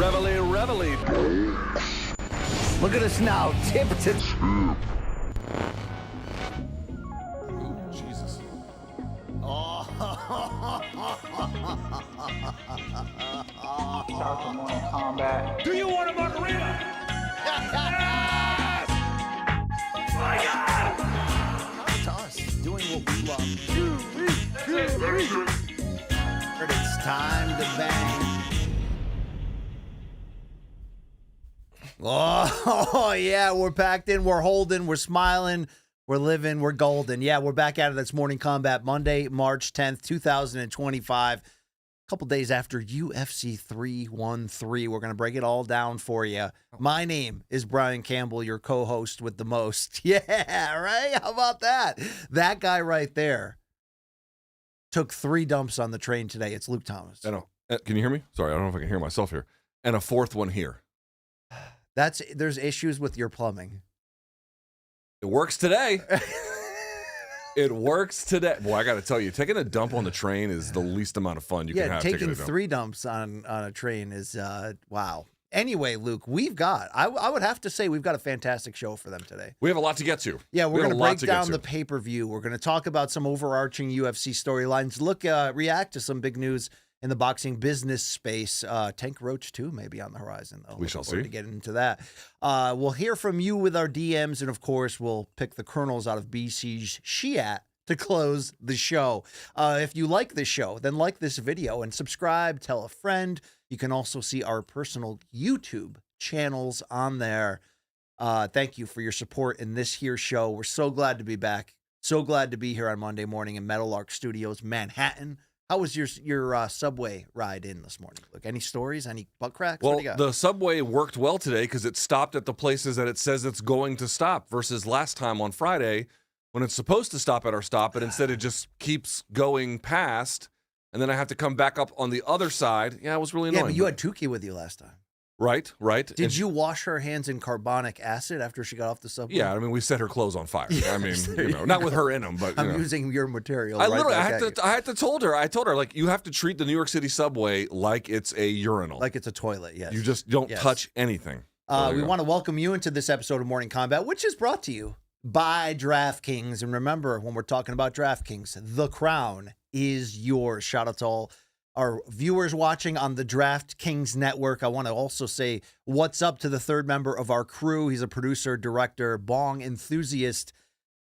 Reveille. Look at us now, tip to tip. Jesus. Shout out to Morning Kombat. Do you want a margarita? Yes! My God! Shout out to us doing what we love. It's time to bang. Oh, yeah, we're packed in, we're holding, we're smiling, we're living, we're golden. Yeah, we're back out of this Morning Kombat Monday, March 10th, 2025. A couple days after UFC 313. We're going to break it all down for you. My name is Brian Campbell, your co-host with the most. Yeah, right? How about that? That guy right there took 3 dumps on the train today. It's Luke Thomas. Can you hear me? Sorry, I don't know if I can hear myself here. And a fourth one here. There's issues with your plumbing. It works today. It works today. Boy, I got to tell you, taking a dump on the train is the least amount of fun you can have. Taking 3 dumps on a train is, wow. Anyway, Luke, I would have to say we've got a fantastic show for them today. We have a lot to get to. Yeah, we're going to break down the pay-per-view. We're going to talk about some overarching UFC storylines, react to some big news in the boxing business space. Tank Roach 2 may be on the horizon, though. We shall see. To get into that. We'll hear from you with our DMs, and, of course, we'll pick the kernels out of BC's Shiat to close the show. If you like this show, then like this video and subscribe, tell a friend. You can also see our personal YouTube channels on there. Thank you for your support in this here show. We're so glad to be back. So glad to be here on Monday morning in Metal Arc Studios, Manhattan. How was your subway ride in this morning? Look, any stories? Any butt cracks? Well, the subway worked well today because it stopped at the places that it says it's going to stop versus last time on Friday when it's supposed to stop at our stop, but instead it just keeps going past, and then I have to come back up on the other side. Yeah, it was really annoying. Yeah, but you had Tukey with you last time. Right. Did you wash her hands in carbonic acid after she got off the subway? Yeah, I mean, we set her clothes on fire. I mean, not with her in them, but I'm using your material. I told her, like, you have to treat the New York City subway like it's a urinal. Like it's a toilet, yes. You just don't touch anything. We want to welcome you into this episode of Morning Kombat, which is brought to you by DraftKings. And remember, when we're talking about DraftKings, the crown is yours. Shout out to all our viewers watching on the DraftKings network. I want to also say what's up to the third member of our crew. He's a producer, director, bong enthusiast,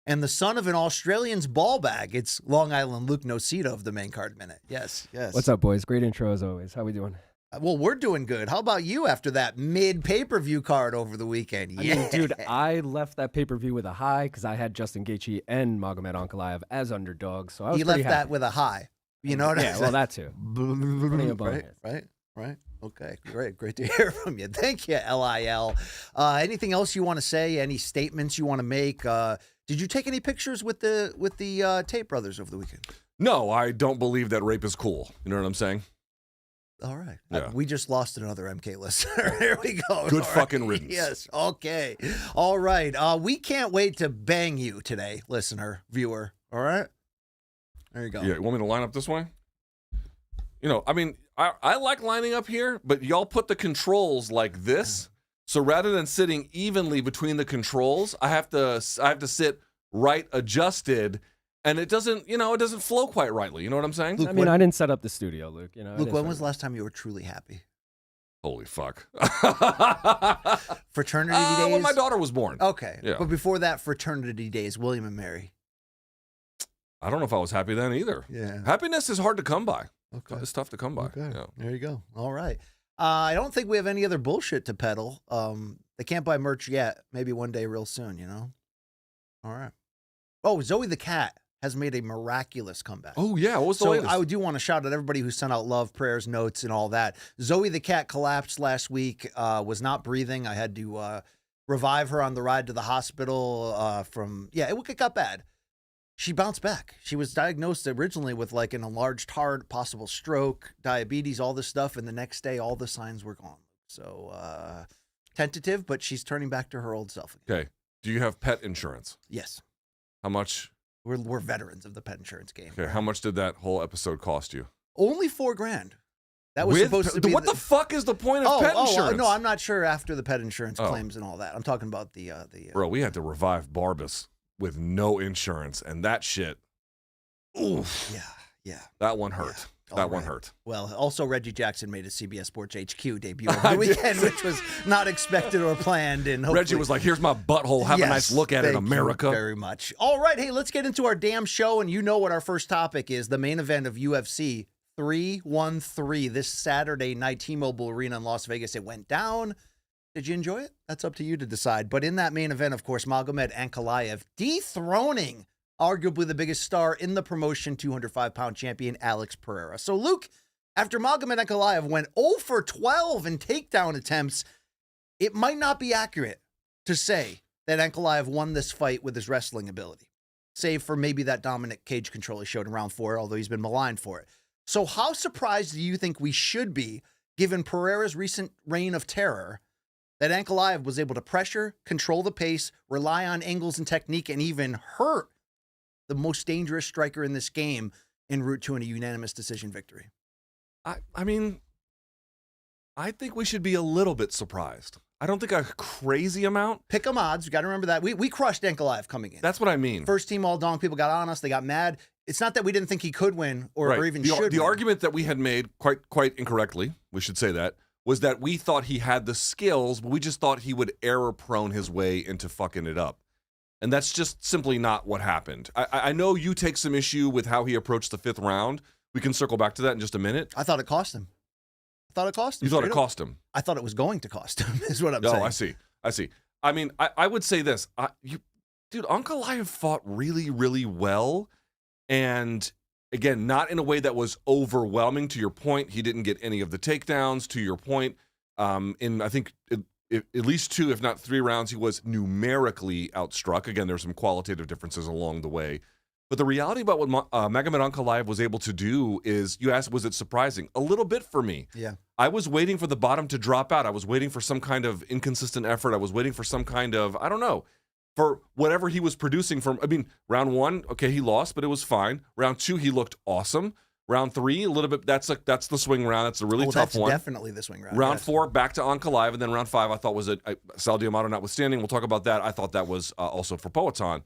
and the son of an Australian's ball bag. It's Long Island Luke Nocita of the Main Card Minute. Yes. What's up, boys? Great intro as always. How we doing? Well, we're doing good. How about you after that mid-pay-per-view card over the weekend? I mean, dude, I left that pay-per-view with a high because I had Justin Gaethje and Magomed Ankalaev as underdogs. So I was You left that with a high. You know what I'm saying? Yeah, well, that too. Right. Okay, great to hear from you. Thank you, LIL. Anything else you want to say? Any statements you want to make? Did you take any pictures with the Tate brothers over the weekend? No, I don't believe that rape is cool. You know what I'm saying? All right. Yeah. We just lost another MK listener. Here we go. Good fucking riddance. Yes. Okay. All right. We can't wait to bang you today, listener, viewer. All right. There you go. Yeah, you want me to line up this way? I mean, I like lining up here, but y'all put the controls like this. So rather than sitting evenly between the controls, I have to sit right adjusted, and it doesn't flow quite rightly. You know what I'm saying? Luke, I mean, I didn't set up the studio, Luke. Luke, when was the last time you were truly happy? Holy fuck. Fraternity days? When my daughter was born. Okay. Yeah. But before that, fraternity days, William and Mary. I don't know if I was happy then either. Yeah. Happiness is hard to come by. Okay. It's tough to come by. Okay. Yeah. There you go. All right. I don't think we have any other bullshit to peddle. They can't buy merch yet. Maybe one day real soon, All right. Oh, Zoe the cat has made a miraculous comeback. Oh, yeah. What was the latest? I do want to shout out everybody who sent out love, prayers, notes, and all that. Zoe the cat collapsed last week, was not breathing. I had to revive her on the ride to the hospital it got bad. She bounced back. She was diagnosed originally with like an enlarged heart, possible stroke, diabetes, all this stuff. And the next day, all the signs were gone. So tentative, but she's turning back to her old self again. Okay. Do you have pet insurance? Yes. How much? We're veterans of the pet insurance game. Okay. How much did that whole episode cost you? Only $4,000. That was supposed to be what the fuck is the point of pet insurance? No, I'm not sure after the pet insurance claims and all that. I'm talking about the Bro, we had to revive Barbas with no insurance, and that shit. Oof. Yeah. That one hurt. Yeah. That one hurt. Well, also Reggie Jackson made a CBS Sports HQ debut over the weekend, which was not expected or planned. And Reggie was like, "Here's my butthole. Have a nice look at it, America." Thank you very much. All right, hey, let's get into our damn show, and you know what our first topic is: the main event of UFC 313 this Saturday night, T-Mobile Arena in Las Vegas. It went down. Did you enjoy it? That's up to you to decide. But in that main event, of course, Magomed Ankalaev dethroning arguably the biggest star in the promotion, 205-pound champion Alex Pereira. So, Luke, after Magomed Ankalaev went 0 for 12 in takedown attempts, it might not be accurate to say that Ankalaev won this fight with his wrestling ability, save for maybe that dominant cage control he showed in round 4, although he's been maligned for it. So how surprised do you think we should be, given Pereira's recent reign of terror, that Ankalaev was able to pressure, control the pace, rely on angles and technique, and even hurt the most dangerous striker in this game en route to a unanimous decision victory? I mean, I think we should be a little bit surprised. I don't think a crazy amount. Pick 'em odds. You got to remember that. We crushed Ankalaev coming in. That's what I mean. First team all donk. People got on us. They got mad. It's not that we didn't think he could win or even should win. The argument that we had made quite incorrectly, we should say that, was that we thought he had the skills, but we just thought he would error-prone his way into fucking it up. And that's just simply not what happened. I know you take some issue with how he approached the 5th round. We can circle back to that in just a minute. I thought it cost him. You thought it cost him? I thought it was going to cost him, is what I'm saying. Oh, I see. I mean, I would say this. Dude, Ankalaev fought really, really well. And again, not in a way that was overwhelming. To your point, he didn't get any of the takedowns. To your point, in I think at least 2, if not 3 rounds, he was numerically outstruck. Again, there's some qualitative differences along the way. But the reality about what Magomed Ankalaev was able to do is, you asked, was it surprising? A little bit for me. Yeah. I was waiting for the bottom to drop out. I was waiting for some kind of inconsistent effort. I was waiting for some kind of, I don't know, for whatever he was producing from. I mean, round 1, okay, he lost, but it was fine. Round 2, he looked awesome. Round 3, a little bit, that's the swing round. That's a really tough one. Definitely the swing round. Round 4, back to Ankalaev, and then round 5, I thought was Sal Diamato notwithstanding. We'll talk about that. I thought that was also for Poatan.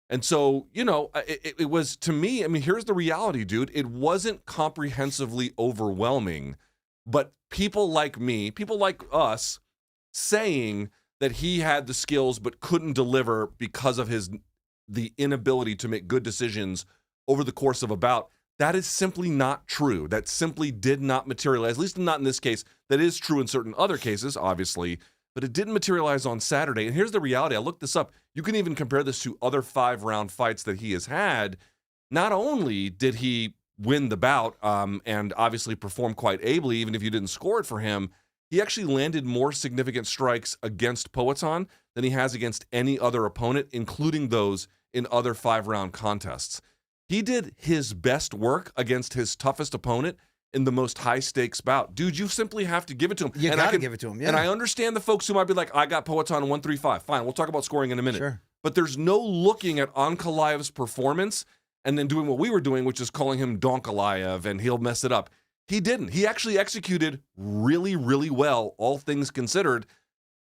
And so, you know, it was, to me, I mean, here's the reality, dude. It wasn't comprehensively overwhelming, but people like me, people like us, saying that he had the skills but couldn't deliver because of the inability to make good decisions over the course of a bout, that is simply not true. That simply did not materialize, at least not in this case. That is true in certain other cases, obviously, but it didn't materialize on Saturday. And here's the reality. I looked this up. You can even compare this to other 5-round fights that he has had. Not only did he win the bout and obviously perform quite ably, even if you didn't score it for him, he actually landed more significant strikes against Poatan than he has against any other opponent, including those in other 5-round contests. He did his best work against his toughest opponent in the most high-stakes bout. Dude, you simply have to give it to him. You got to give it to him, yeah. And I understand the folks who might be like, I got Poatan 135. Fine, we'll talk about scoring in a minute. Sure. But there's no looking at Ankalaev's performance and then doing what we were doing, which is calling him Donkalaev and he'll mess it up. He didn't. He actually executed really, really well, all things considered.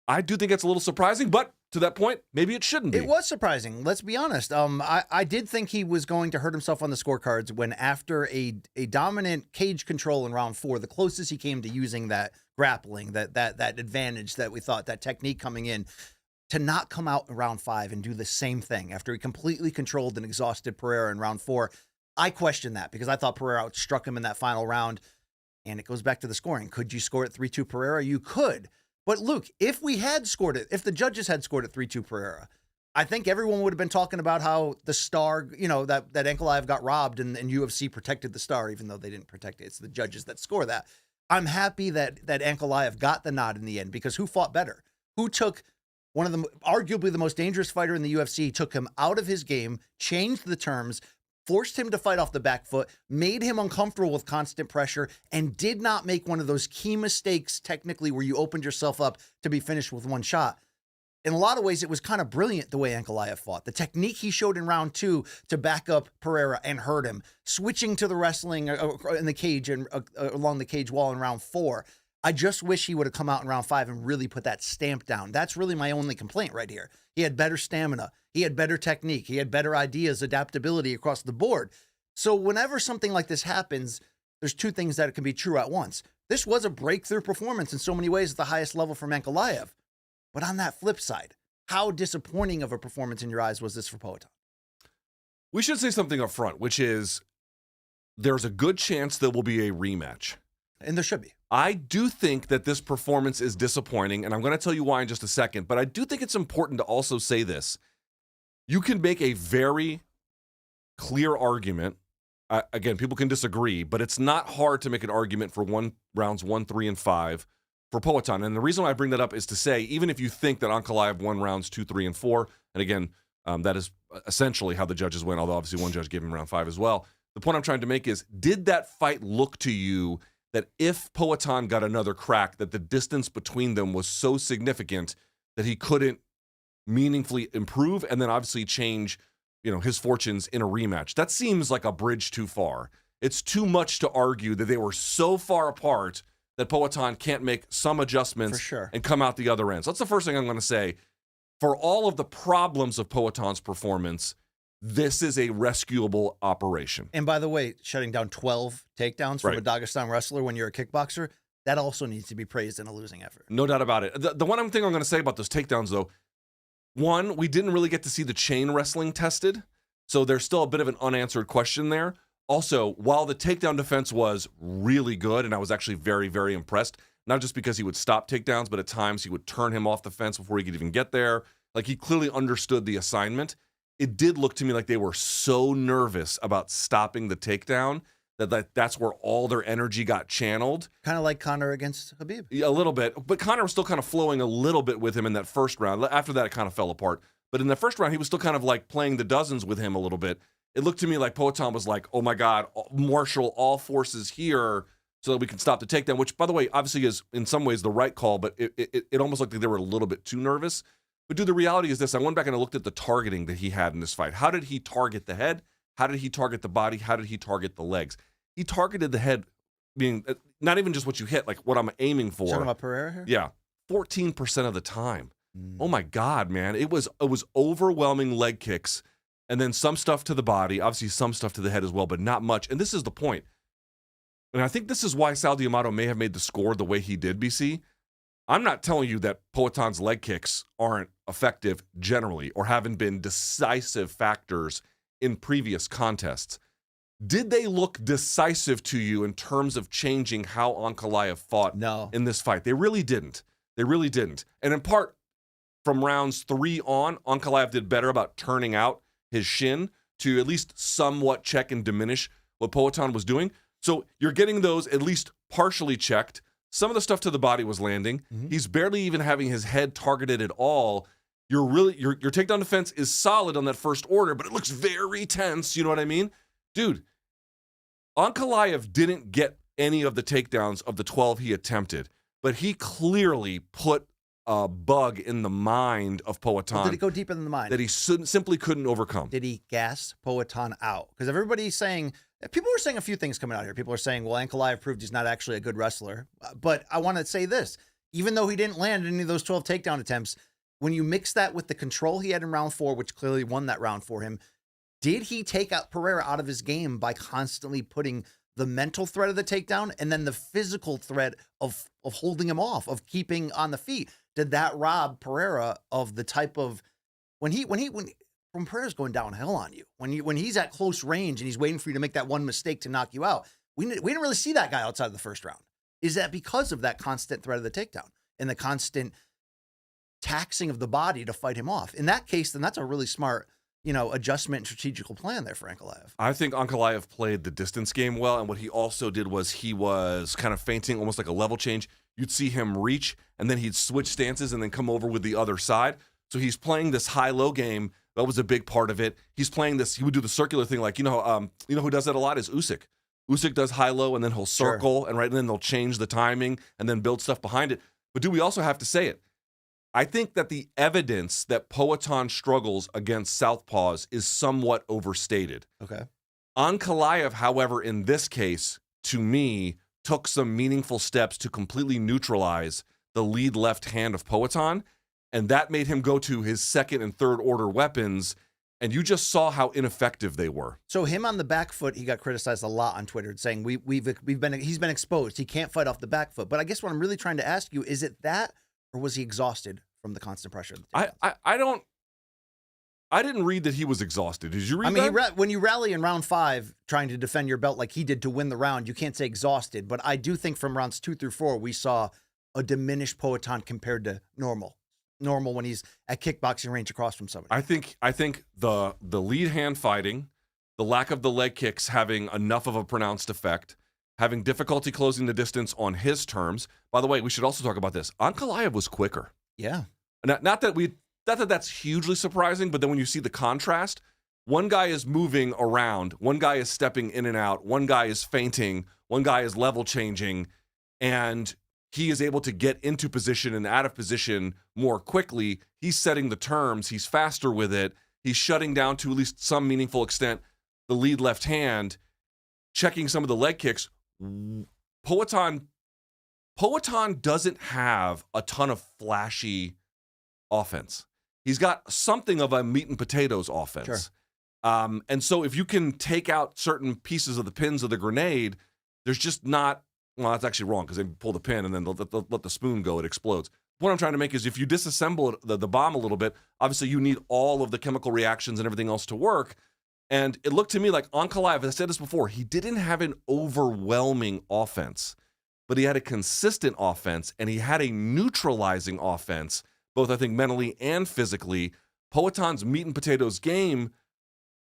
I do think it's a little surprising, but to that point, maybe it shouldn't be. It was surprising. Let's be honest. I did think he was going to hurt himself on the scorecards when, after a dominant cage control in round 4, the closest he came to using that grappling, that advantage that we thought, that technique coming in, to not come out in round 5 and do the same thing after he completely controlled and exhausted Pereira in round 4. I questioned that because I thought Pereira outstruck him in that final round. And it goes back to the scoring. Could you score it 3-2 Pereira? You could. But Luke, if we had scored it, if the judges had scored it 3-2 Pereira, I think everyone would have been talking about how the star, you know, that Ankalaev got robbed and UFC protected the star, even though they didn't protect it. It's the judges that score that. I'm happy that Ankalaev got the nod in the end, because who fought better? Who took one of the, arguably the most dangerous fighter in the UFC, took him out of his game, changed the terms, forced him to fight off the back foot, made him uncomfortable with constant pressure, and did not make one of those key mistakes technically where you opened yourself up to be finished with one shot. in a lot of ways, it was kind of brilliant the way Ankalaev fought. The technique he showed in round 2 to back up Pereira and hurt him, switching to the wrestling in the cage and along the cage wall in round 4. I just wish he would have come out in round 5 and really put that stamp down. That's really my only complaint right here. He had better stamina. He had better technique. He had better ideas, adaptability across the board. So whenever something like this happens, there's 2 things that can be true at once. This was a breakthrough performance in so many ways at the highest level from Ankalaev. But on that flip side, how disappointing of a performance in your eyes was this for Poatan? We should say something up front, which is there's a good chance there will be a rematch. And there should be. I do think that this performance is disappointing, and I'm going to tell you why in just a second, but I do think it's important to also say this. You can make a very clear argument. Again, people can disagree, but it's not hard to make an argument for rounds 1, 3, and 5 for Poatan. And the reason why I bring that up is to say, even if you think that Ankalaev won rounds 2, 3, and 4, and again, that is essentially how the judges went, although obviously one judge gave him round 5 as well. The point I'm trying to make is, did that fight look to you that if Poatan got another crack, that the distance between them was so significant that he couldn't meaningfully improve and then obviously change, his fortunes in a rematch? That seems like a bridge too far. It's too much to argue that they were so far apart that Poatan can't make some adjustments For sure. and come out the other end. So that's the first thing I'm going to say. For all of the problems of Poatan's performance, this is a rescuable operation. And by the way, shutting down 12 takedowns from Right. a Dagestan wrestler when you're a kickboxer, that also needs to be praised in a losing effort. No doubt about it. The one thing I'm going to say about those takedowns, though, one, we didn't really get to see the chain wrestling tested, so there's still a bit of an unanswered question there. Also, while the takedown defense was really good, and I was actually very, very impressed, not just because he would stop takedowns, but at times he would turn him off the fence before he could even get there. Like, he clearly understood the assignment. It did look to me like they were so nervous about stopping the takedown that's where all their energy got channeled. Kind of like Conor against Khabib. A little bit, but Conor was still kind of flowing a little bit with him in that first round. After that, it kind of fell apart. But in the first round, he was still kind of like playing the dozens with him a little bit. It looked to me like Poatan was like, oh my God, marshal all forces here so that we can stop the takedown, which, by the way, obviously is in some ways the right call, but it almost looked like they were a little bit too nervous. But dude, the reality is this. I went back and I looked at the targeting that he had in this fight. How did he target the head? How did he target the body? How did he target the legs? He targeted the head, being not even just what you hit, like what I'm aiming for. Talking about Pereira here? Yeah, 14% of the time. Oh my God, man. It was overwhelming leg kicks and then some stuff to the body, obviously some stuff to the head as well, but not much. And this is the point. And I think this is why Sal D'Amato may have made the score the way he did, BC. I'm not telling you that Poatan's leg kicks aren't effective generally or haven't been decisive factors in previous contests. Did they look decisive to you in terms of changing how Ankalaev fought in this fight? They really didn't. They really didn't. And in part, from rounds 3 on, Ankalaev did better about turning out his shin to at least somewhat check and diminish what Poatan was doing. So you're getting those at least partially checked. Some of the stuff to the body was landing. He's barely even having his head targeted at all. Your takedown defense is solid on that first order, but it looks very tense. You know what I mean? Dude, Ankalaev didn't get any of the takedowns of the 12 he attempted, but he clearly put a bug in the mind of Poatan. Well, did it go deeper than the mind? That he simply couldn't overcome. Did he gas Poatan out? Because everybody's saying, people were saying a few things coming out here. People are saying, well, Ankalaev proved he's not actually a good wrestler. But I want to say this. Even though he didn't land any of those 12 takedown attempts, when you mix that with the control he had in round 4, which clearly won that round for him, did he take out Pereira out of his game by constantly putting the mental threat of the takedown and then the physical threat of holding him off, of keeping on the feet? Did that rob Pereira of the type of when Pereira's going downhill on you, when he's at close range and he's waiting for you to make that one mistake to knock you out? We didn't really see that guy outside of the first round. Is that because of that constant threat of the takedown and the constant taxing of the body to fight him off? In that case, then that's a really smart adjustment and strategical plan there for Ankalaev. I think Ankalaev played the distance game well, and what he also did was he was kind of feinting, almost like a level change. You'd see him reach, and then he'd switch stances and then come over with the other side. So he's playing this high-low game. That was a big part of it. He's playing this, he would do the circular thing, like, who does that a lot is Usyk. Usyk does high-low, and then he'll circle, and then they'll change the timing and then build stuff behind it. But do we also have to say it? I think that the evidence that Poatan struggles against southpaws is somewhat overstated. Okay. Ankalaev, however, in this case, to me, took some meaningful steps to completely neutralize the lead left hand of Poatan, and that made him go to his second and third order weapons, and you just saw how ineffective they were. So him on the back foot, he got criticized a lot on Twitter, saying he's been exposed. He can't fight off the back foot. But I guess what I'm really trying to ask you, is it that, or was he exhausted from the constant pressure? I didn't read that he was exhausted. Did you read that? When you rally in round 5 trying to defend your belt like he did to win the round, you can't say exhausted. But I do think from rounds 2 through 4, we saw a diminished Poatan compared to normal when he's at kickboxing range across from somebody. I think the lead hand fighting, the lack of the leg kicks having enough of a pronounced effect, having difficulty closing the distance on his terms. By the way, we should also talk about this. Ankalaev was quicker. Yeah. Not that that's hugely surprising, but then when you see the contrast, one guy is moving around, one guy is stepping in and out, one guy is feinting, one guy is level changing, and he is able to get into position and out of position more quickly. He's setting the terms. He's faster with it. He's shutting down, to at least some meaningful extent, the lead left hand, checking some of the leg kicks. Poatan doesn't have a ton of flashy offense. He's got something of a meat and potatoes offense. Sure. And so if you can take out certain pieces of the pins of the grenade, there's just not, well, that's actually wrong because they pull the pin and then they'll let the spoon go, it explodes. What I'm trying to make is if you disassemble the bomb a little bit, obviously you need all of the chemical reactions and everything else to work. And it looked to me like Ankalaev, as I said this before, he didn't have an overwhelming offense, but he had a consistent offense and he had a neutralizing offense, both I think mentally and physically. Poatan's meat and potatoes game,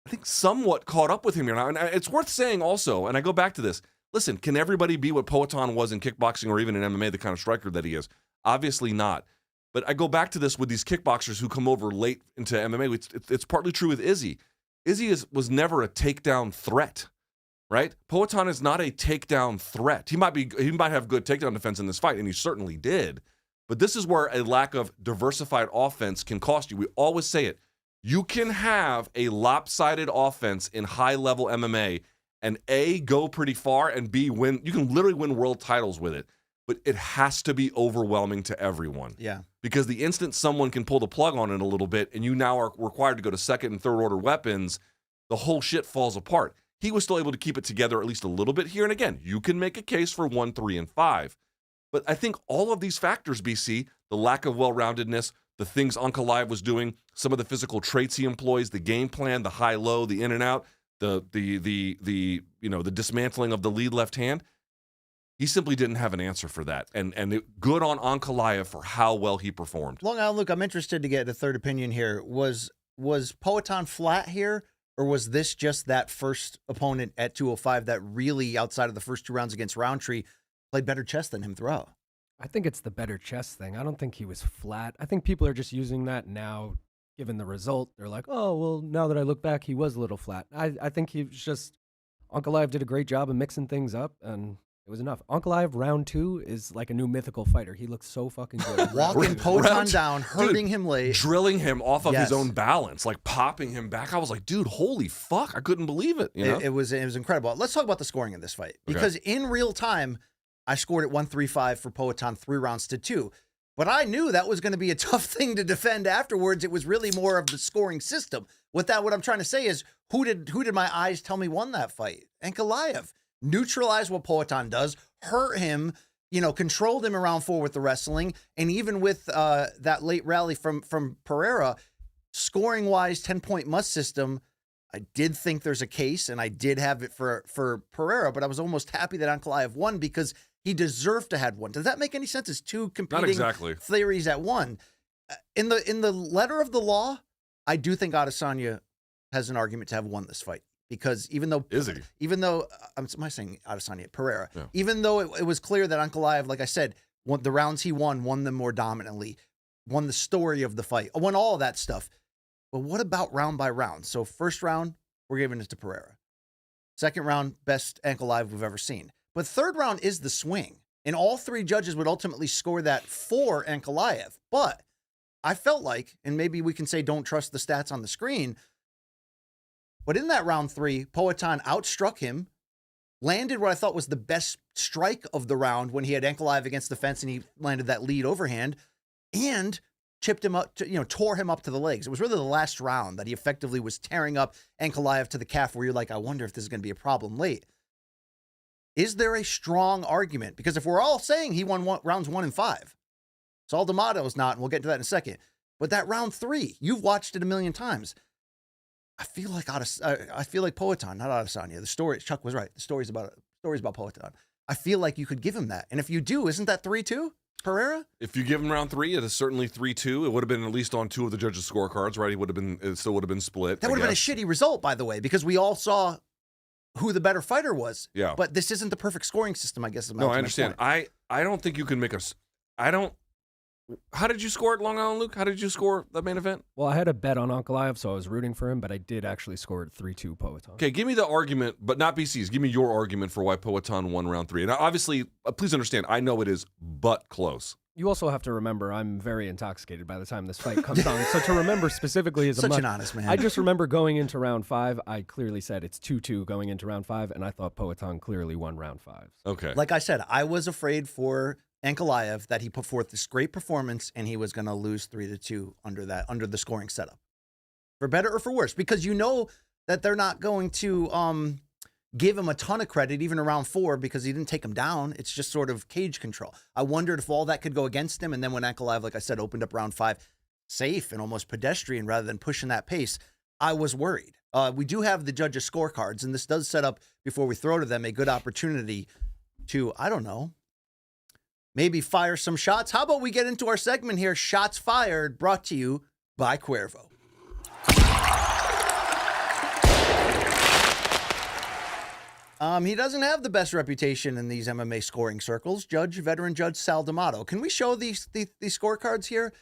I think, somewhat caught up with him here now. And it's worth saying also, and I go back to this, listen, can everybody be what Poatan was in kickboxing or even in MMA, the kind of striker that he is? Obviously not. But I go back to this with these kickboxers who come over late into MMA. It's partly true with Izzy. Izzy was never a takedown threat, right? Poatan is not a takedown threat. He might have good takedown defense in this fight, and he certainly did. But this is where a lack of diversified offense can cost you. We always say it. You can have a lopsided offense in high-level MMA and A, go pretty far, and B, win. You can literally win world titles with it. But it has to be overwhelming to everyone. Yeah. Because the instant someone can pull the plug on it a little bit and you now are required to go to second and third order weapons, the whole shit falls apart. He was still able to keep it together at least a little bit here. And again, you can make a case for 1, 3, and 5. But I think all of these factors, BC, the lack of well-roundedness, the things Ankalaev was doing, some of the physical traits he employs, the game plan, the high-low, the in and out, the dismantling of the lead left hand, he simply didn't have an answer for that. And good on Ankalaev for how well he performed. Long Island, Luke, I'm interested to get a third opinion here. Was Poatan flat here, or was this just that first opponent at 205 that really, outside of the first 2 rounds against Roundtree, played better chess than him throughout? I think it's the better chess thing. I don't think he was flat. I think people are just using that now, given the result. They're like, oh, well, now that I look back, he was a little flat. I think he was just, Ankalaev did a great job of mixing things up, and it was enough. Ankalaev, round 2, is like a new mythical fighter. He looks so fucking good. Walking Poatan down, hurting him late. Drilling him off of his own balance, like popping him back. I was like, dude, holy fuck. I couldn't believe it. You know? It was incredible. Let's talk about the scoring in this fight. Because in real time, I scored it 1-3-5 for Poatan, 3 rounds to 2. But I knew that was going to be a tough thing to defend afterwards. It was really more of the scoring system. What I'm trying to say is, who did my eyes tell me won that fight? Ankalaev. Neutralize what Poatan does, hurt him, controlled him around 4 with the wrestling, and even with that late rally from Pereira, scoring-wise, 10-point must system, I did think there's a case, and I did have it for Pereira, but I was almost happy that Ankalaev won because he deserved to have one. Does that make any sense? It's 2 competing theories at one. In the letter of the law, I do think Adesanya has an argument to have won this fight. Because even though am I saying Adesanya, Pereira, yeah. Even though it was clear that Ankalaev, like I said, the rounds he won them more dominantly, won the story of the fight, won all of that stuff. But what about round by round? So first round, we're giving it to Pereira. Second round, best Ankalaev we've ever seen. But third round is the swing. And all 3 judges would ultimately score that for Ankalaev. But I felt like, and maybe we can say don't trust the stats on the screen, but in that round 3, Poatan outstruck him, landed what I thought was the best strike of the round when he had Ankalaev against the fence and he landed that lead overhand, and chipped him up, tore him up to the legs. It was really the last round that he effectively was tearing up Ankalaev to the calf, where you're like, I wonder if this is going to be a problem late. Is there a strong argument? Because if we're all saying he won rounds 1 and 5, Sal D'Amato's not, and we'll get to that in a second. But that round 3, you've watched it a million times. I feel like Poatan, not Adesanya. The story, Chuck was right. The story's about Poatan. I feel like you could give him that, and if you do, isn't that 3-2? Pereira? If you give him round 3, it is certainly 3-2. It would have been at least on 2 of the judges' scorecards, right? It still would have been split. That would have been a shitty result, by the way, because we all saw who the better fighter was. Yeah. But this isn't the perfect scoring system, I guess. No, I understand. I don't think you can make how did you score at Long Island, Luke? How did you score the main event? Well, I had a bet on Ankalaev, so I was rooting for him, but I did actually score at 3-2 Poatan. Okay, give me the argument, but not BC's. Give me your argument for why Poatan won round 3. And obviously, please understand, I know it is but close. You also have to remember I'm very intoxicated by the time this fight comes on. So to remember specifically is such an honest man. I just remember going into round 5, I clearly said it's 2-2 going into round 5, and I thought Poatan clearly won round 5. Okay. Like I said, I was afraid for Ankalaev that he put forth this great performance and he was going to lose 3-2 under the scoring setup, for better or for worse, because you know that they're not going to give him a ton of credit even around 4 because he didn't take him down. It's just sort of cage control. I wondered if all that could go against him, and then when Ankalaev, like I said, opened up round 5 safe and almost pedestrian rather than pushing that pace, I was worried. We do have the judges' scorecards, and this does set up, before we throw to them, a good opportunity to, I don't know, maybe fire some shots. How about we get into our segment here, Shots Fired, brought to you by Cuervo. He doesn't have the best reputation in these MMA scoring circles. Veteran judge Sal D'Amato. Can we show these scorecards here?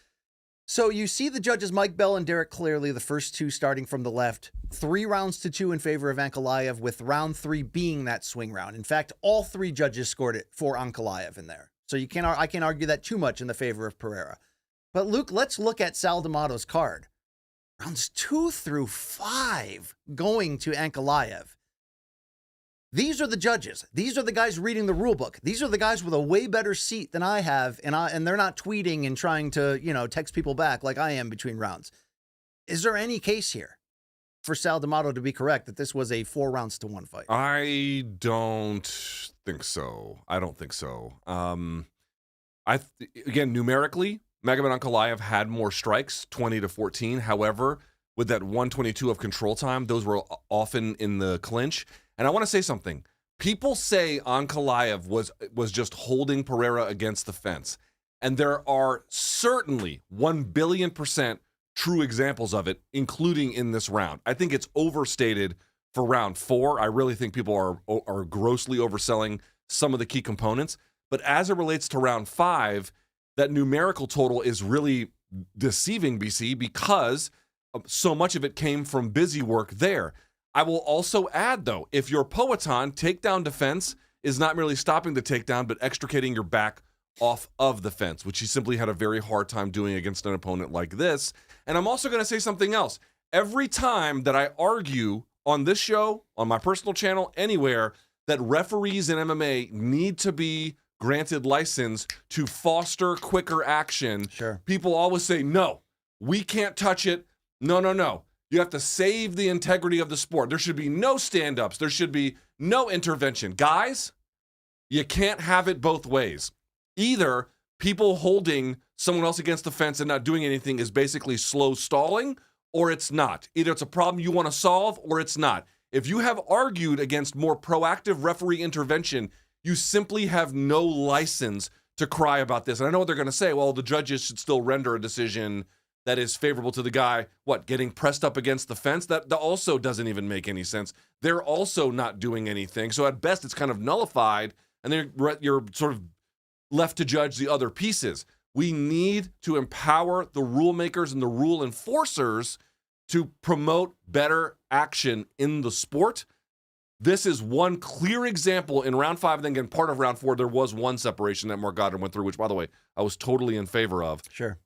So you see the judges Mike Bell and Derek Clearly, the first 2 starting from the left, 3 rounds to 2 in favor of Ankalaev, with round 3 being that swing round. In fact, all 3 judges scored it for Ankalaev in there. So I can't argue that too much in the favor of Pereira. But Luke, let's look at Sal D'Amato's card. Rounds 2 through 5 going to Ankalaev. These are the judges. These are the guys reading the rule book. These are the guys with a way better seat than I have, and they're not tweeting and trying to, text people back like I am between rounds. Is there any case here for Sal D'Amato to be correct that this was a 4 rounds to 1 fight? I don't think so. Again, numerically, Magomed Ankalaev had more strikes, 20-14. However, with that 122 of control time, those were often in the clinch. And I want to say something. People say Ankalaev was just holding Pereira against the fence. And there are certainly 1 billion% true examples of it, including in this round. I think it's overstated for round 4. I really think people are grossly overselling some of the key components. But as it relates to round 5, that numerical total is really deceiving, BC, because so much of it came from busy work there. I will also add, though, if your Poatan takedown defense is not merely stopping the takedown, but extricating your back off of the fence, which he simply had a very hard time doing against an opponent like this. And I'm also going to say something else. Every time that I argue on this show, on my personal channel, anywhere, that referees in MMA need to be granted license to foster quicker action, Sure. People always say, no, we can't touch it. No. You have to save the integrity of the sport. There should be no stand-ups. There should be no intervention. Guys, you can't have it both ways. Either people holding someone else against the fence and not doing anything is basically slow stalling, or it's not. Either it's a problem you want to solve, or it's not. If you have argued against more proactive referee intervention, you simply have no license to cry about this. And I know what they're going to say. Well, the judges should still render a decision that is favorable to the guy, getting pressed up against the fence? That also doesn't even make any sense. They're also not doing anything. So at best, it's kind of nullified, and then you're sort of left to judge the other pieces. We need to empower the rule makers and the rule enforcers to promote better action in the sport. This is one clear example in round 5, and then again, part of round 4, there was one separation that Mark Goddard went through, which, by the way, I was totally in favor of. Sure.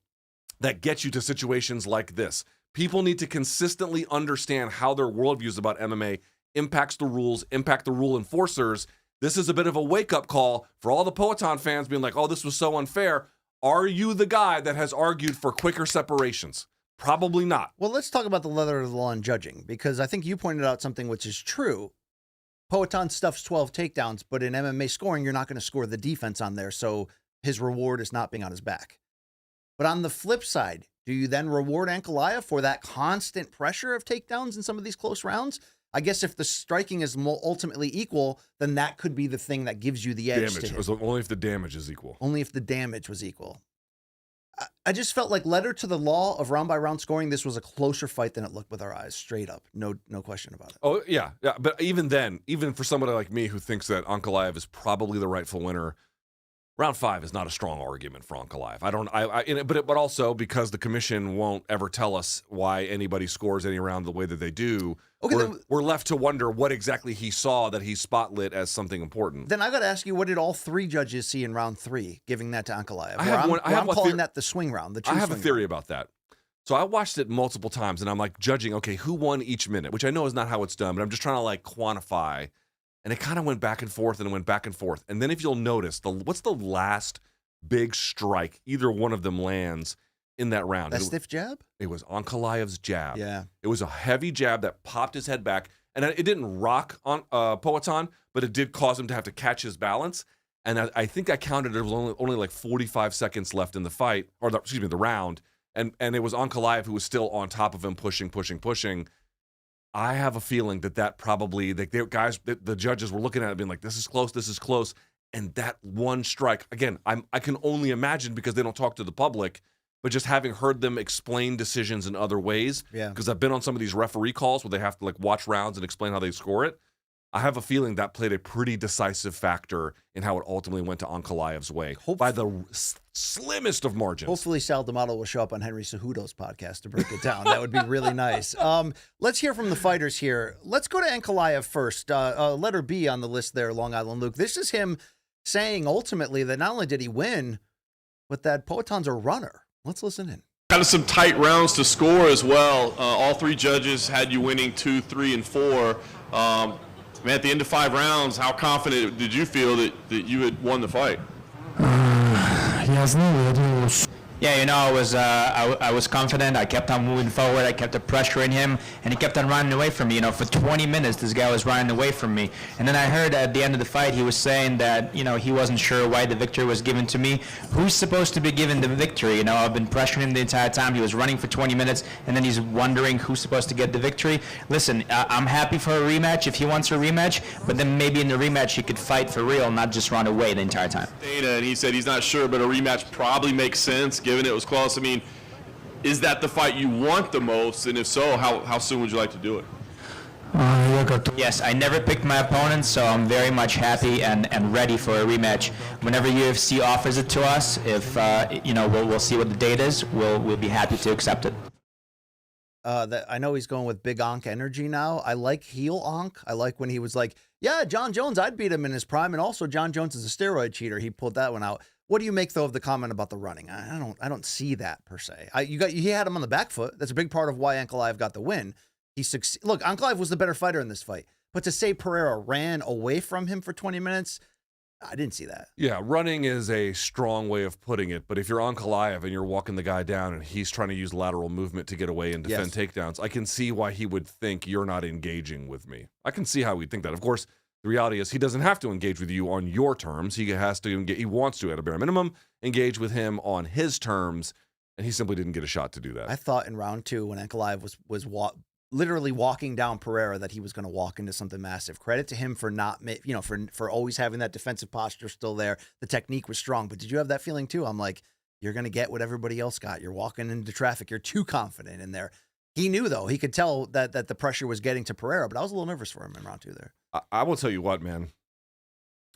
that gets you to situations like this. People need to consistently understand how their worldviews about MMA impacts the rules, impact the rule enforcers. This is a bit of a wake-up call for all the Poatan fans being like, oh, this was so unfair. Are you the guy that has argued for quicker separations? Probably not. Well, let's talk about the letter of the law in judging, because I think you pointed out something which is true. Poatan stuffs 12 takedowns, but in MMA scoring, you're not going to score the defense on there, so his reward is not being on his back. But on the flip side, do you then reward Ankalaev for that constant pressure of takedowns in some of these close rounds? I guess if the striking is ultimately equal, then that could be the thing that gives you the edge. Damage. It was only if the damage is equal. Only if the damage was equal. I just felt like letter to the law of round-by-round scoring, this was a closer fight than it looked with our eyes, straight up. No question about it. Oh, yeah. But even then, even for somebody like me who thinks that Ankalaev is probably the rightful winner, round 5 is not a strong argument for Ankalaev. But also because the commission won't ever tell us why anybody scores any round the way that they do. Okay, we're left to wonder what exactly he saw that he spotlit as something important. Then I got to ask you, what did all 3 judges see in round 3, giving that to Ankalaev? I'm calling that the swing round. I have a theory about that. So I watched it multiple times, and I'm like judging, okay, who won each minute, which I know is not how it's done, but I'm just trying to like quantify. And it kind of went back and forth and went back and forth. And then if you'll notice, what's the last big strike either one of them lands in that round? That stiff jab? It was Ankalaev's jab. Yeah. It was a heavy jab that popped his head back. And it didn't rock on Poatan, but it did cause him to have to catch his balance. And I think I counted there was only like 45 seconds left in the fight, or the round. And it was Ankalaev who was still on top of him, pushing. I have a feeling that probably the judges were looking at it being like, this is close. And that one strike, again, I can only imagine because they don't talk to the public, but just having heard them explain decisions in other ways, because I've been on some of these referee calls where they have to like watch rounds and explain how they score it. I have a feeling that played a pretty decisive factor in how it ultimately went to Ankalaev's way by the slimmest of margins. Hopefully Sal D'Amato will show up on Henry Cejudo's podcast to break it down. That would be really nice. Let's hear from the fighters here. Let's go to Ankalaev first. Letter B on the list there, Long Island Luke. This is him saying ultimately that not only did he win, but that Poatan's a runner. Let's listen in. Kind of some tight rounds to score as well. All 3 judges had you winning 2, 3, and 4. Man, at the end of 5 rounds, how confident did you feel that you had won the fight? Yeah, you know, I was confident. I kept on moving forward. I kept pressuring him, and he kept on running away from me. You know, for 20 minutes, this guy was running away from me. And then I heard at the end of the fight, he was saying that, you know, he wasn't sure why the victory was given to me. Who's supposed to be given the victory? You know, I've been pressuring him the entire time. He was running for 20 minutes, and then he's wondering who's supposed to get the victory. Listen, I'm happy for a rematch if he wants a rematch, but then maybe in the rematch he could fight for real, not just run away the entire time. And he said he's not sure, but a rematch probably makes sense, given it was close. I mean, is that the fight you want the most? And if so, how soon would you like to do it? Yes, I never picked my opponent, so I'm very much happy and ready for a rematch. Whenever UFC offers it to us, if you know, we'll see what the date is. We'll be happy to accept it. I know he's going with big Ankh energy now. I like heel Ankh. I like when he was like, yeah, John Jones, I'd beat him in his prime, and also John Jones is a steroid cheater. He pulled that one out. What do you make though of the comment about the running? I don't see that per se. He had him on the back foot. That's a big part of why Ankalaev got the win. Look, Ankalaev was the better fighter in this fight, but to say Pereira ran away from him for 20 minutes, I didn't see that. Yeah, running is a strong way of putting it, but if you're Ankalaev and you're walking the guy down and he's trying to use lateral movement to get away and defend takedowns, I can see why he would think you're not engaging with me. I can see how he'd think that. Of course, the reality is he doesn't have to engage with you on your terms. He has to engage, he wants to, at a bare minimum, engage with him on his terms, and he simply didn't get a shot to do that. I thought in round 2 when Ankalaev was literally walking down Pereira that he was going to walk into something massive. Credit to him for not, you know, for always having that defensive posture still there. The technique was strong, but did you have that feeling too? I'm like, you're going to get what everybody else got. You're walking into traffic. You're too confident in there. He knew, though. He could tell that the pressure was getting to Pereira, but I was a little nervous for him in round 2 there. I will tell you what, man.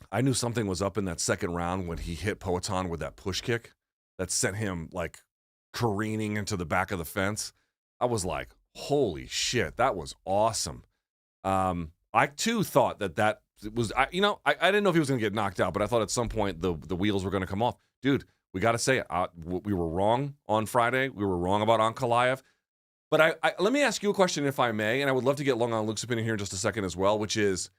I knew something was up in that second round when he hit Poatan with that push kick that sent him, like, careening into the back of the fence. I was like, holy shit, that was awesome. I, too, thought that was, I didn't know if he was going to get knocked out, but I thought at some point the wheels were going to come off. Dude, We got to say it. We were wrong on Friday. We were wrong about Ankalaev. But let me ask you a question, if I may, and I would love to get Long on Luke's opinion here in just a second as well, which is,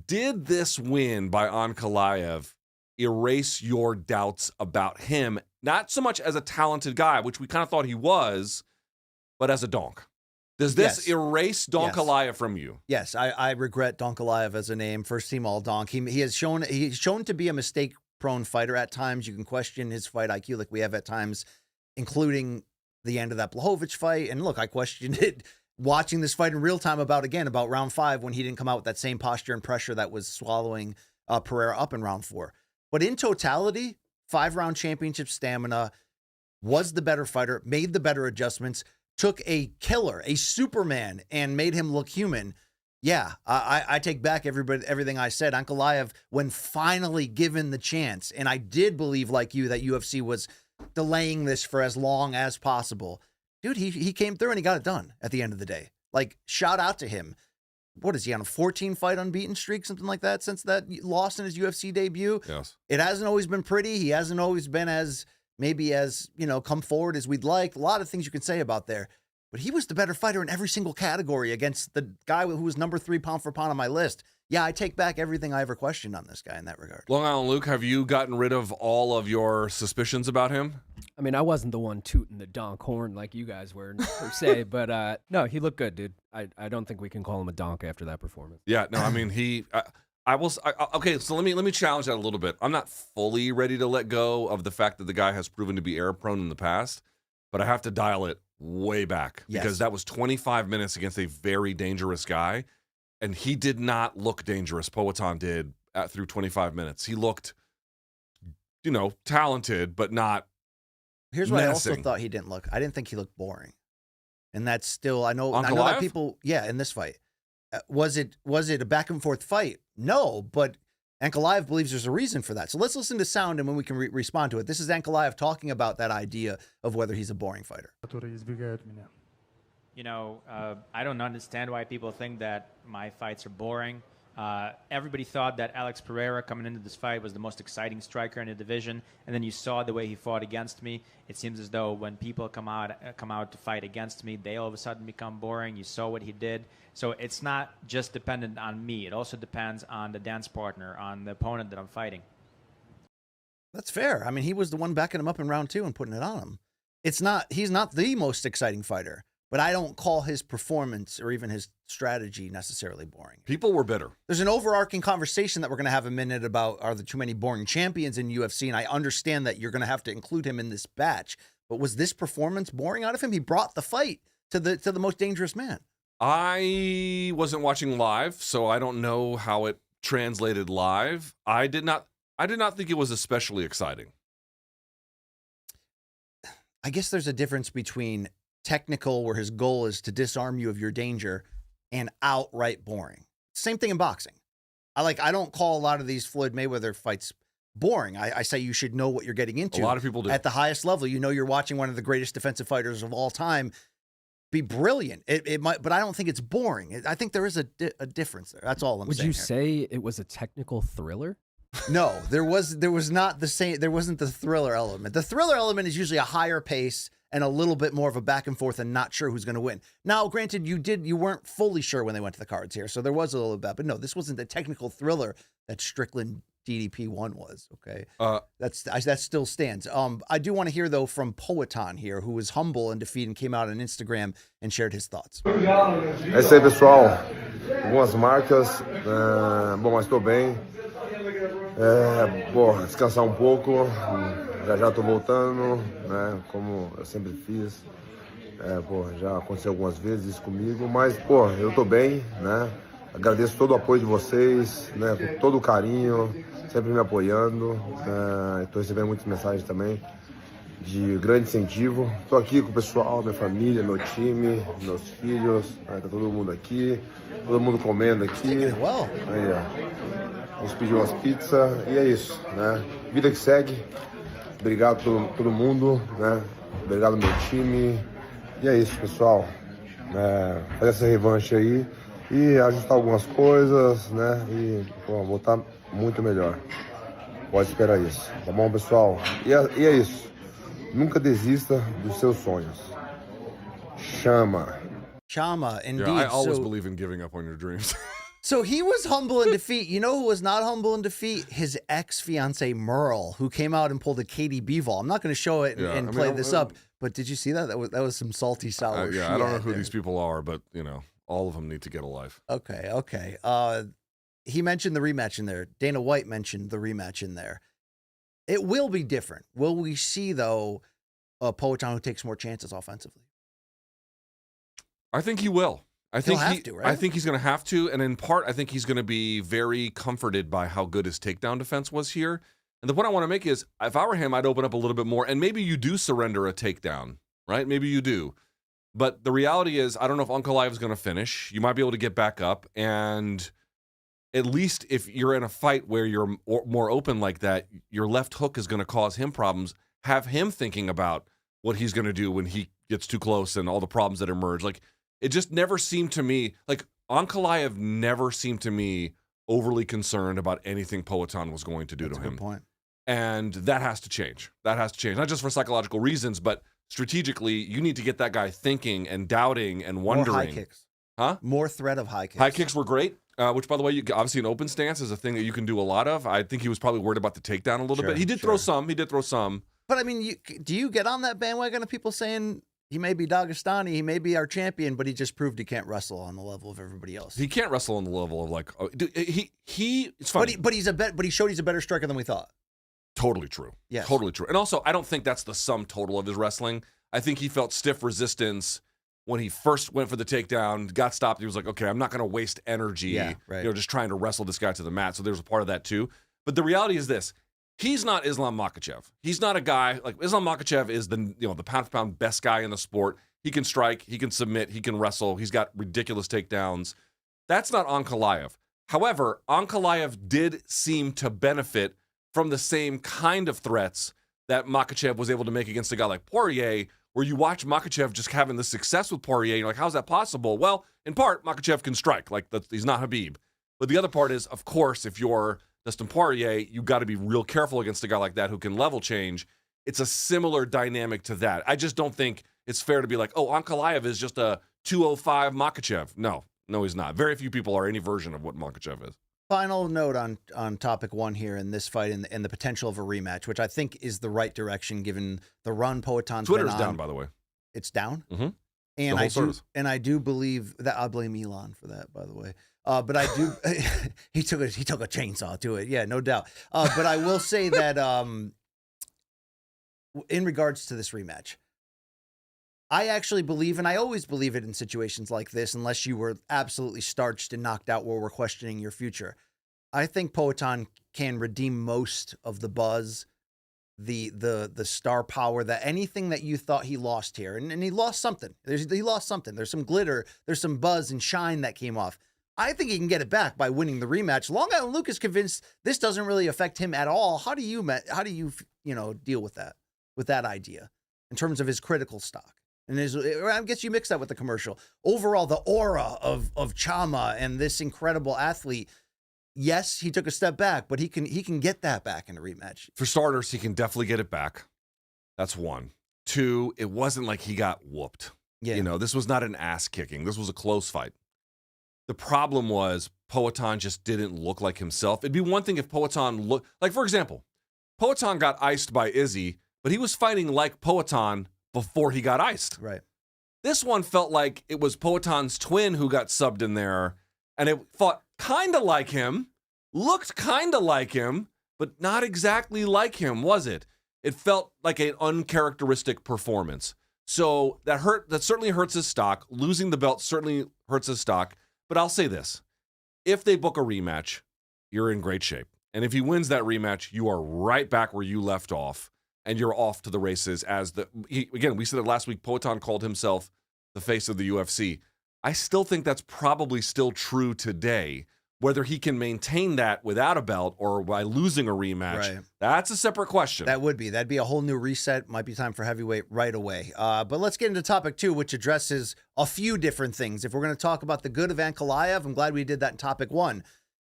did this win by Ankalaev erase your doubts about him, not so much as a talented guy, which we kind of thought he was, but as a donk? Does this erase Ankalaev from you? Yes, I regret Ankalaev as a name. First team all donk. He's shown to be a mistake-prone fighter at times. You can question his fight IQ like we have at times, including the end of that Blachowicz fight. And look, I questioned it watching this fight in real time about round 5 when he didn't come out with that same posture and pressure that was swallowing Pereira up in round 4. But in totality, 5-round championship stamina, was the better fighter, made the better adjustments, took a killer, a Superman, and made him look human. Yeah, I take back everything I said. Ankalaev, when finally given the chance, and I did believe, like you, that UFC was delaying this for as long as possible. Dude, he came through and he got it done at the end of the day. Like, shout out to him. What is he, on a 14-fight unbeaten streak, something like that, since that loss in his UFC debut? Yes. It hasn't always been pretty. He hasn't always been as come forward as we'd like. A lot of things you can say about there. But he was the better fighter in every single category against the guy who was number 3 pound for pound on my list. Yeah, I take back everything I ever questioned on this guy in that regard. Long Island Luke, have you gotten rid of all of your suspicions about him? I mean, I wasn't the one tooting the donk horn like you guys were, per se, but no, he looked good, dude. I don't think we can call him a donk after that performance. Yeah, no, I mean, okay, so let me challenge that a little bit. I'm not fully ready to let go of the fact that the guy has proven to be error prone in the past, but I have to dial it way back because that was 25 minutes against a very dangerous guy, and he did not look dangerous. Poatan did through 25 minutes. He looked, talented, but not. Here's what menacing. I also thought he didn't look. I didn't think he looked boring, and that's still I know that Ankalaev? people. Yeah, in this fight, was it a back and forth fight? No, but Ankalaev believes there's a reason for that. So let's listen to sound and when we can respond to it. This is Ankalaev talking about that idea of whether he's a boring fighter. I don't understand why people think that my fights are boring. Everybody thought that Alex Pereira coming into this fight was the most exciting striker in the division, and then you saw the way he fought against me. It seems as though when people come out to fight against me, they all of a sudden become boring. You saw what he did. So it's not just dependent on me. It also depends on the dance partner, on the opponent that I'm fighting. That's fair. I mean, he was the one backing him up in round 2 and putting it on him. He's not the most exciting fighter, but I don't call his performance or even his strategy necessarily boring. People were bitter. There's an overarching conversation that we're going to have a minute about, are there too many boring champions in UFC? And I understand that you're going to have to include him in this batch. But was this performance boring out of him? He brought the fight to the most dangerous man. I wasn't watching live, so I don't know how it translated live. I did not think it was especially exciting. I guess there's a difference between technical, where his goal is to disarm you of your danger, and outright boring. Same thing in boxing. I don't call a lot of these Floyd Mayweather fights boring. I say you should know what you're getting into. A lot of people do. At the highest level, you're watching one of the greatest defensive fighters of all time be brilliant. It might, but I don't think it's boring. I think there is a difference there. That's all I'm saying. Would you say it was a technical thriller? No, there was not the same. There wasn't the thriller element. The thriller element is usually a higher pace and a little bit more of a back and forth and not sure who's going to win. Now, granted, you weren't fully sure when they went to the cards here, so there was a little bit, but no, this wasn't the technical thriller that Strickland DDP1 was. Okay, that still stands. I do want to hear though from Poatan here, who was humble and defeated and came out on Instagram and shared his thoughts. É isso aí, pessoal. Algumas marcas, bom, mas estou bem. Descansar pouco. Já estou voltando, né? Como eu sempre fiz. Já aconteceu algumas vezes isso comigo, mas eu estou bem, né? Agradeço todo o apoio de vocês, né? Com todo o carinho, sempre me apoiando. Estou recebendo muitas mensagens também de grande incentivo. Estou aqui com o pessoal, minha família, meu time, meus filhos. Tá todo mundo aqui, todo mundo comendo aqui. Aí, ó. Vamos pedir umas pizzas e é isso, né? Vida que segue. Obrigado a todo mundo, né? Obrigado ao meu time. E é isso, pessoal. Fazer essa revanche aí e ajustar algumas coisas, né? E voltar muito melhor. Pode esperar isso. Tá bom, pessoal? E é isso. Nunca desista dos seus sonhos. Chama. Chama, indeed. Yeah, I always So- believe in giving up on your dreams. So he was humble in defeat. You know who was not humble in defeat? His ex-fiance Merle, who came out and pulled a KDB vault. I'm not going to show it and, Yeah, and I mean, play this up, but did you see that? That was some salty sour shit. Yeah, I don't know who there. these people are, but you know, all of them need to get a life. Okay. He mentioned the rematch in there. Dana White mentioned the rematch in there. It will be different. Will we see, though, a Poatan who takes more chances offensively? I think he will. I think have to, right? I think he's going to have to, and in part, I think he's going to be very comforted by how good his takedown defense was here. And the point I want to make is, if I were him, I'd open up a little bit more, and maybe you do surrender a takedown, right? Maybe you do. But the reality is, I don't know if Ankalaev is going to finish. You might be able to get back up, and at least if you're in a fight where you're more open like that, your left hook is going to cause him problems. Have him thinking about what he's going to do when he gets too close and all the problems that emerge. Like, it just never seemed to me, like Ankalaev never seemed to me overly concerned about anything Poatan was going to do That's to a him. good point. And that has to change. That has to change. Not just for psychological reasons, but strategically, you need to get that guy thinking and doubting and wondering. More high kicks. Huh? More threat of high kicks. High kicks were great, which, by the way, obviously an open stance is a thing that you can do a lot of. I think he was probably worried about the takedown a little Sure, bit. He did throw some. But I mean, do you get on that bandwagon of people saying he may be Dagestani, he may be our champion, but he just proved he can't wrestle on the level of everybody else? He can't wrestle on the level of like, it's funny. But he showed he's a better striker than we thought. Totally true. Yes. Totally true. And also, I don't think that's the sum total of his wrestling. I think he felt stiff resistance when he first went for the takedown, got stopped. He was like, okay, I'm not going to waste energy, just trying to wrestle this guy to the mat. So there's a part of that too. But the reality is this. He's not Islam Makhachev. He's not a guy like Islam Makhachev is the pound for pound best guy in the sport. He can strike, he can submit, he can wrestle. He's got ridiculous takedowns. That's not Ankalaev. However, Ankalaev did seem to benefit from the same kind of threats that Makhachev was able to make against a guy like Poirier, where you watch Makhachev just having the success with Poirier. You're like, how's that possible? Well, in part, Makhachev can strike. Like, he's not Khabib. But the other part is, of course, if you're Dustin Poirier, you got to be real careful against a guy like that who can level change. It's a similar dynamic to that. I just don't think it's fair to be like, oh, Ankalaev is just a 205 Makhachev. No, he's not. Very few people are any version of what Makhachev is. Final note on topic one here in this fight and the potential of a rematch, which I think is the right direction given the run Poatan's Twitter's been on. down, by the way. It's down? Mm-hmm. And I do believe that I blame Elon for that, by the way. But I do he took a chainsaw to it. Yeah, no doubt. But I will say that in regards to this rematch, I actually believe, and I always believe it in situations like this, unless you were absolutely starched and knocked out where we're questioning your future. I think Poatan can redeem most of the buzz, the star power, that anything that you thought he lost here, and he lost something. He lost something. There's some glitter, there's some buzz and shine that came off. I think he can get it back by winning the rematch. Long Island Luke is convinced this doesn't really affect him at all. How do you deal with that idea in terms of his critical stock? And I guess you mix that with the commercial. Overall, the aura of Chama and this incredible athlete. Yes, he took a step back, but he can get that back in a rematch. For starters, he can definitely get it back. That's one. Two, it wasn't like he got whooped. Yeah. This was not an ass kicking. This was a close fight. The problem was Poatan just didn't look like himself. It'd be one thing if Poatan looked like, for example, Poatan got iced by Izzy, but he was fighting like Poatan before he got iced. Right. This one felt like it was Poatan's twin who got subbed in there, and it fought kind of like him, looked kind of like him, but not exactly like him, was it? It felt like an uncharacteristic performance. So that certainly hurts his stock. Losing the belt certainly hurts his stock. But I'll say this. If they book a rematch, you're in great shape. And if he wins that rematch, you are right back where you left off. And you're off to the races again, we said it last week, Poatan called himself the face of the UFC. I still think that's probably still true today. Whether he can maintain that without a belt or by losing a rematch, that's a separate question. That'd be a whole new reset. Might be time for heavyweight right away. But let's get into topic two, which addresses a few different things. If we're going to talk about the good of Ankalaev, I'm glad we did that in topic one.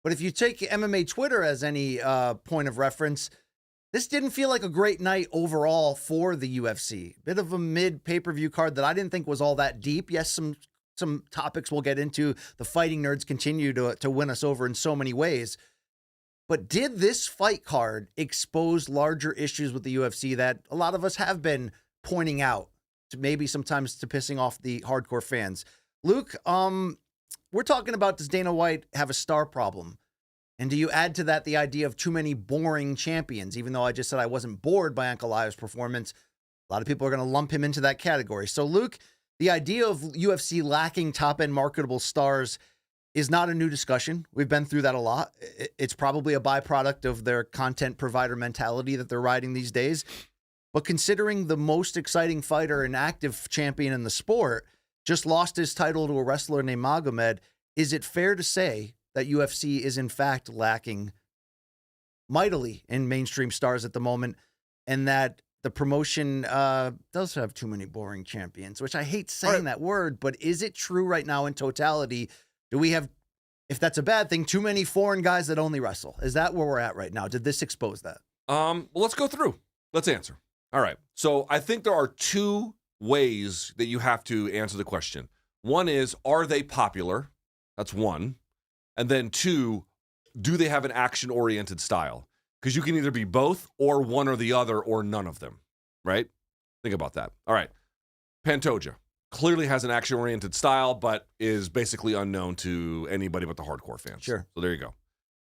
But if you take MMA Twitter as any point of reference, this didn't feel like a great night overall for the UFC. Bit of a mid pay-per-view card that I didn't think was all that deep. Yes, some topics we'll get into. The fighting nerds continue to win us over in so many ways. But did this fight card expose larger issues with the UFC that a lot of us have been pointing out, to maybe sometimes to pissing off the hardcore fans? Luke, we're talking about, does Dana White have a star problem? And do you add to that the idea of too many boring champions? Even though I just said I wasn't bored by Ankalaev's performance, a lot of people are going to lump him into that category. So, Luke, the idea of UFC lacking top-end marketable stars is not a new discussion. We've been through that a lot. It's probably a byproduct of their content provider mentality that they're riding these days. But considering the most exciting fighter and active champion in the sport just lost his title to a wrestler named Magomed, is it fair to say that UFC is in fact lacking mightily in mainstream stars at the moment, and that the promotion does have too many boring champions, which I hate saying that word, but is it true right now in totality? Do we have, if that's a bad thing, too many foreign guys that only wrestle? Is that where we're at right now? Did this expose that? Well, let's go through. Let's answer. All right. So I think there are two ways that you have to answer the question. One is, are they popular? That's one. And then two, do they have an action-oriented style? Because you can either be both or one or the other or none of them, right? Think about that. All right. Pantoja clearly has an action-oriented style, but is basically unknown to anybody but the hardcore fans. Sure. So there you go.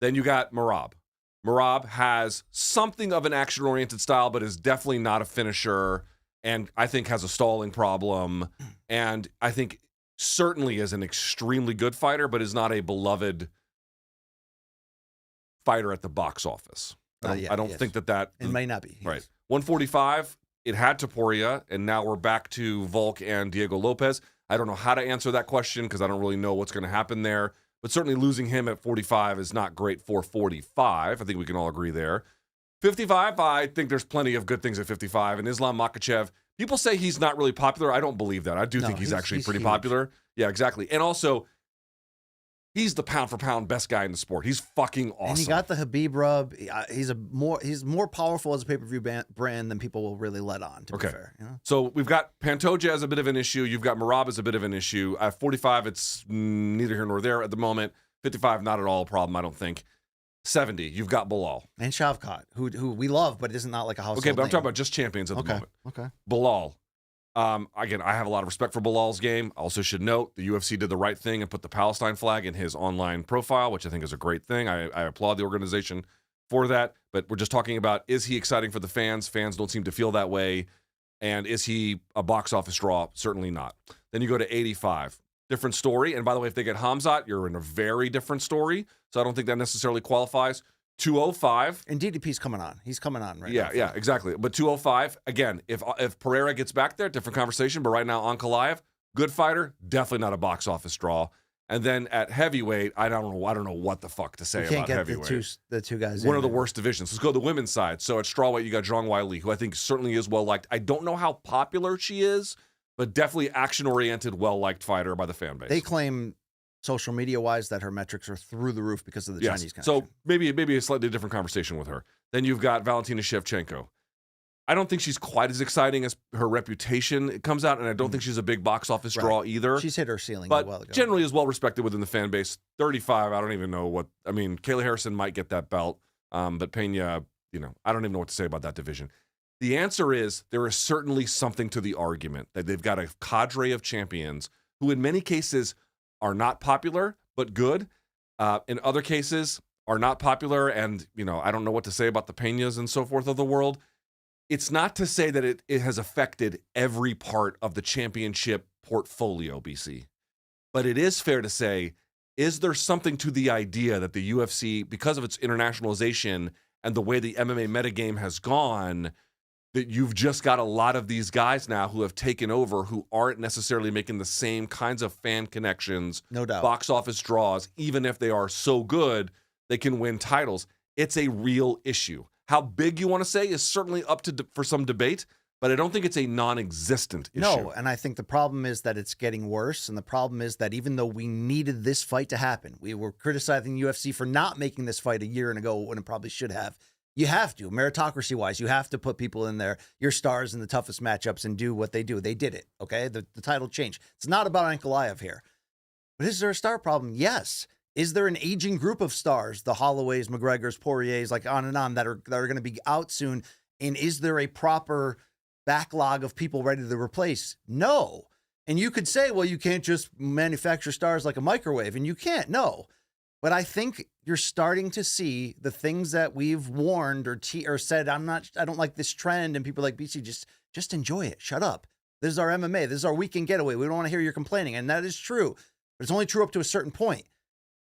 Then you got Merab. Merab has something of an action-oriented style, but is definitely not a finisher, and I think has a stalling problem, and I think certainly is an extremely good fighter, but is not a beloved fighter at the box office. I don't think that it may not be. Right. 145, it had Topuria, and now we're back to Volk and Diego Lopez. I don't know how to answer that question because I don't really know what's going to happen there. But certainly losing him at 45 is not great for 45. I think we can all agree there. 55, I think there's plenty of good things at 55. And Islam Makhachev, people say he's not really popular. I don't believe that. I do think he's actually pretty pretty popular. Yeah, exactly. And also, he's the pound-for-pound best guy in the sport. He's fucking awesome. And he got the Habib rub. He's more powerful as a pay-per-view brand than people will really let on, to be fair. You know? So we've got Pantoja as a bit of an issue. You've got Merab as a bit of an issue. At 45, it's neither here nor there at the moment. 55, not at all a problem, I don't think. 70, you've got Bilal. And Shavkat, who we love, but isn't not like a household Okay, but I'm name. talking about just champions at the moment. Okay. Bilal. Again, I have a lot of respect for Bilal's game. I also should note the UFC did the right thing and put the Palestine flag in his online profile, which I think is a great thing. I applaud the organization for that. But we're just talking about, is he exciting for the fans? Fans don't seem to feel that way. And is he a box office draw? Certainly not. Then you go to 85. Different story. And by the way, if they get Hamzat, you're in a very different story. So I don't think that necessarily qualifies. 205. And DDP's coming on. He's coming on right now. now. Yeah, exactly. But 205, again, if Pereira gets back there, different conversation. But right now, Ankalaev, good fighter, definitely not a box office draw. And then at heavyweight, I don't know what the fuck to say about heavyweight. You can't get the two guys One of the worst divisions. Let's go to the women's side. So at strawweight, you got Zhang Weili, who I think certainly is well-liked. I don't know how popular she is, but definitely action-oriented, well-liked fighter by the fan base. They claim, social media-wise, that her metrics are through the roof because of the Chinese connection. So maybe a slightly different conversation with her. Then you've got Valentina Shevchenko. I don't think she's quite as exciting as her reputation comes out, and I don't think she's a big box office draw either. She's hit her ceiling but a while ago. Generally is well-respected within the fan base. 35, I don't even know what... I mean, Kayla Harrison might get that belt, but Pena, I don't even know what to say about that division. The answer is there is certainly something to the argument that they've got a cadre of champions who in many cases are not popular, but good. In other cases are not popular, and, I don't know what to say about the Peñas and so forth of the world. It's not to say that it has affected every part of the championship portfolio, BC. But it is fair to say, is there something to the idea that the UFC, because of its internationalization and the way the MMA metagame has gone, that you've just got a lot of these guys now who have taken over who aren't necessarily making the same kinds of fan connections, no doubt, box office draws, even if they are so good, they can win titles. It's a real issue. How big you want to say is certainly up for some debate, but I don't think it's a non-existent issue. No, and I think the problem is that it's getting worse, and the problem is that even though we needed this fight to happen, we were criticizing UFC for not making this fight a year ago when it probably should have. You have to, meritocracy-wise, you have to put people in there, your stars in the toughest matchups, and do what they do. They did it, okay? The title changed. It's not about Ankalaev here. But is there a star problem? Yes. Is there an aging group of stars, the Holloways, McGregors, Poiriers, like on and on, that are going to be out soon? And is there a proper backlog of people ready to replace? No. And you could say, well, you can't just manufacture stars like a microwave, and you can't. No. But I think you're starting to see the things that we've warned or said, I don't like this trend, and people like BC, just enjoy it. Shut up. This is our MMA. This is our weekend getaway. We don't want to hear you complaining. And that is true. But it's only true up to a certain point.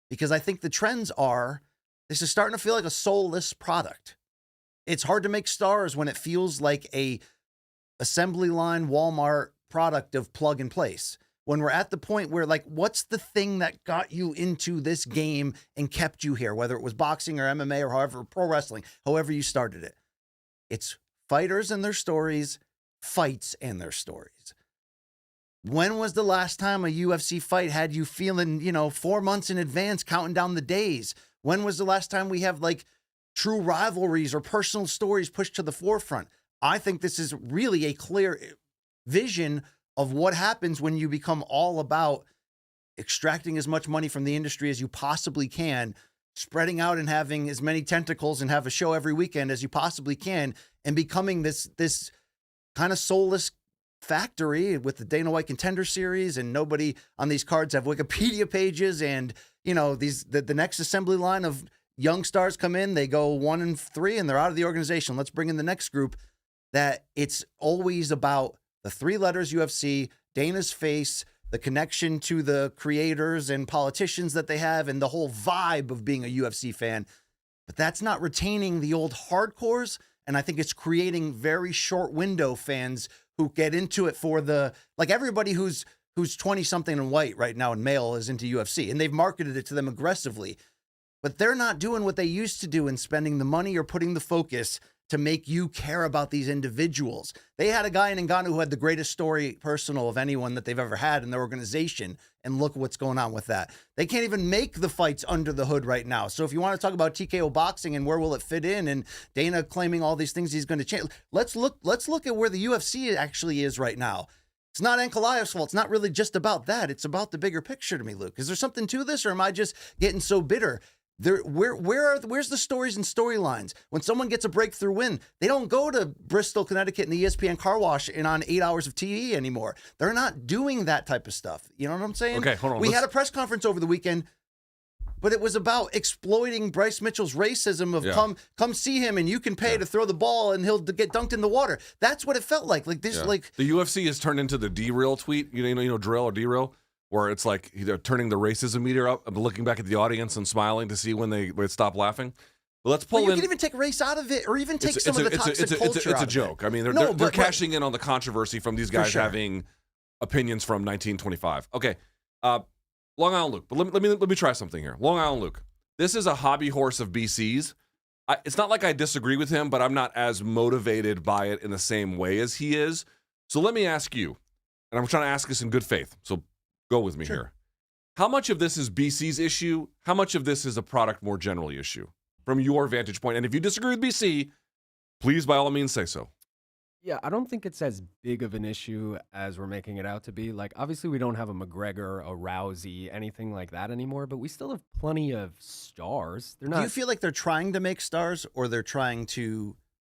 Because I think the trends are, this is starting to feel like a soulless product. It's hard to make stars when it feels like a assembly line Walmart product of plug and place. When we're at the point where, like, what's the thing that got you into this game and kept you here, whether it was boxing or MMA or however, pro wrestling, however you started it. It's fighters and their stories, fights and their stories. When was the last time a UFC fight had you feeling, 4 months in advance, counting down the days? When was the last time we have like true rivalries or personal stories pushed to the forefront? I think this is really a clear vision of what happens when you become all about extracting as much money from the industry as you possibly can, spreading out and having as many tentacles and have a show every weekend as you possibly can, and becoming this kind of soulless factory with the Dana White Contender Series, and nobody on these cards have Wikipedia pages, and the next assembly line of young stars come in, they go 1-3 and they're out of the organization. Let's bring in the next group. That it's always about the 3 letters UFC, Dana's face, the connection to the creators and politicians that they have, and the whole vibe of being a UFC fan. But that's not retaining the old hardcores, and I think it's creating very short window fans who get into it for everybody who's 20-something and white right now and male is into UFC, and they've marketed it to them aggressively. But they're not doing what they used to do in spending the money or putting the focus to make you care about these individuals. They had a guy in Ngannou who had the greatest story personal of anyone that they've ever had in their organization, and look what's going on with that. They can't even make the fights under the hood right now. So if you want to talk about TKO boxing and where will it fit in, and Dana claiming all these things he's going to change, let's look at where the UFC actually is right now. It's not Ankalaev's fault. It's not really just about that. It's about the bigger picture to me, Luke. Is there something to this, or am I just getting so bitter? Where's the stories and storylines? When someone gets a breakthrough win, they don't go to Bristol, Connecticut and the ESPN car wash and on 8 hours of TV anymore. They're not doing that type of stuff. You know what I'm saying? Okay, hold on. We had a press conference over the weekend, but it was about exploiting Bryce Mitchell's racism of come see him and you can pay to throw the ball and he'll get dunked in the water. That's what it felt like. Like this, like the UFC has turned into the derail tweet. Drill or derail. Where it's like they're turning the racism meter up and looking back at the audience and smiling to see when they stop laughing. But let's pull in. You can even take race out of it, or even take some of the toxic culture It's a joke. I mean, they're cashing in on the controversy from these guys having opinions from 1925. Okay, Long Island Luke. But let me try something here. Long Island Luke. This is a hobby horse of BC's. It's not like I disagree with him, but I'm not as motivated by it in the same way as he is. So let me ask you, and I'm trying to ask this in good faith. So go with me here. How much of this is BC's issue? How much of this is a product more generally issue from your vantage point? And if you disagree with BC, please, by all means, say so. Yeah, I don't think it's as big of an issue as we're making it out to be. Like, obviously, we don't have a McGregor, a Rousey, anything like that anymore, but we still have plenty of stars. They're not. Do you feel like they're trying to make stars, or they're trying to?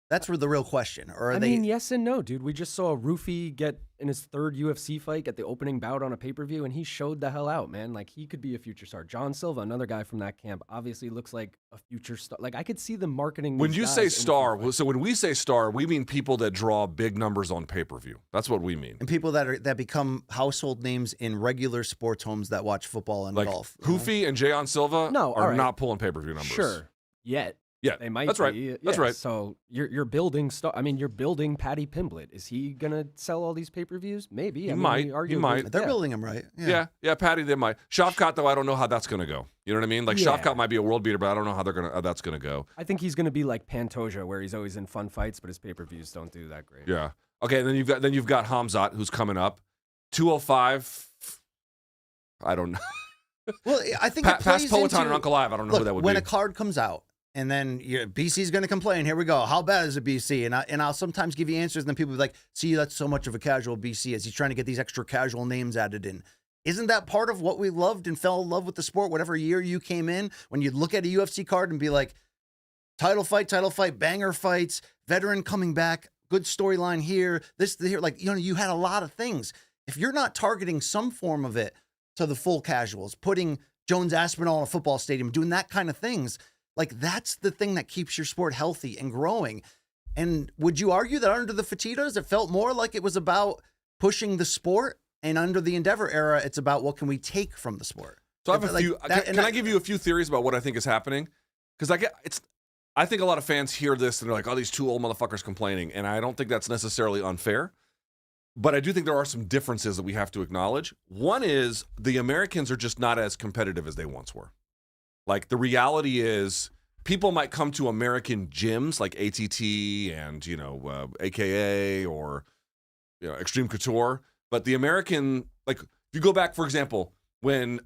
That's the real question. Or are they? I mean, yes and no, dude. We just saw Rufy get in his 3rd UFC fight, get the opening bout on a pay-per-view, and he showed the hell out, man. Like, he could be a future star. John Silva, another guy from that camp, obviously looks like a future star. Like, I could see them marketing. When you say star, so when we say star, we mean people that draw big numbers on pay-per-view. That's what we mean. And people that become household names in regular sports homes that watch football and golf. Hoofy and Jayon Silva are not pulling pay-per-view numbers. Sure. Yet. Yeah, they might. That's be. right. Yeah. That's right. So you're building stuff. I mean, you're building Paddy Pimblett. Is he gonna sell all these pay-per-views? Maybe. He might. They're building him right. Yeah, Paddy. They might. Shavkat, though, I don't know how that's gonna go. You know what I mean? Like Shavkat might be a world beater, but I don't know how that's gonna go. I think he's gonna be like Pantoja, where he's always in fun fights, but his pay-per-views don't do that great. Yeah. Okay, and then you've got Hamzat, who's coming up. 205. I don't know. Well, I think it Past plays Poatan into, and Ankalaev, I don't know look, who that would when be. a card comes out, and then BC's going to complain. Here we go. How bad is it, BC? And I'll sometimes give you answers, and then people will be like, see, that's so much of a casual BC as he's trying to get these extra casual names added in. Isn't that part of what we loved and fell in love with the sport? Whatever year you came in, when you'd look at a UFC card and be like, title fight, banger fights, veteran coming back, good storyline here, this, here. Like, you had a lot of things. If you're not targeting some form of it to the full casuals, putting Jones Aspinall in a football stadium, doing that kind of things, like that's the thing that keeps your sport healthy and growing. And would you argue that under the Fertitas, it felt more like it was about pushing the sport, and under the Endeavor era, it's about what can we take from the sport? So I have a few. Can I give you a few theories about what I think is happening? Because I think a lot of fans hear this and they're like, "Oh, these two old motherfuckers complaining," and I don't think that's necessarily unfair. But I do think there are some differences that we have to acknowledge. One is the Americans are just not as competitive as they once were. Like, the reality is, people might come to American gyms like ATT and, AKA or, Extreme Couture. But the American, like, if you go back, for example, when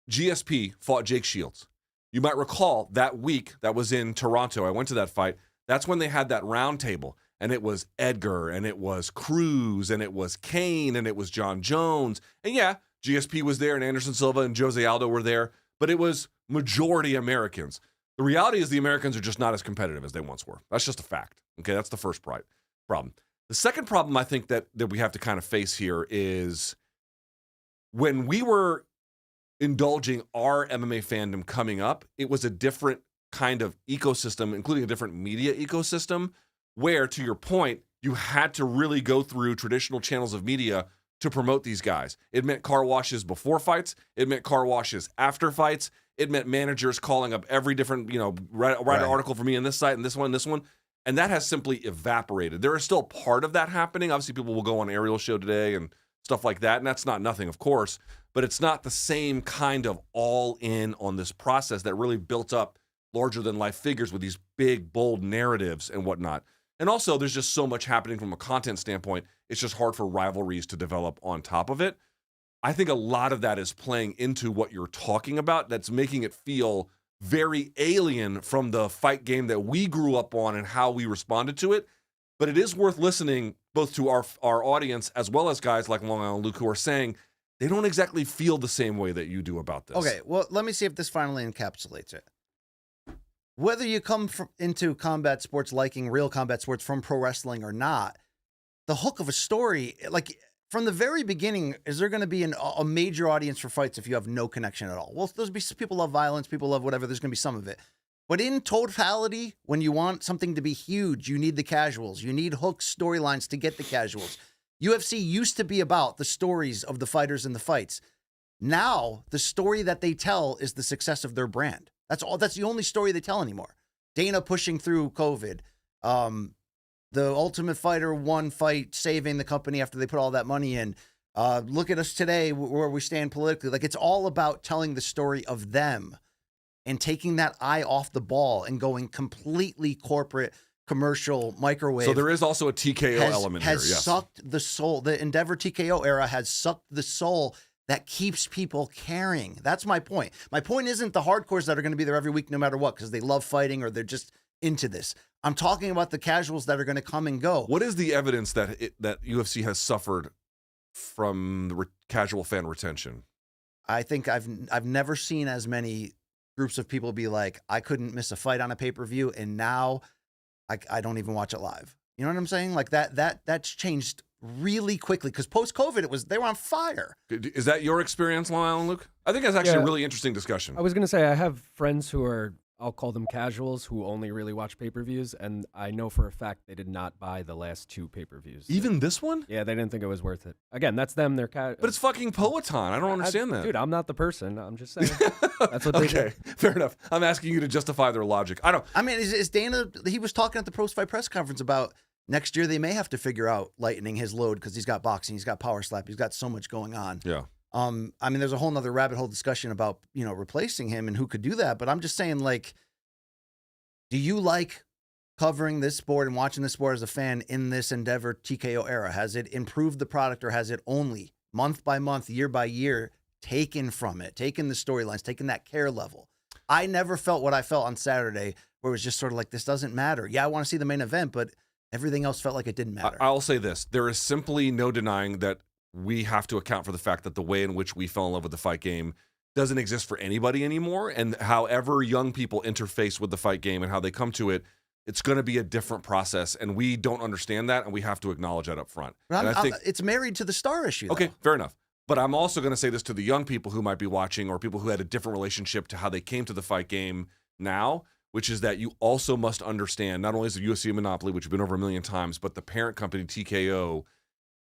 GSP fought Jake Shields, you might recall that week that was in Toronto. I went to that fight. That's when they had that round table. And it was Edgar, and it was Cruz, and it was Kane, and it was John Jones. And yeah, GSP was there, and Anderson Silva and Jose Aldo were there. But it was majority Americans. The reality is the Americans are just not as competitive as they once were. That's just a fact. Okay, that's the first problem. The second problem I think that we have to kind of face here is when we were indulging our MMA fandom coming up, it was a different kind of ecosystem, including a different media ecosystem, where, to your point, you had to really go through traditional channels of media to promote these guys. It meant car washes before fights. It meant car washes after fights. It meant managers calling up every different, write an article for me on this site and this one. And that has simply evaporated. There is still part of that happening. Obviously, people will go on Ariel's show today and stuff like that. And that's not nothing, of course. But it's not the same kind of all in on this process that really built up larger than life figures with these big, bold narratives and whatnot. And also, there's just so much happening from a content standpoint, it's just hard for rivalries to develop on top of it. I think a lot of that is playing into what you're talking about that's making it feel very alien from the fight game that we grew up on and how we responded to it. But it is worth listening both to our audience as well as guys like Long Island Luke who are saying they don't exactly feel the same way that you do about this. Okay, well, let me see if this finally encapsulates it. Whether you come into combat sports liking real combat sports from pro wrestling or not, the hook of a story, like from the very beginning, is there going to be a major audience for fights if you have no connection at all? Well, there's be people love violence, people love whatever. There's going to be some of it. But in totality, when you want something to be huge, you need the casuals. You need hook storylines to get the casuals. UFC used to be about the stories of the fighters and the fights. Now, the story that they tell is the success of their brand. That's all. That's the only story they tell anymore. Dana pushing through COVID. The Ultimate Fighter one fight saving the company after they put all that money in. Look at us today, where we stand politically. Like, it's all about telling the story of them and taking that eye off the ball and going completely corporate, commercial, microwave. So there is also a TKO element here. Has sucked the soul. The Endeavor TKO era has sucked the soul that keeps people caring. That's my point. My point isn't the hardcores that are going to be there every week no matter what because they love fighting or they're just into this. I'm talking about the casuals that are going to come and go. What is the evidence that UFC has suffered from the casual fan retention? I think I've never seen as many groups of people be like, I couldn't miss a fight on a pay-per-view, and now I don't even watch it live. You know what I'm saying? Like that's changed really quickly because post-COVID they were on fire. Is that your experience, Long Island Luke? I think that's actually a really interesting discussion. I was going to say I have friends who are, I'll call them casuals, who only really watch pay-per-views, and I know for a fact they did not buy the last 2 pay-per-views. Even this one? Yeah, they didn't think it was worth it. Again, that's them. They're But it's fucking Poatan. I don't understand that. Dude, I'm not the person. I'm just saying. That's what they do. Okay, fair enough. I'm asking you to justify their logic. I mean, is Dana, he was talking at the post-fight press conference about next year they may have to figure out lightening his load because he's got boxing, he's got power slap, he's got so much going on. Yeah. I mean, there's a whole nother rabbit hole discussion about, replacing him and who could do that. But I'm just saying, like, do you like covering this sport and watching this sport as a fan in this Endeavor TKO era? Has it improved the product, or has it only month by month, year by year, taken from it, taken the storylines, taken that care level? I never felt what I felt on Saturday, where it was just sort of like, this doesn't matter. Yeah, I want to see the main event, but everything else felt like it didn't matter. I'll say this. There is simply no denying that we have to account for the fact that the way in which we fell in love with the fight game doesn't exist for anybody anymore. And however young people interface with the fight game and how they come to it, it's going to be a different process. And we don't understand that, and we have to acknowledge that up front. But And I think, it's married to the star issue, though. okay, fair enough. But I'm also going to say this to the young people who might be watching, or people who had a different relationship to how they came to the fight game now, which is that you also must understand, not only is the UFC a monopoly, which has been over 1 million times, but the parent company, TKO,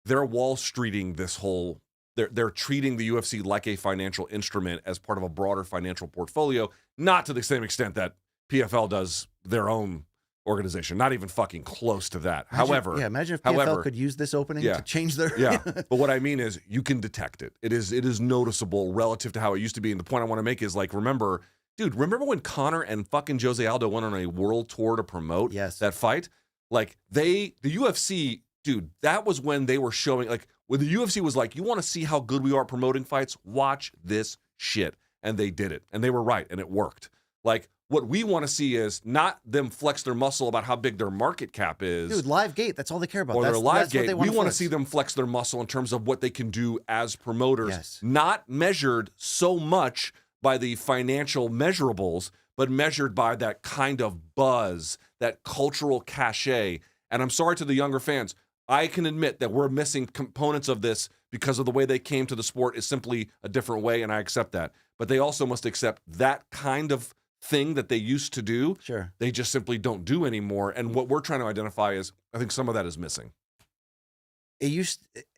they're Wall Streeting this whole, they're treating the UFC like a financial instrument as part of a broader financial portfolio, not to the same extent that PFL does their own organization, not even fucking close to that. Imagine if PFL could use this opening to change their... But what I mean is, you can detect it. It is noticeable relative to how it used to be. And the point I want to make is, like, remember when Conor and fucking Jose Aldo went on a world tour to promote that fight? Like, the UFC, dude, that was when they were showing, like, when the UFC was like, you want to see how good we are at promoting fights? Watch this shit. And they did it. And they were right. And it worked. Like, what we want to see is not them flex their muscle about how big their market cap is. Dude, live gate, that's all they care about. Or their live gate. We want to flex. see them flex their muscle in terms of what they can do as promoters. Yes. Not measured so much by the financial measurables, but measured by that kind of buzz, that cultural cachet. And I'm sorry to the younger fans. I can admit that we're missing components of this because of the way they came to the sport is simply a different way, and I accept that. But they also must accept that kind of thing that they used to do. Sure. They just simply don't do anymore. And what we're trying to identify is, I think some of that is missing.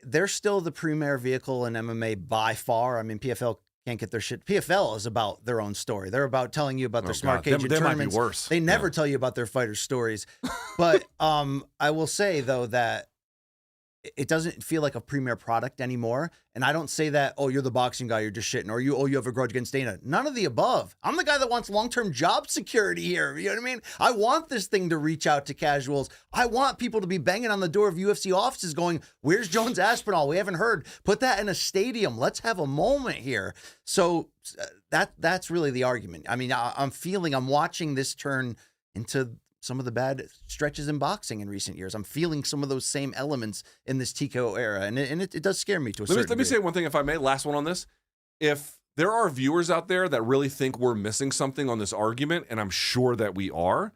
They're still the premier vehicle in MMA by far. I mean, PFL can't get their shit. PFL is about their own story. They're about telling you about their smart cage and they tournaments. might be worse. They never tell you about their fighters' stories. But I will say, though, that it doesn't feel like a premier product anymore. And I don't say that, oh, you're the boxing guy, you're just shitting, or you have a grudge against Dana. None of the above. I'm the guy that wants long-term job security here. You know what I mean? I want this thing to reach out to casuals. I want people to be banging on the door of UFC offices going, where's Jones Aspinall? We haven't heard. Put that in a stadium. Let's have a moment here. So that's really the argument. I mean, I'm watching this turn into some of the bad stretches in boxing in recent years. I'm feeling some of those same elements in this TKO era, and it does scare me to a certain Let me say one thing, if I may, last one on this. If there are viewers out there that really think we're missing something on this argument, and I'm sure that we are,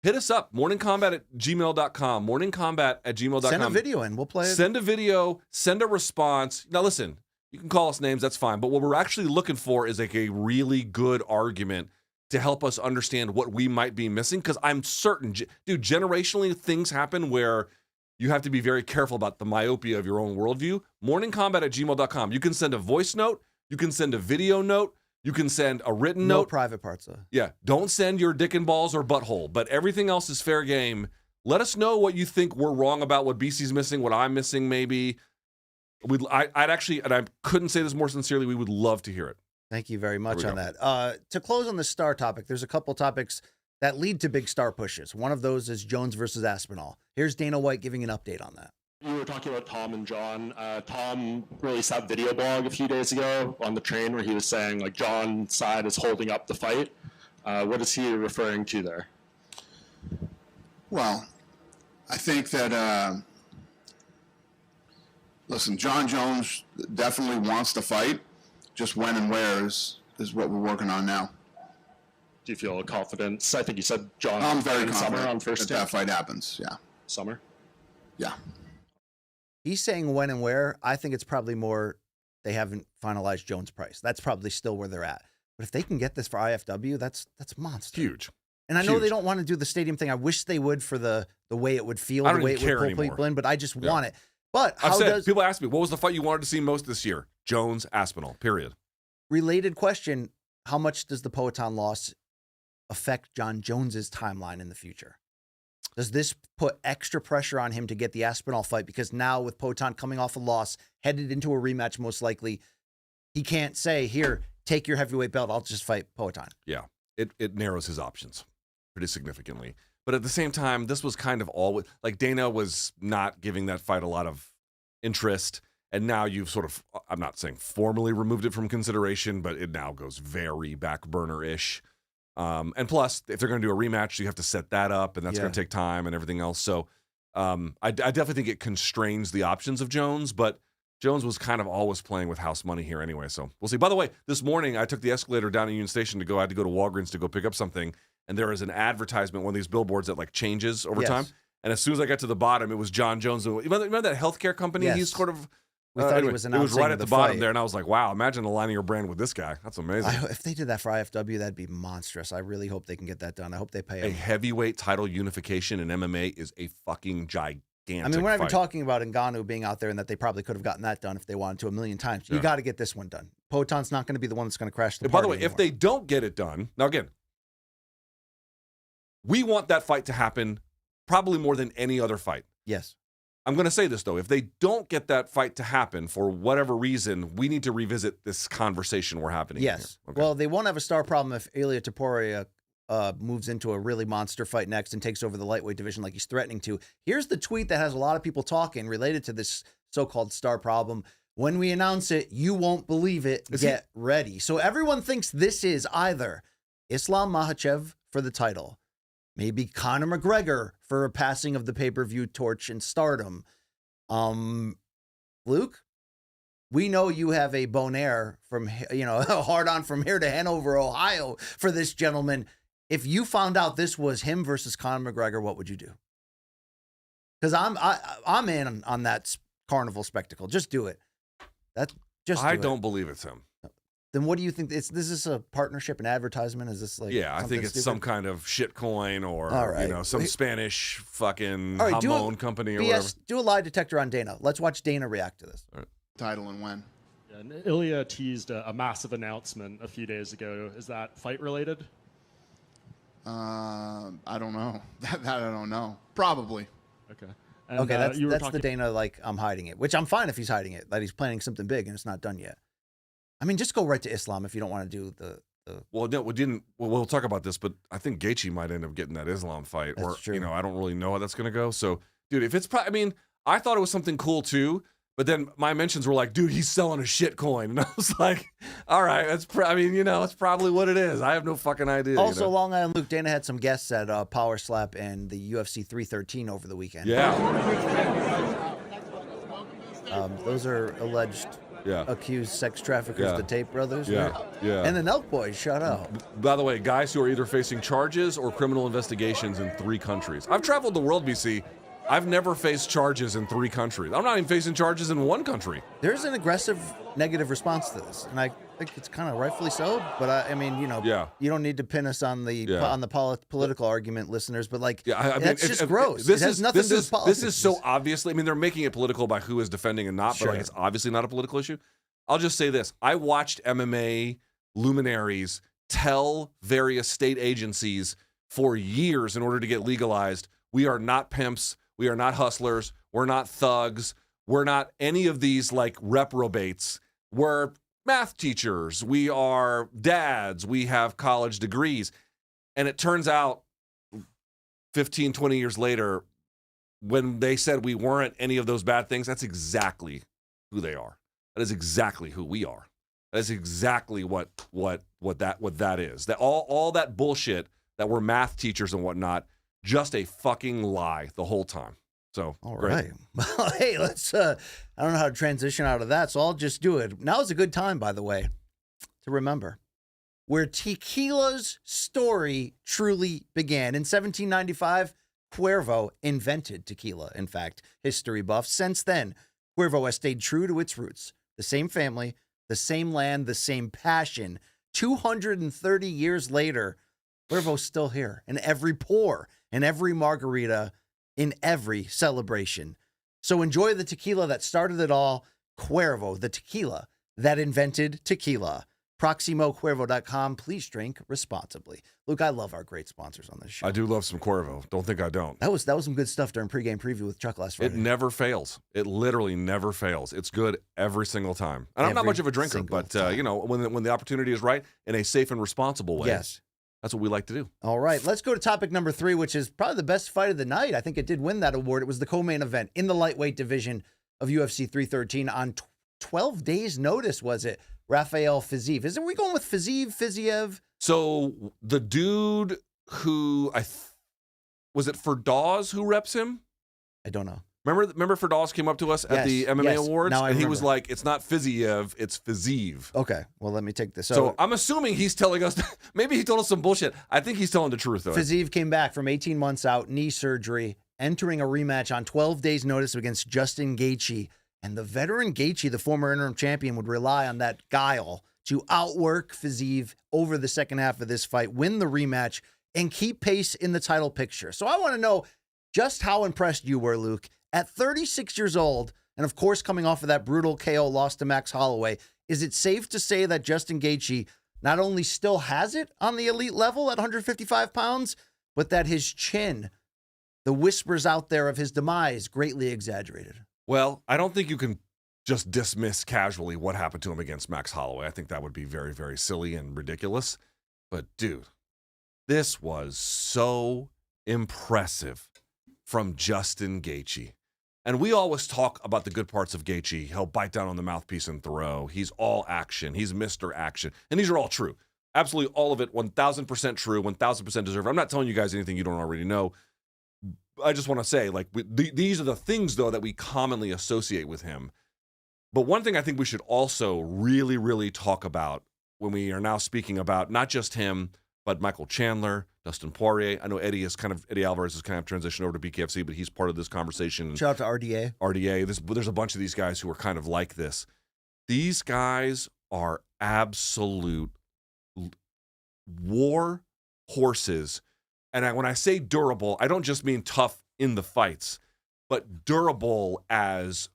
hit us up, morningcombat@gmail.com, morningcombat@gmail.com. Send a video in, we'll play it. Send a video, send a response. Now listen, you can call us names, that's fine, but what we're actually looking for is like a really good argument to help us understand what we might be missing, because I'm certain, dude, generationally things happen where you have to be very careful about the myopia of your own worldview. Morningcombat@gmail.com. You can send a voice note, you can send a video note, you can send a written no note. private parts, though. Yeah, don't send your dick and balls or butthole, but everything else is fair game. Let us know what you think we're wrong about, what BC's missing, what I'm missing maybe. I'd actually, and I couldn't say this more sincerely, we would love to hear it. Thank you very much on that. To close on the star topic, there's a couple topics that lead to big star pushes. One of those is Jones versus Aspinall. Here's Dana White giving an update on that. You were talking about Tom and John. Tom released that video blog a few days ago on the train where he was saying, like, John's side is holding up the fight. What is he referring to there? Well, I think that, listen, John Jones definitely wants to fight. Just when and where is what we're working on now. Do you feel confidence? I think you said John. I'm very confident summer on first that fight happens. Yeah. Summer? Yeah. He's saying when and where. I think it's probably more they haven't finalized Jones' price. That's probably still where they're at. But if they can get this for IFW, that's monster. Huge. And I know they don't want to do the stadium thing. I wish they would for the way it would feel, the way it would pull people in, but I just want it. But people ask me, what was the fight you wanted to see most this year? Jones, Aspinall, period. Related question, how much does the Poatan loss affect John Jones's timeline in the future? Does this put extra pressure on him to get the Aspinall fight? Because now with Poatan coming off a loss, headed into a rematch most likely, he can't say, here, take your heavyweight belt, I'll just fight Poatan. Yeah, it narrows his options pretty significantly. But at the same time, this was kind of all like Dana was not giving that fight a lot of interest. And now you've sort of, I'm not saying formally removed it from consideration, but it now goes very back burner-ish. And plus, if they're going to do a rematch, you have to set that up, and that's going to take time and everything else. So I definitely think it constrains the options of Jones, but Jones was kind of always playing with house money here anyway, so we'll see. By the way, this morning I took the escalator down at Union Station I had to go to Walgreens to go pick up something, and there was an advertisement, one of these billboards that like changes over time. And as soon as I got to the bottom, it was John Jones. Remember that healthcare company? Yes. He's sort of... We thought anyway, he was it was announcing right at the bottom fight. there, and I was like, wow, imagine aligning your brand with this guy. That's amazing. If they did that for IFW, that'd be monstrous. I really hope they can get that done. I hope they pay A him. heavyweight title unification in MMA is a fucking gigantic I mean, we're not even fight. talking about Ngannou being out there and that they probably could have gotten that done if they wanted to a million times. You got to get this one done. Poton's not going to be the one that's going to crash the And by party the way, if anymore. they don't get it done, now again, we want that fight to happen probably more than any other fight. Yes. I'm going to say this, though. If they don't get that fight to happen for whatever reason, we need to revisit this conversation we're happening Yes. here. Okay. Well, they won't have a star problem if Ilia Topuria moves into a really monster fight next and takes over the lightweight division like he's threatening to. Here's the tweet that has a lot of people talking related to this so-called star problem. When we announce it, you won't believe it. Get ready. So everyone thinks this is either Islam Makhachev for the title, maybe Conor McGregor for a passing of the pay-per-view torch in stardom. Luke, we know you have a bonaire from, a hard-on from here to Hanover, Ohio for this gentleman. If you found out this was him versus Conor McGregor, what would you do? Because I'm in on that carnival spectacle. Just do it. I don't believe it's him. Then what do you think? This is a partnership, an advertisement? Is this like? Yeah, I think it's stupid? some kind of shit coin or some Spanish fucking jamon company or whatever. Do a lie detector on Dana. Let's watch Dana react to this. All right. Title and when? Yeah, and Ilya teased a massive announcement a few days ago. Is that fight related? I don't know. That I don't know. Probably. Okay. And, Okay, that's talking... the Dana, like, I'm hiding it, which I'm fine if he's hiding it, that he's planning something big and it's not done yet. I mean, just go right to Islam if you don't want to do the Well, no, we'll talk about this, but I think Gaethje might end up getting that Islam fight. That's true. I don't really know how that's going to go. So, dude, if it's I thought it was something cool too, but then my mentions were like, dude, he's selling a shit coin. And I was like, all right, that's probably what it is. I have no fucking idea. Also, Long Island Luke, Dana had some guests at Power Slap and the UFC 313 over the weekend. Yeah. Those are alleged accused sex traffickers, the Tate brothers. Yeah, yeah. And the Nelk Boys, shout out. By the way, guys who are either facing charges or criminal investigations in 3 countries. I've traveled the world, BC. I've never faced charges in 3 countries. I'm not even facing charges in 1 country. There's an aggressive negative response to this, and I think it's kind of rightfully so. But you don't need to pin us on the political argument, listeners. But that's just gross. It has nothing to do with politics. This is so obviously. I mean, they're making it political by who is defending and not, but it's obviously not a political issue. I'll just say this: I watched MMA luminaries tell various state agencies for years in order to get legalized. We are not pimps. We are not hustlers. We're not thugs. We're not any of these like reprobates. We're math teachers. We are dads. We have college degrees. And it turns out 15, 20 years later, when they said we weren't any of those bad things, that's exactly who they are. That is exactly who we are. That is exactly what that is. That all that bullshit that we're math teachers and whatnot, just a fucking lie the whole time. So, all great. right. Well, hey, let's, I don't know how to transition out of that, so I'll just do it. Now is a good time, by the way, to remember where tequila's story truly began. In 1795, Cuervo invented tequila. In fact, history buffs. Since then, Cuervo has stayed true to its roots. The same family, the same land, the same passion. 230 years later, Cuervo's still here in every pour, in every margarita, in every celebration. So enjoy the tequila that started it all. Cuervo, the tequila that invented tequila. ProximoCuervo.com. Please drink responsibly. Luke, I love our great sponsors on this show. I do love some Cuervo. Don't think I don't. That was some good stuff during pregame preview with Chuck last Friday. It never fails. It literally never fails. It's good every single time. And I'm not much of a drinker, but when the opportunity is right in a safe and responsible way. Yes. That's what we like to do. All right, let's go to topic number 3, which is probably the best fight of the night. I think it did win that award. It was the co-main event in the lightweight division of UFC 313 on 12 days' notice, was it? Rafael Fiziev. Are we going with Fiziev? So the dude who was it Ferdaz who reps him? I don't know. Remember Ferdaz came up to us at the MMA Awards, Now I and he was remember. like, "It's not Fiziev, it's Fiziev." Okay, well, let me take this. So I'm assuming he's telling us. Maybe he told us some bullshit. I think he's telling the truth, though. Fiziev came back from 18 months out, knee surgery, entering a rematch on 12 days' notice against Justin Gaethje. And the veteran Gaethje, the former interim champion, would rely on that guile to outwork Fiziev over the second half of this fight, win the rematch, and keep pace in the title picture. So I want to know just how impressed you were, Luke. At 36 years old, and of course coming off of that brutal KO loss to Max Holloway, is it safe to say that Justin Gaethje not only still has it on the elite level at 155 pounds, but that his chin, the whispers out there of his demise, greatly exaggerated? Well, I don't think you can just dismiss casually what happened to him against Max Holloway. I think that would be very, very silly and ridiculous. But dude, this was so impressive from Justin Gaethje. And we always talk about the good parts of Gaethje. He'll bite down on the mouthpiece and throw. He's all action. He's Mr. Action. And these are all true. Absolutely all of it, 1,000% true, 1,000% deserved. I'm not telling you guys anything you don't already know. I just want to say, like, these are the things, though, that we commonly associate with him. But one thing I think we should also really, really talk about when we are now speaking about not just him, but Michael Chandler, Dustin Poirier. I know Eddie Alvarez has kind of transitioned over to BKFC, but he's part of this conversation. Shout out to RDA. There's a bunch of these guys who are kind of like this. These guys are absolute war horses. And when I say durable, I don't just mean tough in the fights, but durable as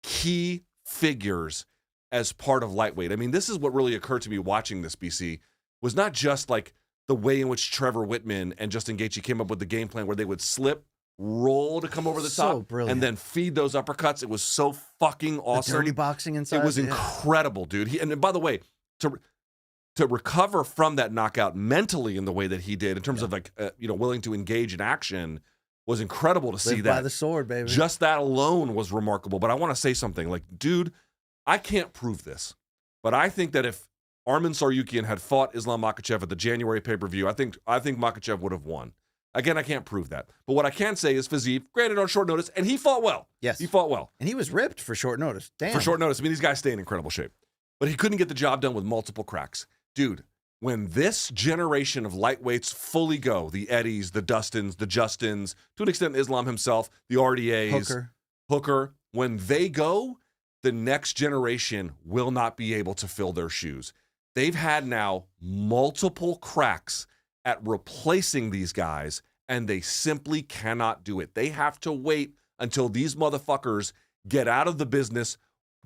key figures as part of lightweight. I mean, this is what really occurred to me watching this, BC, was not just like the way in which Trevor Whitman and Justin Gaethje came up with the game plan where they would slip, roll to come over the So top, brilliant. and then feed those uppercuts. It was so fucking awesome. The dirty boxing inside. It was incredible, dude. And by the way, to recover from that knockout mentally in the way that he did, in terms of like willing to engage in action, was incredible to see Live that. by the sword, baby. Just that alone was remarkable. But I want to say something, like, dude, I can't prove this, but I think that if Arman Tsarukyan had fought Islam Makhachev at the January pay-per-view, I think Makhachev would have won. Again, I can't prove that. But what I can say is Fiziev, granted on short notice, and he fought well. Yes. He fought well. And he was ripped for short notice. Damn. For short notice. I mean, these guys stay in incredible shape. But he couldn't get the job done with multiple cracks. Dude, when this generation of lightweights fully go, the Eddies, the Dustins, the Justins, to an extent Islam himself, the RDAs, Hooker, when they go, the next generation will not be able to fill their shoes. They've had now multiple cracks at replacing these guys, and they simply cannot do it. They have to wait until these motherfuckers get out of the business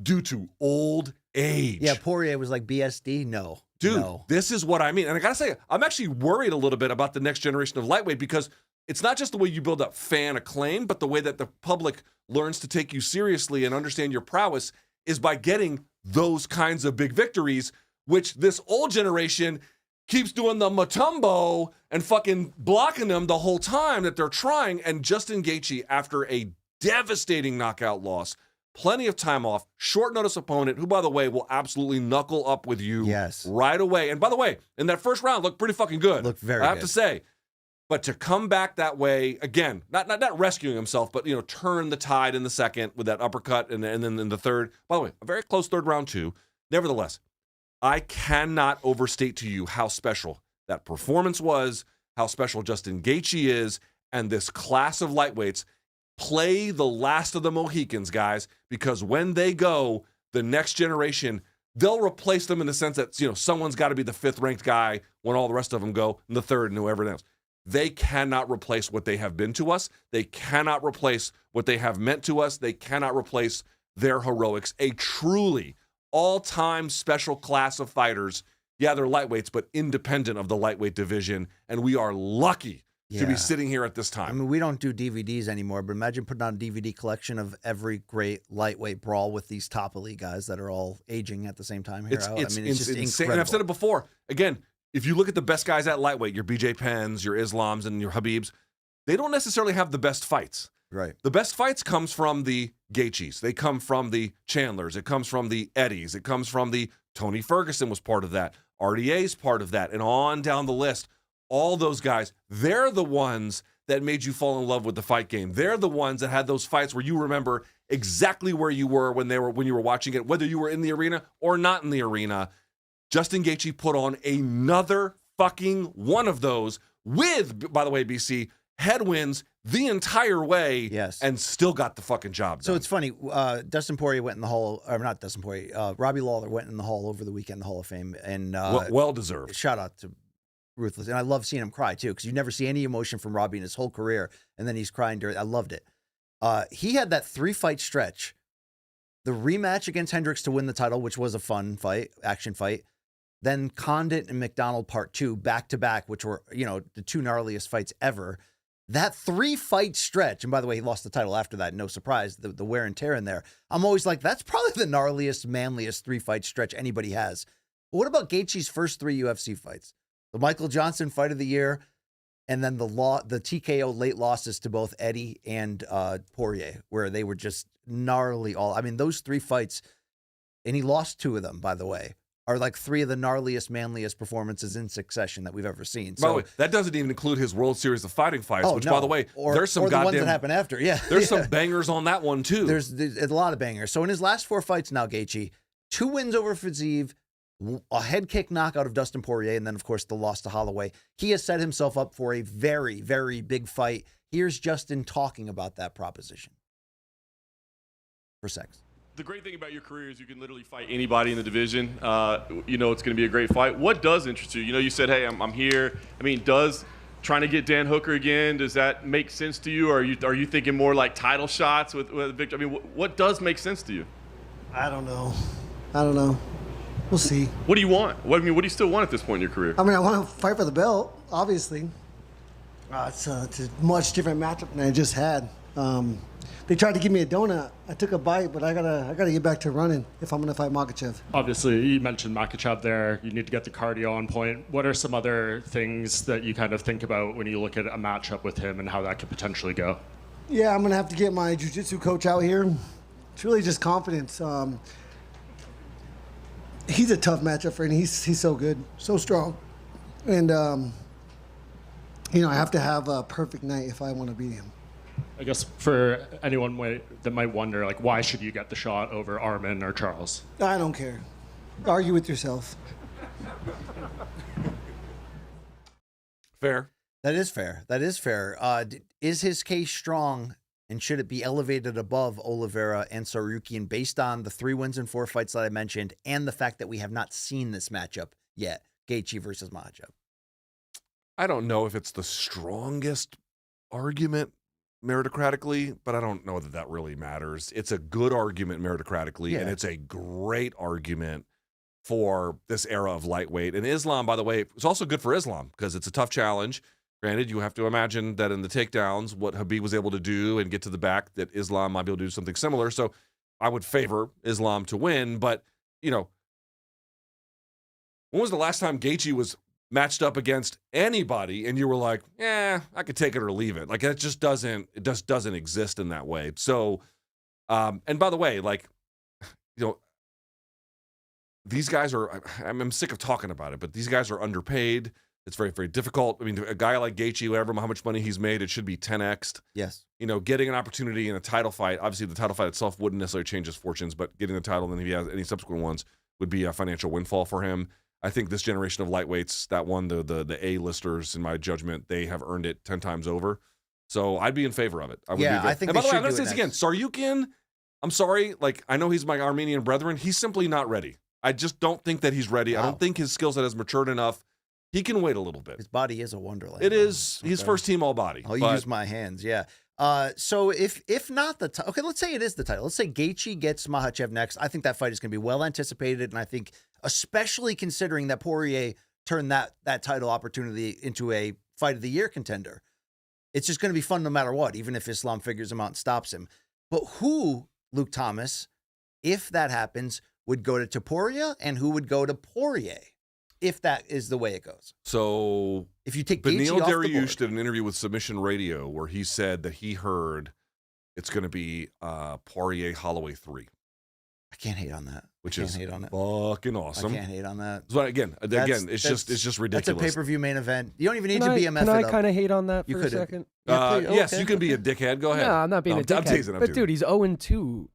due to old age. Yeah, Poirier was like BSD. No. Dude, no. This is what I mean. And I got to say, I'm actually worried a little bit about the next generation of lightweight because it's not just the way you build up fan acclaim, but the way that the public learns to take you seriously and understand your prowess is by getting those kinds of big victories, which this old generation keeps doing the Matumbo and fucking blocking them the whole time that they're trying. And Justin Gaethje, after a devastating knockout loss, plenty of time off, short notice opponent, who, by the way, will absolutely knuckle up with you right away. And by the way, in that first round, looked pretty fucking good. Looked very I have good. to say. But to come back that way, again, not rescuing himself, but, turn the tide in the second with that uppercut and then in the third. By the way, a very close third round too. Nevertheless, I cannot overstate to you how special that performance was, how special Justin Gaethje is, and this class of lightweights. Play the last of the Mohicans, guys, because when they go, the next generation, they'll replace them in the sense that, someone's got to be the fifth ranked guy when all the rest of them go, and the third and whoever else. They cannot replace what they have been to us. They cannot replace what they have meant to us. They cannot replace their heroics. A truly all-time special class of fighters. Yeah, they're lightweights, but independent of the lightweight division, and we are lucky to be sitting here at this time. I mean, we don't do DVDs anymore, but imagine putting on a DVD collection of every great lightweight brawl with these top elite guys that are all aging at the same time here. It's just insane. incredible. And I've said it before. Again, if you look at the best guys at lightweight, your BJ Penns, your Islams, and your Habibs, they don't necessarily have the best fights. Right. The best fights comes from the Gaethjes. They come from the Chandlers. It comes from the Eddies. It comes from the Tony Ferguson was part of that. RDA's part of that. And on down the list. All those guys, they're the ones that made you fall in love with the fight game. They're the ones that had those fights where you remember exactly where you were when you were watching it, whether you were in the arena or not in the arena. Justin Gaethje put on another fucking one of those with, by the way, BC, headwinds the entire way, yes, and still got the fucking job done. So it's funny. Dustin Poirier went in the Hall, or not Dustin Poirier. Robbie Lawler went in the Hall over the weekend, the Hall of Fame, and well deserved. Shout out to Ruthless, and I love seeing him cry too, because you never see any emotion from Robbie in his whole career, and then he's crying during. I loved it. He had that 3-fight stretch, the rematch against Hendricks to win the title, which was a fun fight, action fight. Then Condit and McDonald Part 2 back to back, which were the 2 gnarliest fights ever. That 3-fight stretch, and by the way, he lost the title after that. No surprise, the wear and tear in there. I'm always like, that's probably the gnarliest, manliest 3-fight stretch anybody has. But what about Gaethje's first 3 UFC fights? The Michael Johnson fight of the year, and then the TKO late losses to both Eddie and Poirier, where they were just gnarly. Those 3 fights, and he lost 2 of them, by the way, are like 3 of the gnarliest, manliest performances in succession that we've ever seen. By the way, that doesn't even include his World Series of Fighting fights, which, by the way, there's some the ones that happen after. Yeah, there's some bangers on that one too. There's a lot of bangers. So in his last 4 fights now, Gaethje, 2 wins over Fiziev, a head kick knockout of Dustin Poirier, and then, of course, the loss to Holloway. He has set himself up for a very, very big fight. Here's Justin talking about that proposition for sex. The great thing about your career is you can literally fight anybody in the division. You know it's going to be a great fight. What does interest you? You said, hey, I'm here. Does trying to get Dan Hooker again, does that make sense to you? Or are you thinking more like title shots with Victor? What does make sense to you? I don't know. We'll see. What do you want? What do you still want at this point in your career? I want to fight for the belt, obviously. It's a much different matchup than I just had. They tried to give me a donut. I took a bite, but I gotta get back to running if I'm gonna fight Makhachev. Obviously, you mentioned Makhachev there. You need to get the cardio on point. What are some other things that you kind of think about when you look at a matchup with him and how that could potentially go? Yeah, I'm gonna have to get my jiu-jitsu coach out here. It's really just confidence. He's a tough matchup for him. He's so good, so strong, and I have to have a perfect night if I want to beat him. I guess for anyone that might wonder, why should you get the shot over Armin or Charles? I don't care. Argue with yourself. Fair. That is fair. Is his case strong, and should it be elevated above Oliveira and Sarukian based on the 3 wins and 4 fights that I mentioned and the fact that we have not seen this matchup yet, Gaethje versus Makhachev? I don't know if it's the strongest argument meritocratically, but I don't know that really matters. It's a good argument meritocratically, and it's a great argument for this era of lightweight. And Islam, by the way, it's also good for Islam because it's a tough challenge. Granted, you have to imagine that in the takedowns, what Habib was able to do and get to the back, that Islam might be able to do something similar. So I would favor Islam to win. But, when was the last time Gaethje was matched up against anybody and you were like, I could take it or leave it? It just doesn't exist in that way. So, and by the way, these guys are, I'm sick of talking about it, but these guys are underpaid. It's very, very difficult. A guy like Gaethje, whatever, how much money he's made, it should be 10x'd. Yes. Getting an opportunity in a title fight, obviously the title fight itself wouldn't necessarily change his fortunes, but getting the title, and then if he has any subsequent ones, would be a financial windfall for him. I think this generation of lightweights, that one, the A-listers, in my judgment, they have earned it 10 times over. So I'd be in favor of it. I think. And by the way, I'm going to say this again. Saryukin, I'm sorry. I know he's my Armenian brethren. He's simply not ready. I just don't think that he's ready. Wow. I don't think his skill set has matured enough. He can wait a little bit. His body is a wonderland. It is. Okay. He's first team all body. I'll use my hands. Yeah. So if not the title, okay, let's say it is the title. Let's say Gaethje gets Makhachev next. I think that fight is going to be well anticipated, and I think, especially considering that Poirier turned that title opportunity into a fight of the year contender, it's just going to be fun no matter what, even if Islam figures him out and stops him. But who, Luke Thomas, if that happens, would go to Topuria, and who would go to Poirier? if that is the way it goes. So if you take Gaethje Beneil off the Dariush board, did an interview with Submission Radio where he said that he heard it's going to be Poirier Holloway 3. I can't hate on that. Which I is can't hate on it. fucking awesome. I can't hate on that. So again, it's just ridiculous. That's a pay-per-view main event. You don't even need to BMF Can it I up. kind of hate on that You for a could. second? Yes, you can be a dickhead. Go ahead. No, I'm not being a dickhead. I'm teasing. But dude, he's 0-2.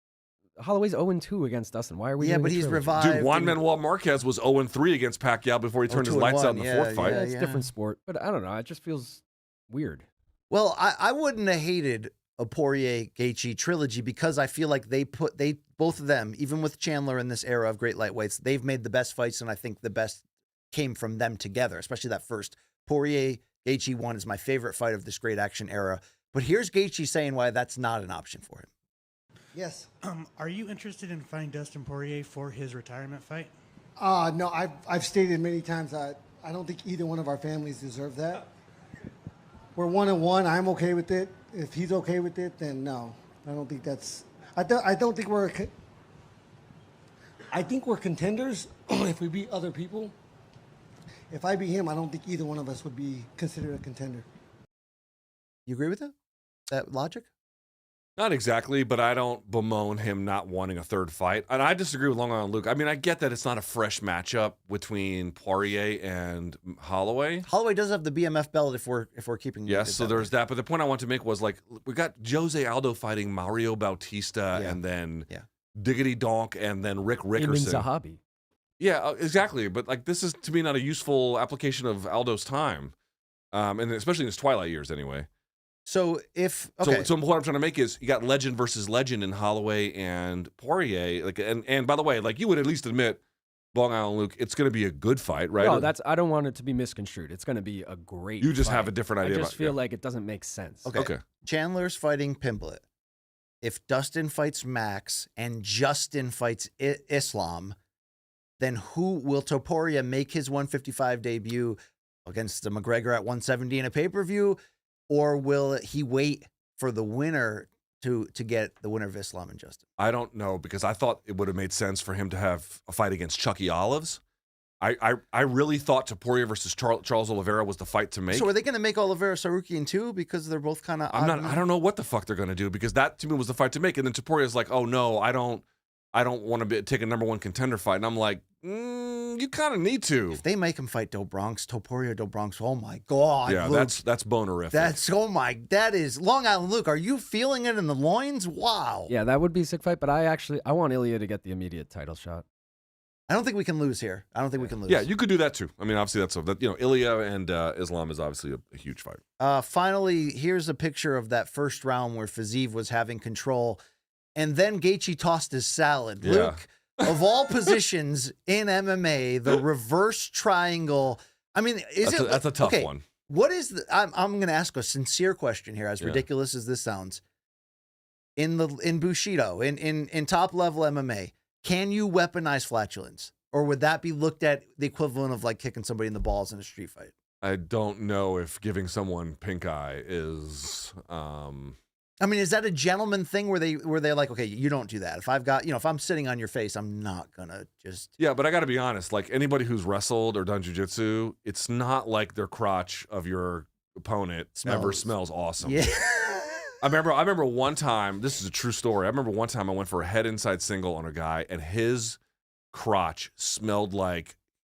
Holloway's 0-2 against Dustin. Why are we? Yeah, doing but a he's trilogy? revived. Dude, Juan Manuel Marquez was 0-3 against Pacquiao before he turned his lights out in the fourth fight. Yeah, it's a different sport. But I don't know. It just feels weird. Well, I wouldn't have hated a Poirier Gaethje trilogy because I feel like they both of them, even with Chandler in this era of great lightweights, they've made the best fights, and I think the best came from them together, especially that first Poirier Gaethje one is my favorite fight of this great action era. But here's Gaethje saying why that's not an option for him. Yes. Are you interested in fighting Dustin Poirier for his retirement fight? No, I've stated many times that I don't think either one of our families deserve that. We're 1-1. I'm okay with it. If he's okay with it, then no. I don't think that's. I don't think we're. I think we're contenders if we beat other people. If I beat him, I don't think either one of us would be considered a contender. You agree with that logic? Not exactly, but I don't bemoan him not wanting a third fight. And I disagree with Long Island Luke. I mean, I get that it's not a fresh matchup between Poirier and Holloway. Holloway does have the BMF belt if we're keeping. Yes, so there's that. But the point I want to make was like we got Jose Aldo fighting Mario Bautista and then Diggity Donk and then Rick Rickerson. Zahabi. Yeah, exactly. But like this is to me not a useful application of Aldo's time, and especially in his twilight years anyway. So if okay. So what I'm trying to make is you got legend versus legend in Holloway and Poirier. Like and by the way, like you would at least admit, Long Island Luke, it's going to be a good fight, right? No, I don't want it to be misconstrued. It's going to be a great. You just fight. have a different idea. I just feel like it doesn't make sense. Okay. Chandler's fighting Pimblet. If Dustin fights Max and Justin fights Islam, then who will Topuria make his 155 debut against the McGregor at 170 in a pay-per-view? Or will he wait for the winner to get the winner of Islam and Justin? I don't know, because I thought it would have made sense for him to have a fight against Chucky Olives. I really thought Topuria versus Charles Oliveira was the fight to make. So are they going to make Oliveira Sarukian too? Because they're both kind of. I don't know what the fuck they're going to do, because that to me was the fight to make. And then Topuria's like, oh no, I don't want to take a #1 contender fight. And I'm like, you kind of need to. If they make him fight Topuria Do Bronx, oh my God. Yeah, Luke, that's bonerific. That is Long Island Luke. Are you feeling it in the loins? Wow. Yeah, that would be a sick fight, but I want Ilya to get the immediate title shot. I don't think we can lose here. I don't think we can lose. Yeah, you could do that too. I mean, obviously Ilya and Islam is obviously a huge fight. Finally, here's a picture of that first round where Fiziev was having control, and then Gaethje tossed his salad. Yeah. Luke, of all positions in MMA, the reverse triangle. I mean, that's a tough one. What is the? I'm going to ask a sincere question here, as ridiculous as this sounds. In Bushido, in top level MMA. Can you weaponize flatulence? Or would that be looked at the equivalent of like kicking somebody in the balls in a street fight? I don't know if giving someone pink eye is I mean, is that a gentleman thing where they're like, okay, you don't do that. If I've got, if I'm sitting on your face, I'm not gonna just. Yeah, but I got to be honest. Like anybody who's wrestled or done jiu-jitsu, it's not like their crotch of your opponent ever smells awesome. Yeah. I remember one time, this is a true story. I remember one time I went for a head inside single on a guy, and his crotch smelled like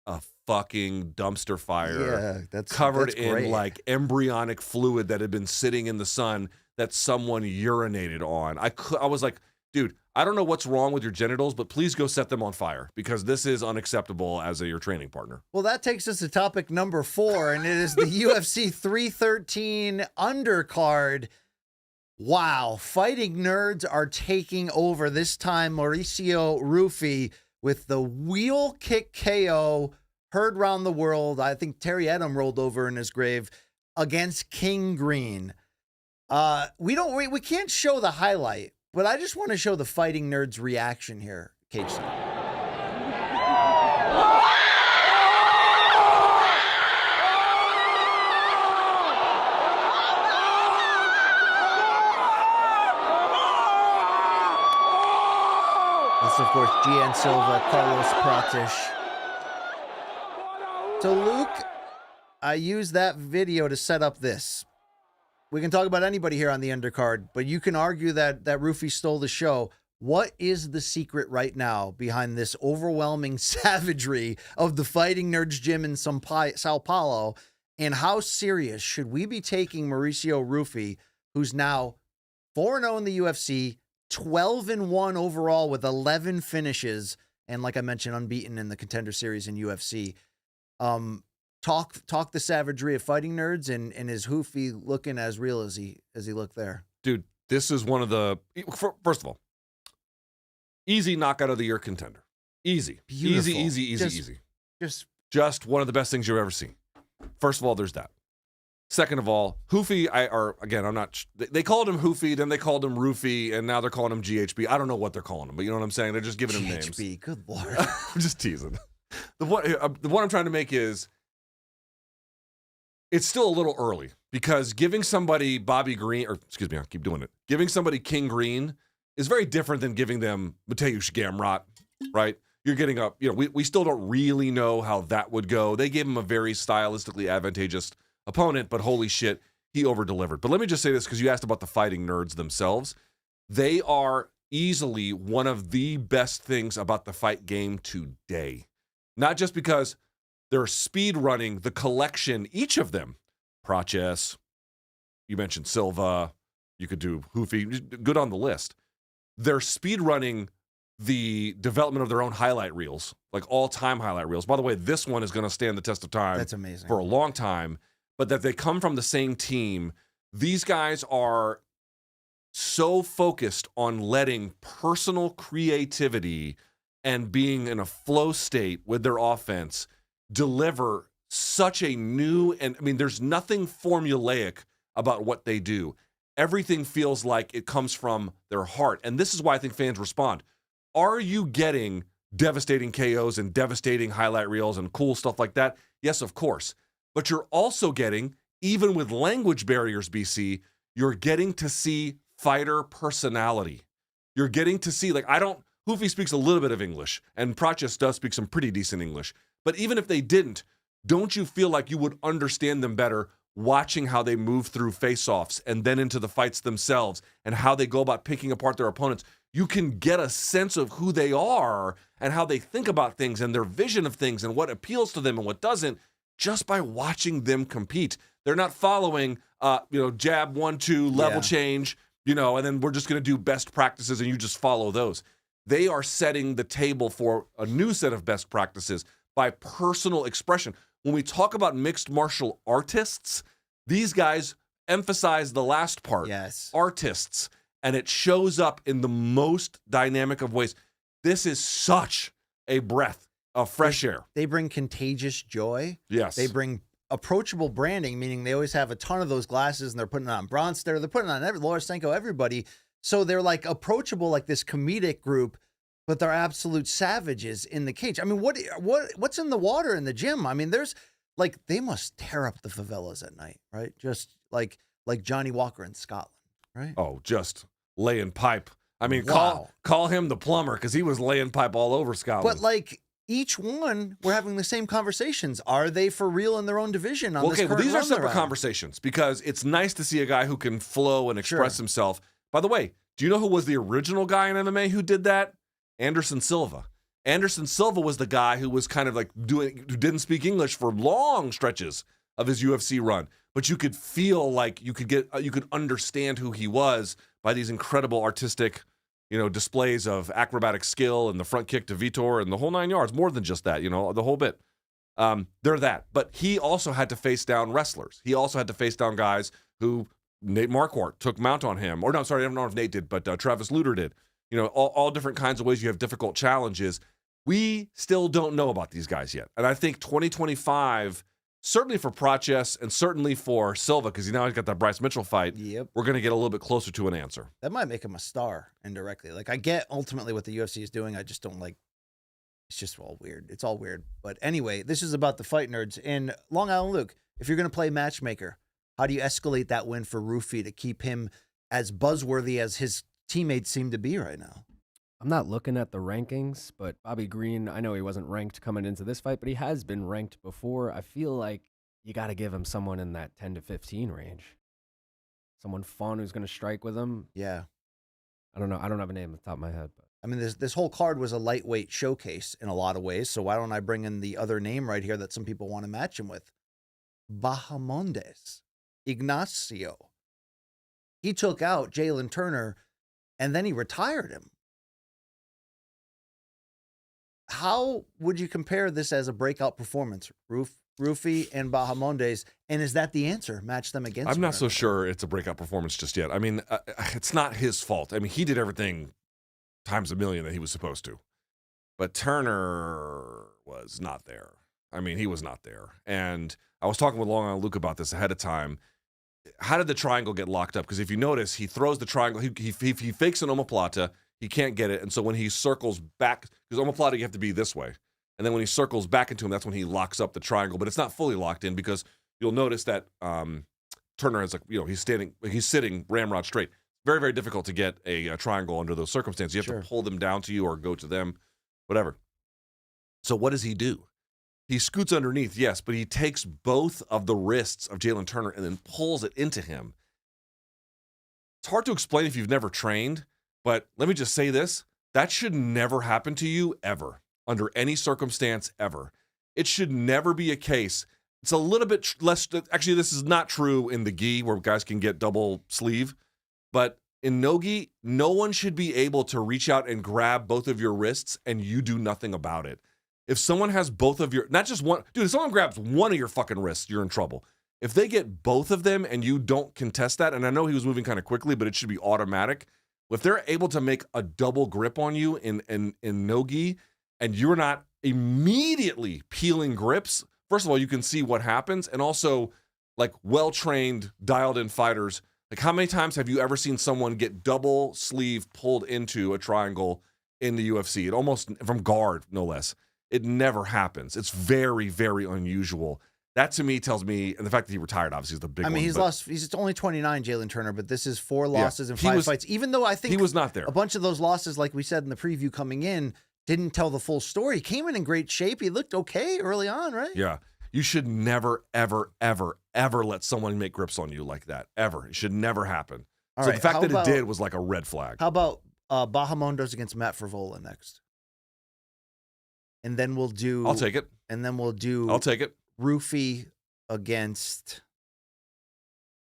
a fucking dumpster fire. Yeah, covered that's in great. like embryonic fluid that had been sitting in the sun that someone urinated on. I was like, dude, I don't know what's wrong with your genitals, but please go set them on fire, because this is unacceptable as your training partner. Well, that takes us to topic number 4, and it is the UFC 313 undercard. Wow, fighting nerds are taking over. This time, Mauricio Rufy with the wheel kick KO, heard round the world. I think Terry Edom rolled over in his grave against King Green. We can't show the highlight, but I just want to show the fighting nerds' reaction here, Cage. Of course, Gian Silva, Carlos Prates. So, Luke, I used that video to set up this. We can talk about anybody here on the undercard, but you can argue that Rufy stole the show. What is the secret right now behind this overwhelming savagery of the Fighting Nerds gym in Sao Paulo? And how serious should we be taking Mauricio Rufy, who's now 4-0 in the UFC, 12-1 overall with 11 finishes, and like I mentioned, unbeaten in the Contender Series in UFC? Talk the savagery of Fighting Nerds, and is Rufy looking as real as he looked there? Dude, this is one of the, first of all, easy knockout of the year contender. Easy. Beautiful. Easy. Just one of the best things you've ever seen. First of all, there's that. Second of all, Hoofy, I'm not, they called him Hoofy, then they called him Rufy, and now they're calling him GHB. I don't know what they're calling him, but you know what I'm saying? They're just giving him names. GHB, good Lord. I'm just teasing. The one I'm trying to make is, it's still a little early, because giving somebody Bobby Green, or excuse me, I'll keep doing it. Giving somebody King Green is very different than giving them Mateusz Gamrot, right? You're getting up, we still don't really know how that would go. They gave him a very stylistically advantageous opponent, but holy shit, he over-delivered. But let me just say this, because you asked about the Fighting Nerds themselves. They are easily one of the best things about the fight game today. Not just because they're speed running the collection, each of them. Proches, you mentioned Silva, you could do Hoofy, good on the list. They're speed running the development of their own highlight reels, like all-time highlight reels. By the way, this one is going to stand the test of time. That's amazing. For a long time, but that they come from the same team. These guys are so focused on letting personal creativity and being in a flow state with their offense deliver such a new, and I mean, there's nothing formulaic about what they do. Everything feels like it comes from their heart. And this is why I think fans respond. Are you getting devastating KOs and devastating highlight reels and cool stuff like that? Yes, of course. But you're also getting, even with language barriers, BC, you're getting to see fighter personality. You're getting to see, Hoofy speaks a little bit of English, and Proches does speak some pretty decent English. But even if they didn't, don't you feel like you would understand them better watching how they move through face-offs and then into the fights themselves and how they go about picking apart their opponents? You can get a sense of who they are and how they think about things and their vision of things and what appeals to them and what doesn't just by watching them compete. They're not following, jab, 1-2, level change, and then we're just going to do best practices and you just follow those. They are setting the table for a new set of best practices by personal expression. When we talk about mixed martial artists, these guys emphasize the last part. Yes. Artists. And it shows up in the most dynamic of ways. This is such a breath of fresh air. They bring contagious joy. Yes. They bring approachable branding, meaning they always have a ton of those glasses and they're putting it on Bronster. They're putting it on Lorosenko, everybody. So they're like approachable, like this comedic group, but they're absolute savages in the cage. I mean, what's in the water in the gym? I mean, there's they must tear up the favelas at night, right? Just like Johnny Walker in Scotland, right? Oh, just laying pipe. I mean, Wow. call him the plumber because he was laying pipe all over Scotland. But each one, we're having the same conversations. Are they for real in their own division? On this current these are run they're separate on? conversations because it's nice to see a guy who can flow and express himself. By the way, do you know who was the original guy in MMA who did that? Anderson Silva. Anderson Silva was the guy who was kind of who didn't speak English for long stretches of his UFC run, but you could feel like you could understand who he was by these incredible artistic, displays of acrobatic skill and the front kick to Vitor and the whole 9 yards. More than just that, the whole bit. They're that, but he also had to face down wrestlers. He also had to face down guys who Nate Marquardt took mount on him, or no, I'm sorry, I don't know if Nate did, but Travis Lutter did. All different kinds of ways you have difficult challenges. We still don't know about these guys yet. And I think 2025, certainly for Proches and certainly for Silva, because now he's got that Bryce Mitchell fight, we're going to get a little bit closer to an answer. That might make him a star indirectly. I get ultimately what the UFC is doing. I just don't it's just all weird. It's all weird. But anyway, this is about the Fight Nerds. And Long Island Luke, if you're going to play matchmaker, how do you escalate that win for Rufy to keep him as buzzworthy as his teammates seem to be right now? I'm not looking at the rankings, but Bobby Green, I know he wasn't ranked coming into this fight, but he has been ranked before. I feel like you got to give him someone in that 10 to 15 range. Someone fun who's going to strike with him. Yeah. I don't know. I don't have a name at the top of my head. But I mean, this whole card was a lightweight showcase in a lot of ways, so why don't I bring in the other name right here that some people want to match him with? Bahamondes Ignacio. He took out Jalen Turner, and then he retired him. How would you compare this as a breakout performance, Rufi and Bahamondes? And is that the answer? Match them against I'm not so sure it's a breakout performance just yet. I mean, it's not his fault. I mean, he did everything times a million that he was supposed to. But Turner was not there. I mean, he was not there. And I was talking with Long Island Luke about this ahead of time. How did the triangle get locked up? Because if you notice, he throws the triangle. He fakes an omoplata. He can't get it. And so when he circles back, because omoplata, you have to be this way. And then when he circles back into him, that's when he locks up the triangle. But it's not fully locked in because you'll notice that Turner is he's sitting ramrod straight. Very, very difficult to get a triangle under those circumstances. You have to pull them down to you or go to them, whatever. So what does he do? He scoots underneath, yes, but he takes both of the wrists of Jalen Turner and then pulls it into him. It's hard to explain if you've never trained, but let me just say this. That should never happen to you ever, under any circumstance ever. It should never be a case. It's a little bit less. Actually, this is not true in the gi where guys can get double sleeve. But in no-gi, no one should be able to reach out and grab both of your wrists and you do nothing about it. If someone has both of your, not just one, dude, if someone grabs one of your fucking wrists, you're in trouble. If they get both of them and you don't contest that, and I know he was moving kind of quickly, but it should be automatic. If they're able to make a double grip on you in no-gi and you're not immediately peeling grips, first of all, you can see what happens. And also, like well-trained, dialed-in fighters, like how many times have you ever seen someone get double sleeve pulled into a triangle in the UFC? It almost, from guard, no less. It never happens. It's very, very unusual. That to me tells me, and the fact that he retired obviously is the big one. I mean, he's only 29, Jalen Turner, but this is 4 losses in 5 fights. Even though I think he was not there. A bunch of those losses, like we said in the preview coming in, didn't tell the full story. He came in great shape. He looked okay early on, right? Yeah. You should never, ever, ever, ever let someone make grips on you like that. Ever. It should never happen. All so right, the fact that about, it did was like a red flag. How about Bahamondes against Matt Frivola next? And then we'll do... I'll take it. And then we'll do... I'll take it. Rufi against...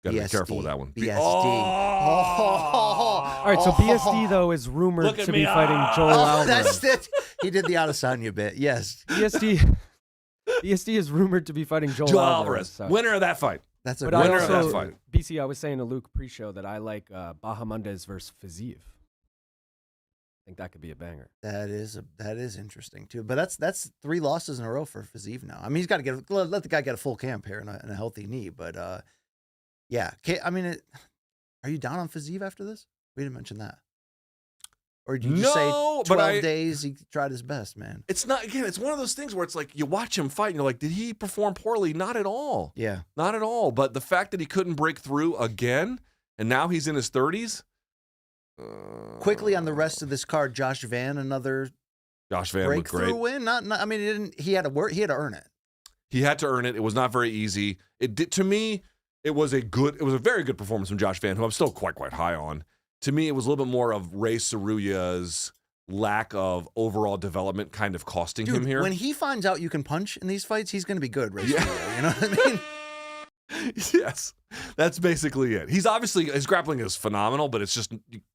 Gotta BSD. be careful with that one. BSD. All right, so BSD, though, is rumored to be fighting Joel Alvarez. That's it. He did the Adesanya bit, yes. BSD is rumored to be fighting Joel Alvarez. So. Winner of that fight. That's a but winner I also, of that fight. BC, I was saying to Luke pre-show that I like Bahamondes versus Fiziev. I think that could be a banger. That is interesting too. But that's 3 losses in a row for Fiziev now. I mean, he's got to let the guy get a full camp here and a healthy knee. But yeah. I mean, are you down on Fiziev after this? We didn't mention that. Or did you just say 12 days he tried his best, man? It's not, again, it's one of those things where it's like you watch him fight and you're like, did he perform poorly? Not at all. Yeah. Not at all. But the fact that he couldn't break through again and now he's in his 30s. Quickly on the rest of this card, Josh Van, another breakthrough win. I mean, he had to work. He had to earn it. He had to earn it. It was not very easy. It did, to me, it was a very good performance from Josh Van, who I'm still quite high on. To me, it was a little bit more of Ray Saruya's lack of overall development kind of costing him here. When he finds out you can punch in these fights, he's going to be good, Ray Saruya. You know what I mean? Yes, that's basically it. He's obviously, his grappling is phenomenal, but it's just,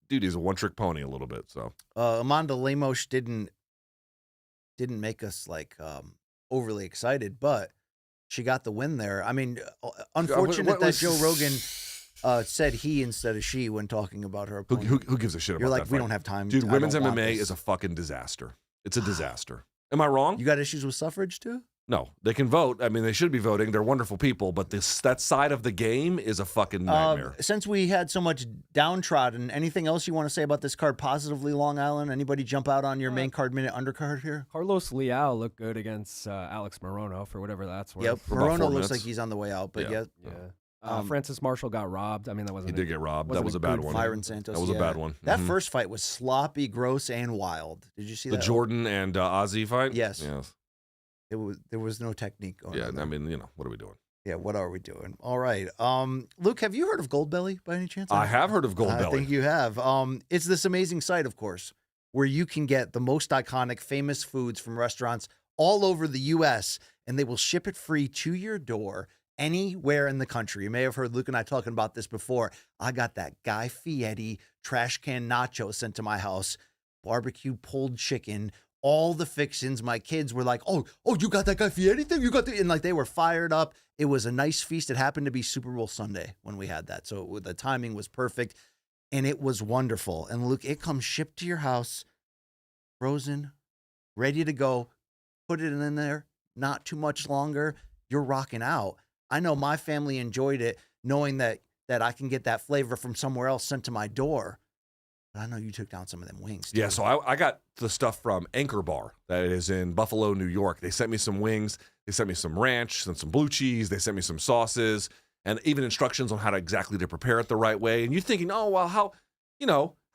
dude, he's a one-trick pony a little bit. So Amanda Lemos didn't make us like overly excited, but she got the win there. I mean, unfortunate that Joe Rogan said he instead of she when talking about her opponent. Who gives a shit about You're that like, we fight? don't have time. Dude, women's MMA is a fucking disaster. It's a disaster. Am I wrong? You got issues with suffrage too? No, they can vote. I mean, they should be voting. They're wonderful people, but that side of the game is a fucking nightmare. Since we had so much downtrodden, anything else you want to say about this card positively, Long Island? Anybody jump out on your main card minute undercard here? Carlos Leal looked good against Alex Morono for whatever that's worth. Yep, Morono looks like he's on the way out, but yeah. Francis Marshall got robbed. I mean, that wasn't. He did get robbed. That wasn't was a a bad good one. Byron Santos. That was a bad one. That Mhm. first fight was sloppy, gross, and wild. Did you see The that? Jordan and Ozzy fight? Yes. Yes. There was no technique going Yeah, on there. I mean, what are we doing? Yeah, what are we doing? All right. Luke, have you heard of Goldbelly by any chance? I have heard of I Goldbelly. think you have. It's this amazing site, of course, where you can get the most iconic, famous foods from restaurants all over the U.S., and they will ship it free to your door anywhere in the country. You may have heard Luke and I talking about this before. I got that Guy Fieri trash can nacho sent to my house, barbecue pulled chicken, all the fixins. My kids were like, oh, you got that Guy Fieri thing? You got the, and like they were fired up. It was a nice feast. It happened to be Super Bowl Sunday when we had that. So the timing was perfect and it was wonderful. And Luke, it comes shipped to your house, frozen, ready to go. Put it in there, not too much longer. You're rocking out. I know my family enjoyed it, knowing that I can get that flavor from somewhere else sent to my door. But I know you took down some of them wings, too. Yeah, so I got the stuff from Anchor Bar that is in Buffalo, New York. They sent me some wings. They sent me some ranch and some blue cheese. They sent me some sauces and even instructions on how to exactly to prepare it the right way. And you're thinking, oh, well, how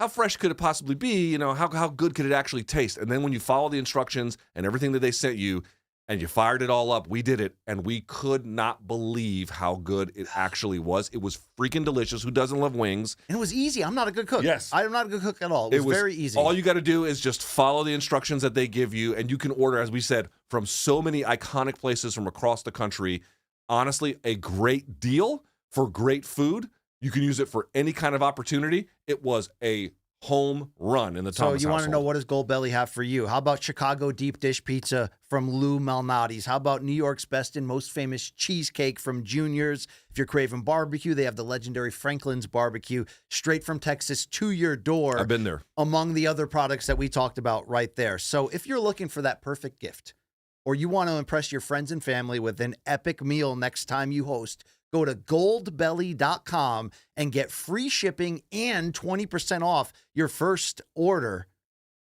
fresh could it possibly be? How good could it actually taste? And then when you follow the instructions and everything that they sent you and you fired it all up, we did it, and we could not believe how good it actually was. It was freaking delicious. Who doesn't love wings? And it was easy. I'm not a good cook. Yes. I'm not a good cook at all. It was very easy. All you got to do is just follow the instructions that they give you, and you can order, as we said, from so many iconic places from across the country. Honestly, a great deal for great food. You can use it for any kind of opportunity. It was a home run in the Thomas So you want to know, household. what does Goldbelly have for you? How about Chicago deep dish pizza from Lou Malnati's? How about New York's best and most famous cheesecake from Junior's? If you're craving barbecue, they have the legendary Franklin's barbecue straight from Texas to your door. I've been there. Among the other products that we talked about right there. So if you're looking for that perfect gift, or you want to impress your friends and family with an epic meal next time you host, go to goldbelly.com and get free shipping and 20% off your first order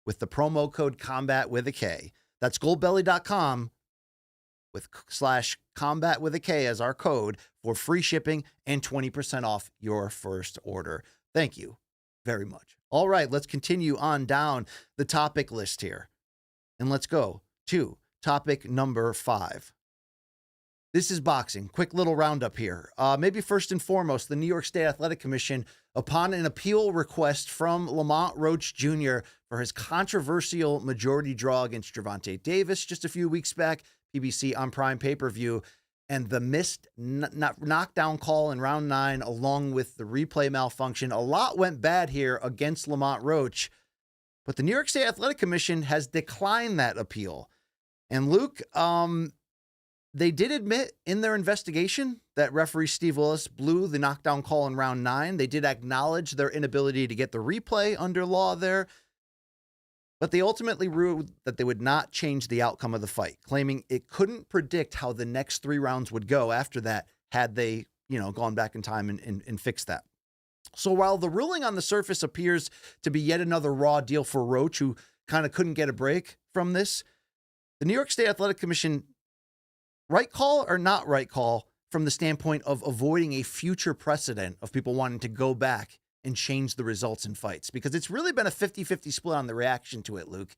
with the promo code COMBAT with a K. That's goldbelly.com with /combat with a K as our code for free shipping and 20% off your first order. Thank you very much. All right, let's continue on down the topic list here. And let's go to topic number 5. This is boxing. Quick little roundup here. Maybe first and foremost, the New York State Athletic Commission, upon an appeal request from Lamont Roach Jr. for his controversial majority draw against Gervonta Davis just a few weeks back, PBC on Prime pay-per-view, and the missed knockdown call in round 9, along with the replay malfunction. A lot went bad here against Lamont Roach, but the New York State Athletic Commission has declined that appeal. And Luke, they did admit in their investigation that referee Steve Willis blew the knockdown call in round 9. They did acknowledge their inability to get the replay under law there, but they ultimately ruled that they would not change the outcome of the fight, claiming it couldn't predict how the next 3 rounds would go after that had they, gone back in time and fixed that. So while the ruling on the surface appears to be yet another raw deal for Roach, who kind of couldn't get a break from this, the New York State Athletic Commission, right call or not right call from the standpoint of avoiding a future precedent of people wanting to go back and change the results in fights? Because it's really been a 50-50 split on the reaction to it, Luke.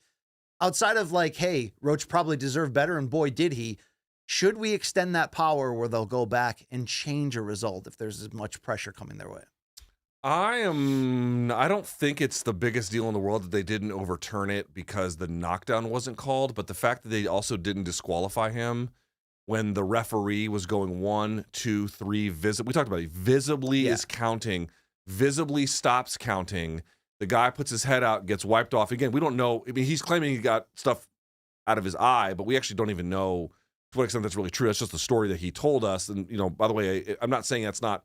Outside of like, hey, Roach probably deserved better, and boy, did he. Should we extend that power where they'll go back and change a result if there's as much pressure coming their way? I don't think it's the biggest deal in the world that they didn't overturn it because the knockdown wasn't called, but the fact that they also didn't disqualify him when the referee was going 1, 2, 3, we talked about it, visibly is counting, visibly stops counting. The guy puts his head out, gets wiped off. Again, we don't know. I mean, he's claiming he got stuff out of his eye, but we actually don't even know to what extent that's really true. That's just the story that he told us. And, by the way, I'm not saying that's not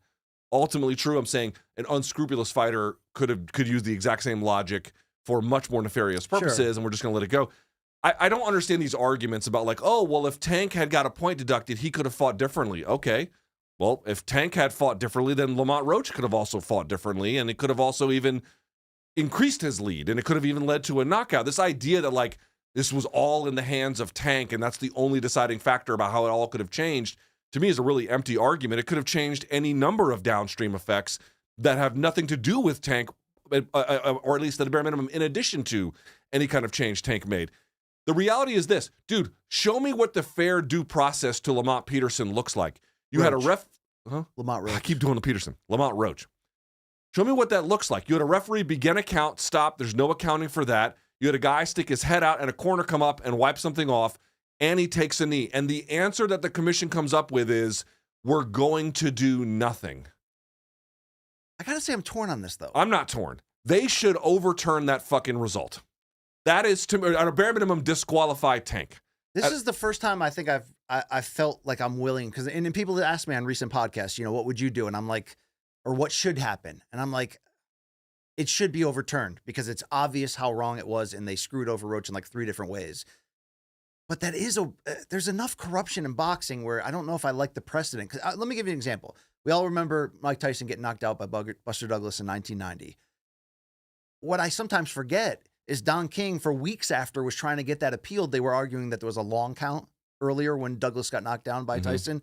ultimately true. I'm saying an unscrupulous fighter could use the exact same logic for much more nefarious purposes, and we're just going to let it go. I don't understand these arguments about like, oh, well, if Tank had got a point deducted, he could have fought differently. Okay. Well, if Tank had fought differently, then Lamont Roach could have also fought differently, and it could have also even increased his lead, and it could have even led to a knockout. This idea that like this was all in the hands of Tank, and that's the only deciding factor about how it all could have changed, to me is a really empty argument. It could have changed any number of downstream effects that have nothing to do with Tank, or at least at a bare minimum, in addition to any kind of change Tank made. The reality is this, dude, show me what the fair due process to Lamont Peterson looks like. You had a Lamont Roach. I keep doing the Peterson. Lamont Roach. Show me what that looks like. You had a referee begin a count, stop. There's no accounting for that. You had a guy stick his head out and a corner come up and wipe something off, and he takes a knee. And the answer that the commission comes up with is, we're going to do nothing. I got to say I'm torn on this, though. I'm not torn. They should overturn that fucking result. That is, to at a bare minimum, disqualify Tank. This is the first time I think I felt like I'm willing, because and people ask me on recent podcasts, you know, what would you do? And I'm like, or what should happen? And I'm like, it should be overturned because it's obvious how wrong it was, and they screwed over Roach in like 3 different ways. But that is there's enough corruption in boxing where I don't know if I like the precedent. Because let me give you an example. We all remember Mike Tyson getting knocked out by Buster Douglas in 1990. What I sometimes forget is Don King, for weeks after, was trying to get that appealed. They were arguing that there was a long count earlier when Douglas got knocked down by Tyson.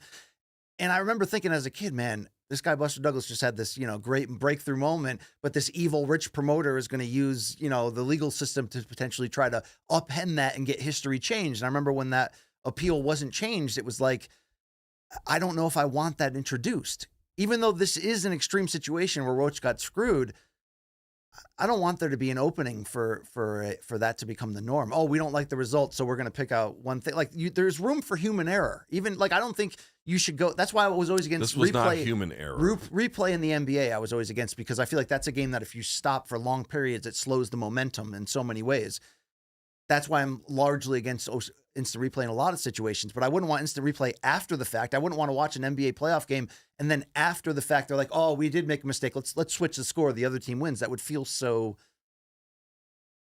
And I remember thinking as a kid, man, this guy Buster Douglas just had this, you know, great breakthrough moment, but this evil rich promoter is going to use, you know, the legal system to potentially try to upend that and get history changed. And I remember when that appeal wasn't changed, it was like, I don't know if I want that introduced. Even though this is an extreme situation where Roach got screwed, I don't want there to be an opening for that to become the norm. Oh, we don't like the result, so we're going to pick out one thing. Like, there's room for human error. Even, like, I don't think you should go. That's why I was always against replay. This was not human error. Replay in the NBA, I was always against, because I feel like that's a game that if you stop for long periods, it slows the momentum in so many ways. That's why I'm largely against instant replay in a lot of situations, but I wouldn't want instant replay after the fact. I wouldn't want to watch an NBA playoff game and then after the fact they're like, "Oh, we did make a mistake. Let's switch the score. The other team wins." That would feel so.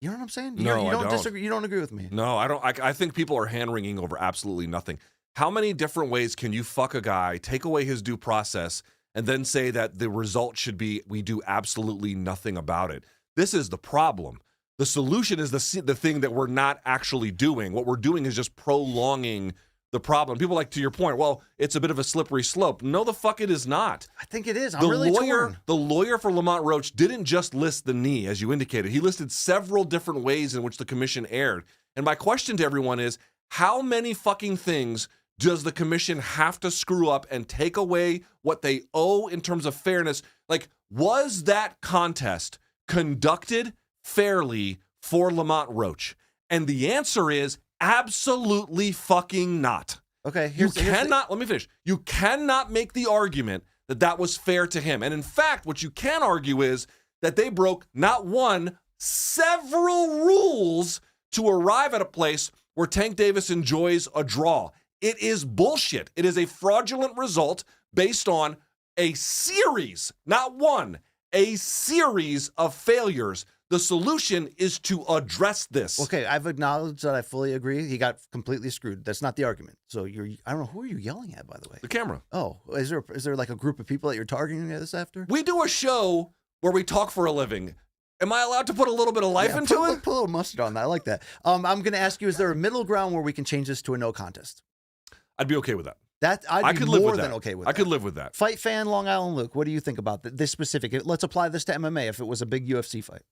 You know what I'm saying? No, you I don't disagree. You don't agree with me? No, I don't. I think people are hand-wringing over absolutely nothing. How many different ways can you fuck a guy, take away his due process, and then say that the result should be we do absolutely nothing about it? This is the problem. The solution is the thing that we're not actually doing. What we're doing is just prolonging the problem. People like, to your point, well, it's a bit of a slippery slope. No, the fuck it is not. I think it is. I'm really torn. The lawyer for Lamont Roach didn't just list the knee, as you indicated. He listed several different ways in which the commission erred. And my question to everyone is, how many fucking things does the commission have to screw up and take away what they owe in terms of fairness? Like, was that contest conducted fairly for Lamont Roach? And the answer is absolutely fucking not. Okay, let me finish. You cannot make the argument that that was fair to him. And in fact, what you can argue is that they broke not one, several rules to arrive at a place where Tank Davis enjoys a draw. It is bullshit. It is a fraudulent result based on a series, not one, a series of failures. The solution is to address this. Okay, I've acknowledged that I fully agree. He got completely screwed. That's not the argument. So I don't know, who are you yelling at, by the way? The camera. Oh, is there like a group of people that you're targeting this after? We do a show where we talk for a living. Am I allowed to put a little bit of life into it? Put a little mustard on that. I like that. I'm going to ask you, is there a middle ground where we can change this to a no contest? I'd be okay with that. I could live with that. Okay with that. I could live with that. Fight fan, Long Island Luke, what do you think about this specific? Let's apply this to MMA if it was a big UFC fight.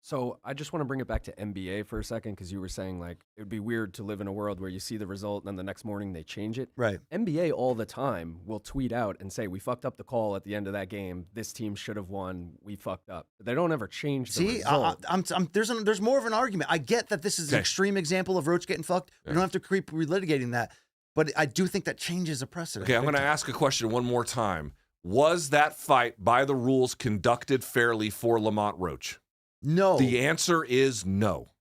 So I just want to bring it back to NBA for a second, because you were saying like it would be weird to live in a world where you see the result and then the next morning they change it. Right. NBA all the time will tweet out and say, we fucked up the call at the end of that game. This team should have won. We fucked up. They don't ever change the result. There's more of an argument. I get that this is an extreme example of Roach getting fucked. We don't have to keep relitigating that. But I do think that changes a precedent. Okay, I'm going to ask a question one more time. Was that fight by the rules conducted fairly for Lamont Roach? No. The answer is no.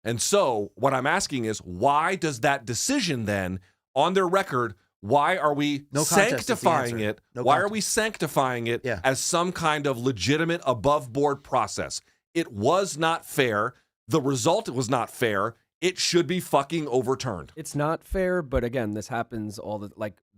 And so what I'm asking is, why does that decision then, on their record, why are we sanctifying it? Why are we sanctifying it as some kind of legitimate above-board process? It was not fair. The result was not fair. It should be fucking overturned. It's not fair, but again, this happens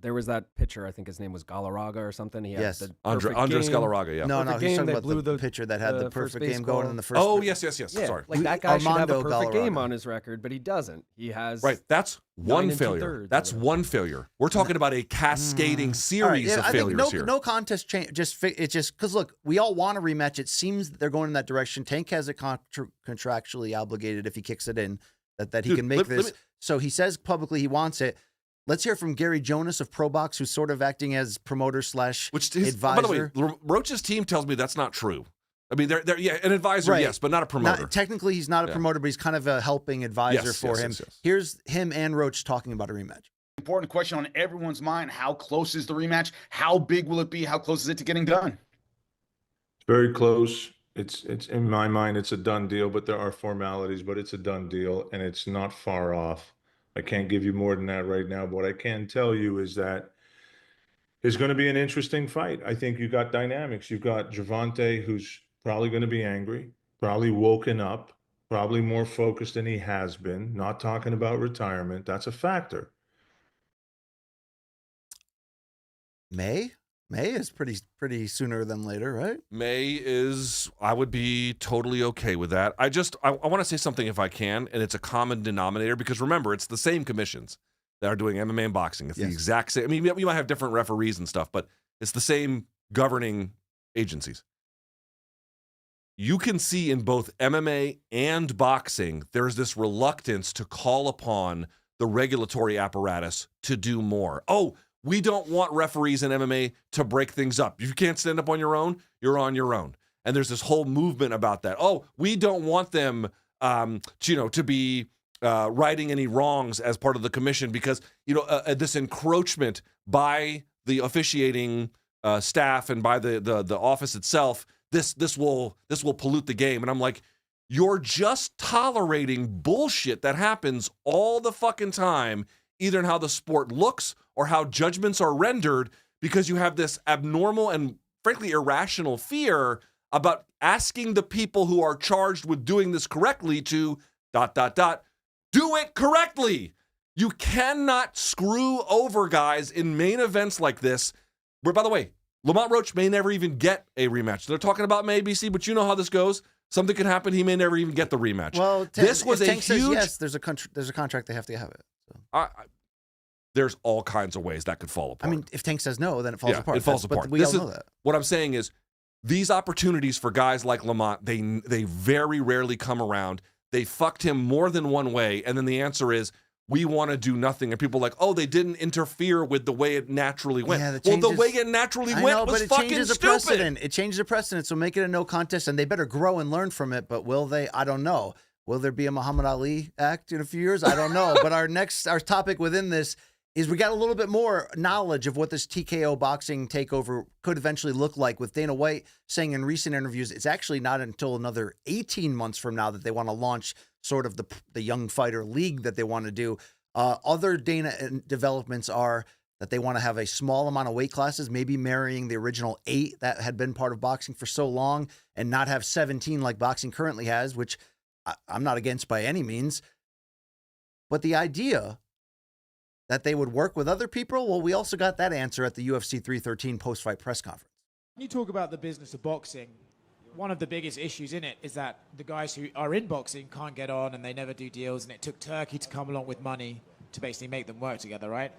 there was that pitcher, I think his name was Galarraga or something. He had Yes. the Andre perfect game. Galarraga, yeah. No, Perfect he's game, talking they about blew the the pitcher that had the first perfect base game going call. in the first. Oh, yes. Yeah, Sorry. like that guy should have a Armando perfect game Galarraga. on his record, but he doesn't. He has Right. That's one 9 failure. 2/3 That's or one failure. We're talking about a cascading All right, series yeah, of I think failures here. no contest change. It's just because look, we all want a rematch. It seems that they're going in that direction. Tank has it contractually obligated if he kicks it in that he Dude, can make let this. me- So he says publicly he wants it. Let's hear from Gary Jonas of ProBox, who's sort of acting as promoter slash advisor. By the way, Roach's team tells me that's not true. I mean, they're an advisor, Right. yes, but not a promoter. Technically, he's not a promoter, but he's kind of a helping advisor Yes, for yes, him. yes. Here's him and Roach talking about a rematch. Important question on everyone's mind. How close is the rematch? How big will it be? How close is it to getting done? Very close. It's in my mind, it's a done deal, but there are formalities, but it's a done deal and it's not far off. I can't give you more than that right now, but what I can tell you is that it's going to be an interesting fight. I think you got dynamics. You've got Gervonta, who's probably going to be angry, probably woken up, probably more focused than he has been, not talking about retirement. That's a factor. May is pretty sooner than later, right? May is, I would be totally okay with that. I want to say something if I can, and it's a common denominator because remember, it's the same commissions that are doing MMA and boxing. It's the exact same. I mean, we might have different referees and stuff, but it's the same governing agencies. You can see in both MMA and boxing, there's this reluctance to call upon the regulatory apparatus to do more. Oh, we don't want referees in MMA to break things up. If you can't stand up on your own, you're on your own. And there's this whole movement about that. Oh, we don't want them, to be righting any wrongs as part of the commission because, this encroachment by the officiating staff and by the office itself, this will pollute the game. And I'm like, you're just tolerating bullshit that happens all the fucking time, either in how the sport looks or how judgments are rendered, because you have this abnormal and frankly irrational fear about asking the people who are charged with doing this correctly to ... do it correctly. You cannot screw over guys in main events like this, where, by the way, Lamont Roach may never even get a rematch. They're talking about May BC, but you know how this goes. Something can happen. He may never even get the rematch. Well, this was if a Tank says huge... yes, there's a contract. They have to have it. So. There's all kinds of ways that could fall apart. I mean, if Tank says no, then it falls apart. It falls apart. But we all know that. What I'm saying is, these opportunities for guys like Lamont, they very rarely come around. They fucked him more than one way, and then the answer is, we want to do nothing. And people are like, oh, they didn't interfere with the way it naturally went. Yeah, the way it naturally went was fucking changes stupid. Precedent. It changes the precedent, so make it a no contest, and they better grow and learn from it. But will they? I don't know. Will there be a Muhammad Ali act in a few years? I don't know. But our topic within this is we got a little bit more knowledge of what this TKO boxing takeover could eventually look like, with Dana White saying in recent interviews it's actually not until another 18 months from now that they want to launch sort of the young fighter league that they want to do. Other Dana developments are that they want to have a small amount of weight classes, maybe marrying the original 8 that had been part of boxing for so long, and not have 17 like boxing currently has, which I'm not against by any means. But the idea that they would work with other people, well, we also got that answer at the UFC 313 post-fight press conference. When you talk about the business of boxing, one of the biggest issues in it is that the guys who are in boxing can't get on and they never do deals, and it took Turkey to come along with money to basically make them work together, right?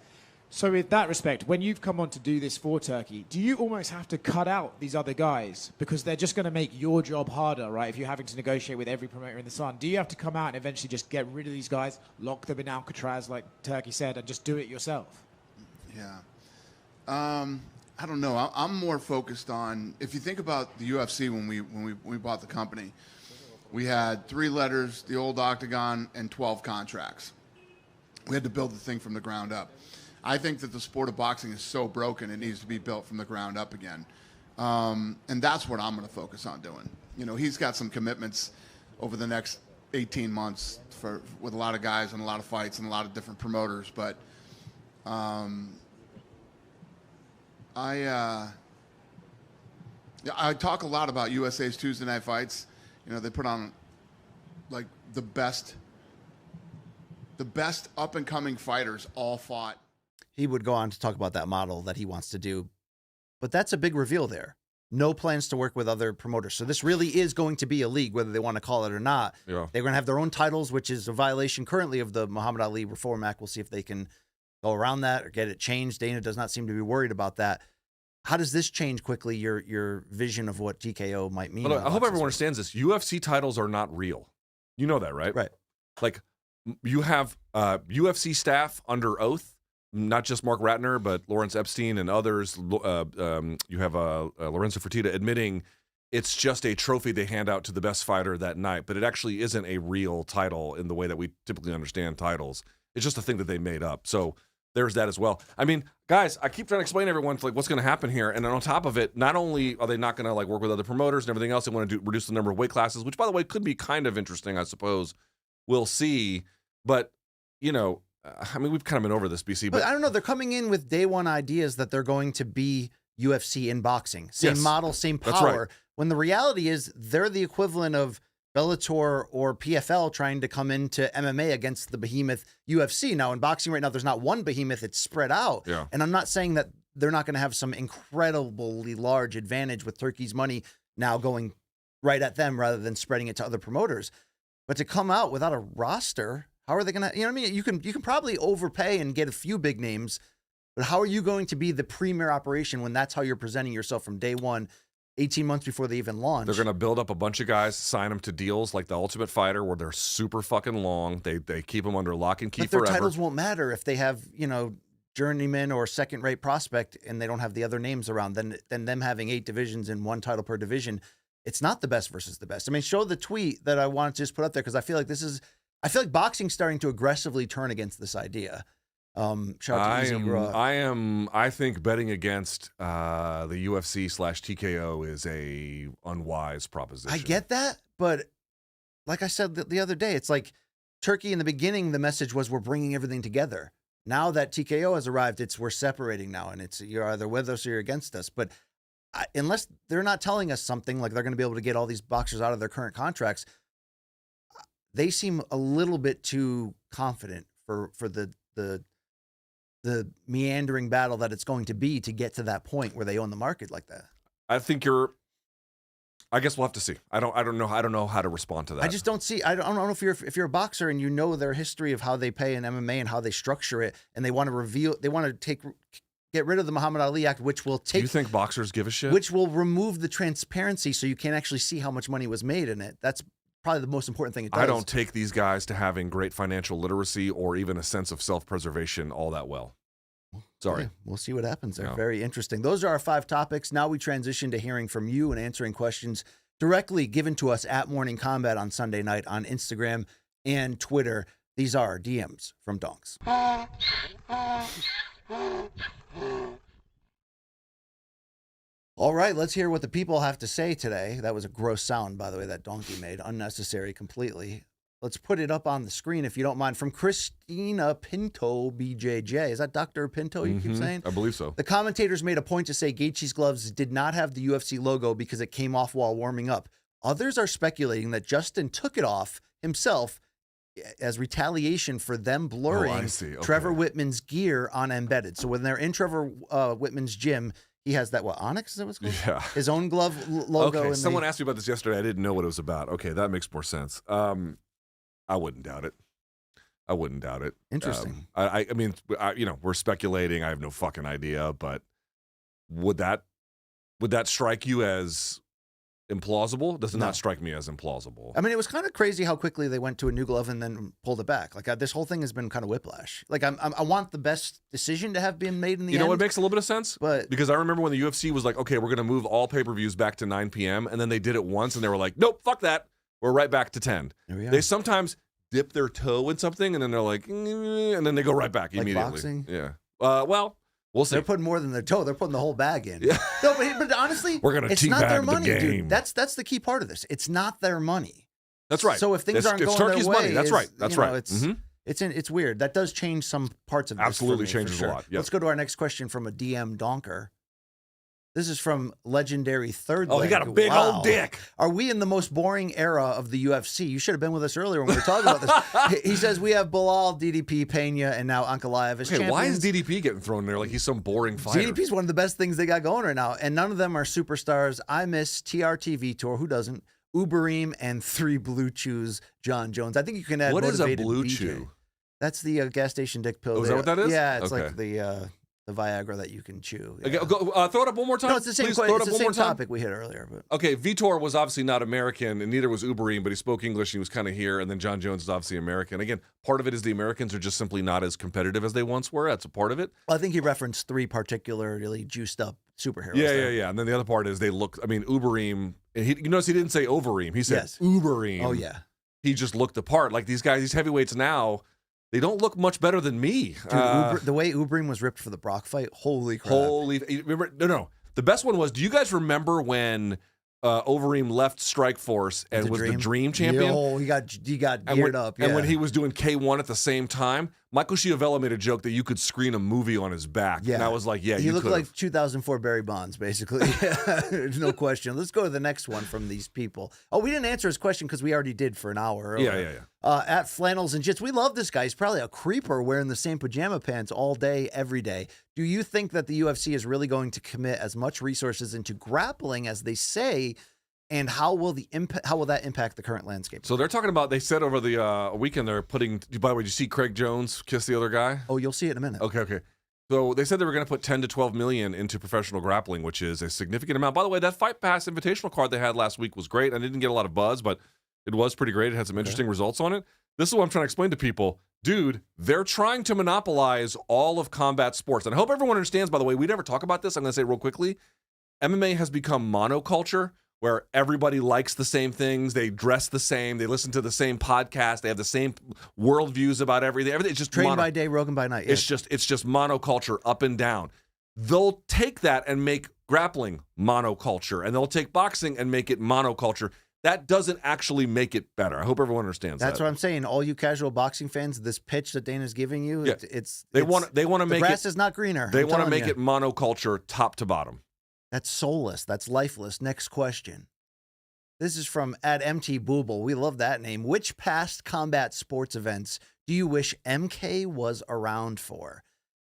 So with that respect, when you've come on to do this for Turkey, do you almost have to cut out these other guys because they're just going to make your job harder, right? If you're having to negotiate with every promoter in the sun, do you have to come out and eventually just get rid of these guys, lock them in Alcatraz, like Turkey said, and just do it yourself? Yeah. I don't know. I'm more focused on, if you think about the UFC when we bought the company, we had 3 letters, the old octagon, and 12 contracts. We had to build the thing from the ground up. I think that the sport of boxing is so broken, it needs to be built from the ground up again. And that's what I'm going to focus on doing. You know, he's got some commitments over the next 18 months with a lot of guys and a lot of fights and a lot of different promoters. But I talk a lot about USA's Tuesday night fights. You know, they put on like the best up and coming fighters all fought. he would go on to talk about that model that he wants to do. But that's a big reveal there. No plans to work with other promoters. So this really is going to be a league, whether they want to call it or not. Yeah. They're going to have their own titles, which is a violation currently of the Muhammad Ali Reform Act. We'll see if they can go around that or get it changed. Dana does not seem to be worried about that. How does this change quickly your vision of what TKO might mean? I hope everyone understands this. UFC titles are not real. You know that, right? Right. Like, you have UFC staff under oath, not just Mark Ratner, but Lawrence Epstein and others. You have Lorenzo Fertitta admitting it's just a trophy they hand out to the best fighter that night, but it actually isn't a real title in the way that we typically understand titles. It's just a thing that they made up. So there's that as well. I mean, guys, I keep trying to explain to everyone like what's going to happen here, and then on top of it, not only are they not going to like work with other promoters and everything else, they want to reduce the number of weight classes, which by the way could be kind of interesting, I suppose. We'll see, but you know, I mean, we've kind of been over this, BC. But I don't know. They're coming in with day one ideas that they're going to be UFC in boxing, same model, same power. That's right. When the reality is they're the equivalent of Bellator or PFL trying to come into MMA against the behemoth UFC. Now in boxing right now, there's not one behemoth, it's spread out. Yeah. And I'm not saying that they're not going to have some incredibly large advantage with Turkey's money now going right at them rather than spreading it to other promoters. But to come out without a roster, how are they going to, you know what I mean? You can probably overpay and get a few big names, but how are you going to be the premier operation when that's how you're presenting yourself from day one, 18 months before they even launch? They're going to build up a bunch of guys, sign them to deals like the Ultimate Fighter where they're super fucking long. They keep them under lock and key but their forever. titles won't matter if they have, you know, journeyman or second-rate prospect and they don't have the other names around. Then them having 8 divisions and 1 title per division, it's not the best versus the best. I mean, show the tweet that I wanted to just put up there because I feel like boxing's starting to aggressively turn against this idea. Shout out to Easy Raw. I think betting against the UFC/TKO is a unwise proposition. I get that, but like I said the other day, it's like Turkey in the beginning, the message was we're bringing everything together. Now that TKO has arrived, we're separating now, and it's you're either with us or you're against us. But unless they're not telling us something like they're going to be able to get all these boxers out of their current contracts, they seem a little bit too confident for the meandering battle that it's going to be to get to that point where they own the market like that. I guess we'll have to see. I don't know how to respond to that. I just don't see. I don't know if you're a boxer and you know their history of how they pay in MMA and how they structure it, and they want to get rid of the Muhammad Ali Act, which will take. Do you think boxers give a shit? Which will remove the transparency, so you can't actually see how much money was made in it. That's probably the most important thing it does. I don't take these guys to having great financial literacy or even a sense of self-preservation all that well. Sorry. Okay, we'll see what happens there. Yeah. Very interesting. Those are our 5 topics. Now we transition to hearing from you and answering questions directly given to us at Morning Kombat on Sunday night on Instagram and Twitter. These are DMs from Donks. All right, let's hear what the people have to say today. That was a gross sound, by the way, that donkey made. Unnecessary completely. Let's put it up on the screen, if you don't mind. From Christina Pinto, BJJ. Is that Dr. Pinto you keep saying? I believe so. The commentators made a point to say Gaethje's gloves did not have the UFC logo because it came off while warming up. Others are speculating that Justin took it off himself as retaliation for them blurring Trevor Whitman's gear on Embedded. So when they're in Trevor Whitman's gym, he has that, Onyx? Is that what's called? Yeah. His own glove logo. Okay, someone asked me about this yesterday. I didn't know what it was about. Okay, that makes more sense. I wouldn't doubt it. Interesting. I mean, we're speculating. I have no fucking idea, but would that strike you as implausible? Does it not strike me as implausible? I mean, it was kind of crazy how quickly they went to a new glove and then pulled it back. Like this whole thing has been kind of whiplash. Like I want the best decision to have been made in the end. You know what makes a little bit of sense? But because I remember when the UFC was like, okay, we're going to move all pay-per-views back to 9 p.m. And then they did it once and they were like, nope, fuck that. We're right back to 10. They sometimes dip their toe in something and then they're like, and then they go right back immediately. Like boxing? Yeah. Well, we'll see. They're putting more than their toe. They're putting the whole bag in. Yeah. No, but honestly, we're gonna it's not their teabag money, the game. dude. That's the key part of this. It's not their money. That's right. So if things aren't going Turkey's their way, money. That's right. That's right. It's weird. That does change some parts of this. Absolutely for me, changes for sure. a lot. Yes. Let's go to our next question from a DM Donker. This is from legendary Third Oh, Leg. he got a big old dick. Are we in the most boring era of the UFC? You should have been with us earlier when we were talking about this. He says we have Bilal, DDP, Pena, and now Ankalaev as champions. Why is DDP getting thrown there like he's some boring fighter? DDP is one of the best things they got going right now, and none of them are superstars. I miss TRT Vitor. Who doesn't? Uberim and 3 Blue Chews, John Jones. I think you can add What is a motivated Blue BJ. Chew? That's the gas station dick pill. Oh, is that what that is? Yeah, it's Okay. like the Viagra that you can chew. Okay, throw it up one more time. No, it's the same, Please, throw it it's up the one same more time. topic we hit earlier. But Okay, Vitor was obviously not American, and neither was Uberim, but he spoke English and he was kind of here. And then John Jones is obviously American. Again, part of it is the Americans are just simply not as competitive as they once were. That's a part of it. I think he referenced 3 particularly juiced up superheroes. Yeah. And then the other part is they look. I mean, Uberim. You notice he didn't say Overeem. He said Yes. Uberim. Oh yeah. He just looked apart. Like these guys, these heavyweights now, they don't look much better than me. Dude, the way Uberim was ripped for the Brock fight, holy crap. Remember? No. The best one was, do you guys remember when Overeem left Strikeforce and was the Dream champion? Oh, he got geared up. Yeah. And when he was doing K1 at the same time, Michael Schiavello made a joke that you could screen a movie on his back. Yeah. And I was like, yeah, he you looked could've. like 2004 Barry Bonds, basically. There's no question. Let's go to the next one from these people. Oh, we didn't answer his question because we already did for an hour earlier. Yeah. At Flannels and Jits, we love this guy. He's probably a creeper wearing the same pajama pants all day, every day. Do you think that the UFC is really going to commit as much resources into grappling as they say? And how will that impact the current landscape? So they're talking about, they said over the weekend they're putting, by the way, did you see Craig Jones kiss the other guy? Oh, you'll see it in a minute. Okay. So they said they were going to put 10 to 12 million into professional grappling, which is a significant amount. By the way, that Fight Pass Invitational card they had last week was great. I didn't get a lot of buzz, but it was pretty great. It had some interesting results on it. This is what I'm trying to explain to people. Dude, they're trying to monopolize all of combat sports. And I hope everyone understands, by the way, we never talk about this. I'm going to say it real quickly. MMA has become monoculture, where everybody likes the same things, they dress the same, they listen to the same podcast, they have the same worldviews about everything. Everything. It's just Trained by day, Rogan by night. It's just monoculture up and down. They'll take that and make grappling monoculture, and they'll take boxing and make it monoculture. That doesn't actually make it better. I hope everyone understands That's that. what I'm saying. All you casual boxing fans, this pitch that Dana's giving you, Yeah. They want to make the grass it. is not greener. They I'm want to telling make you. it monoculture, top to bottom. That's soulless. That's lifeless. Next question. This is from @MT Booble. We love that name. Which past combat sports events do you wish MK was around for?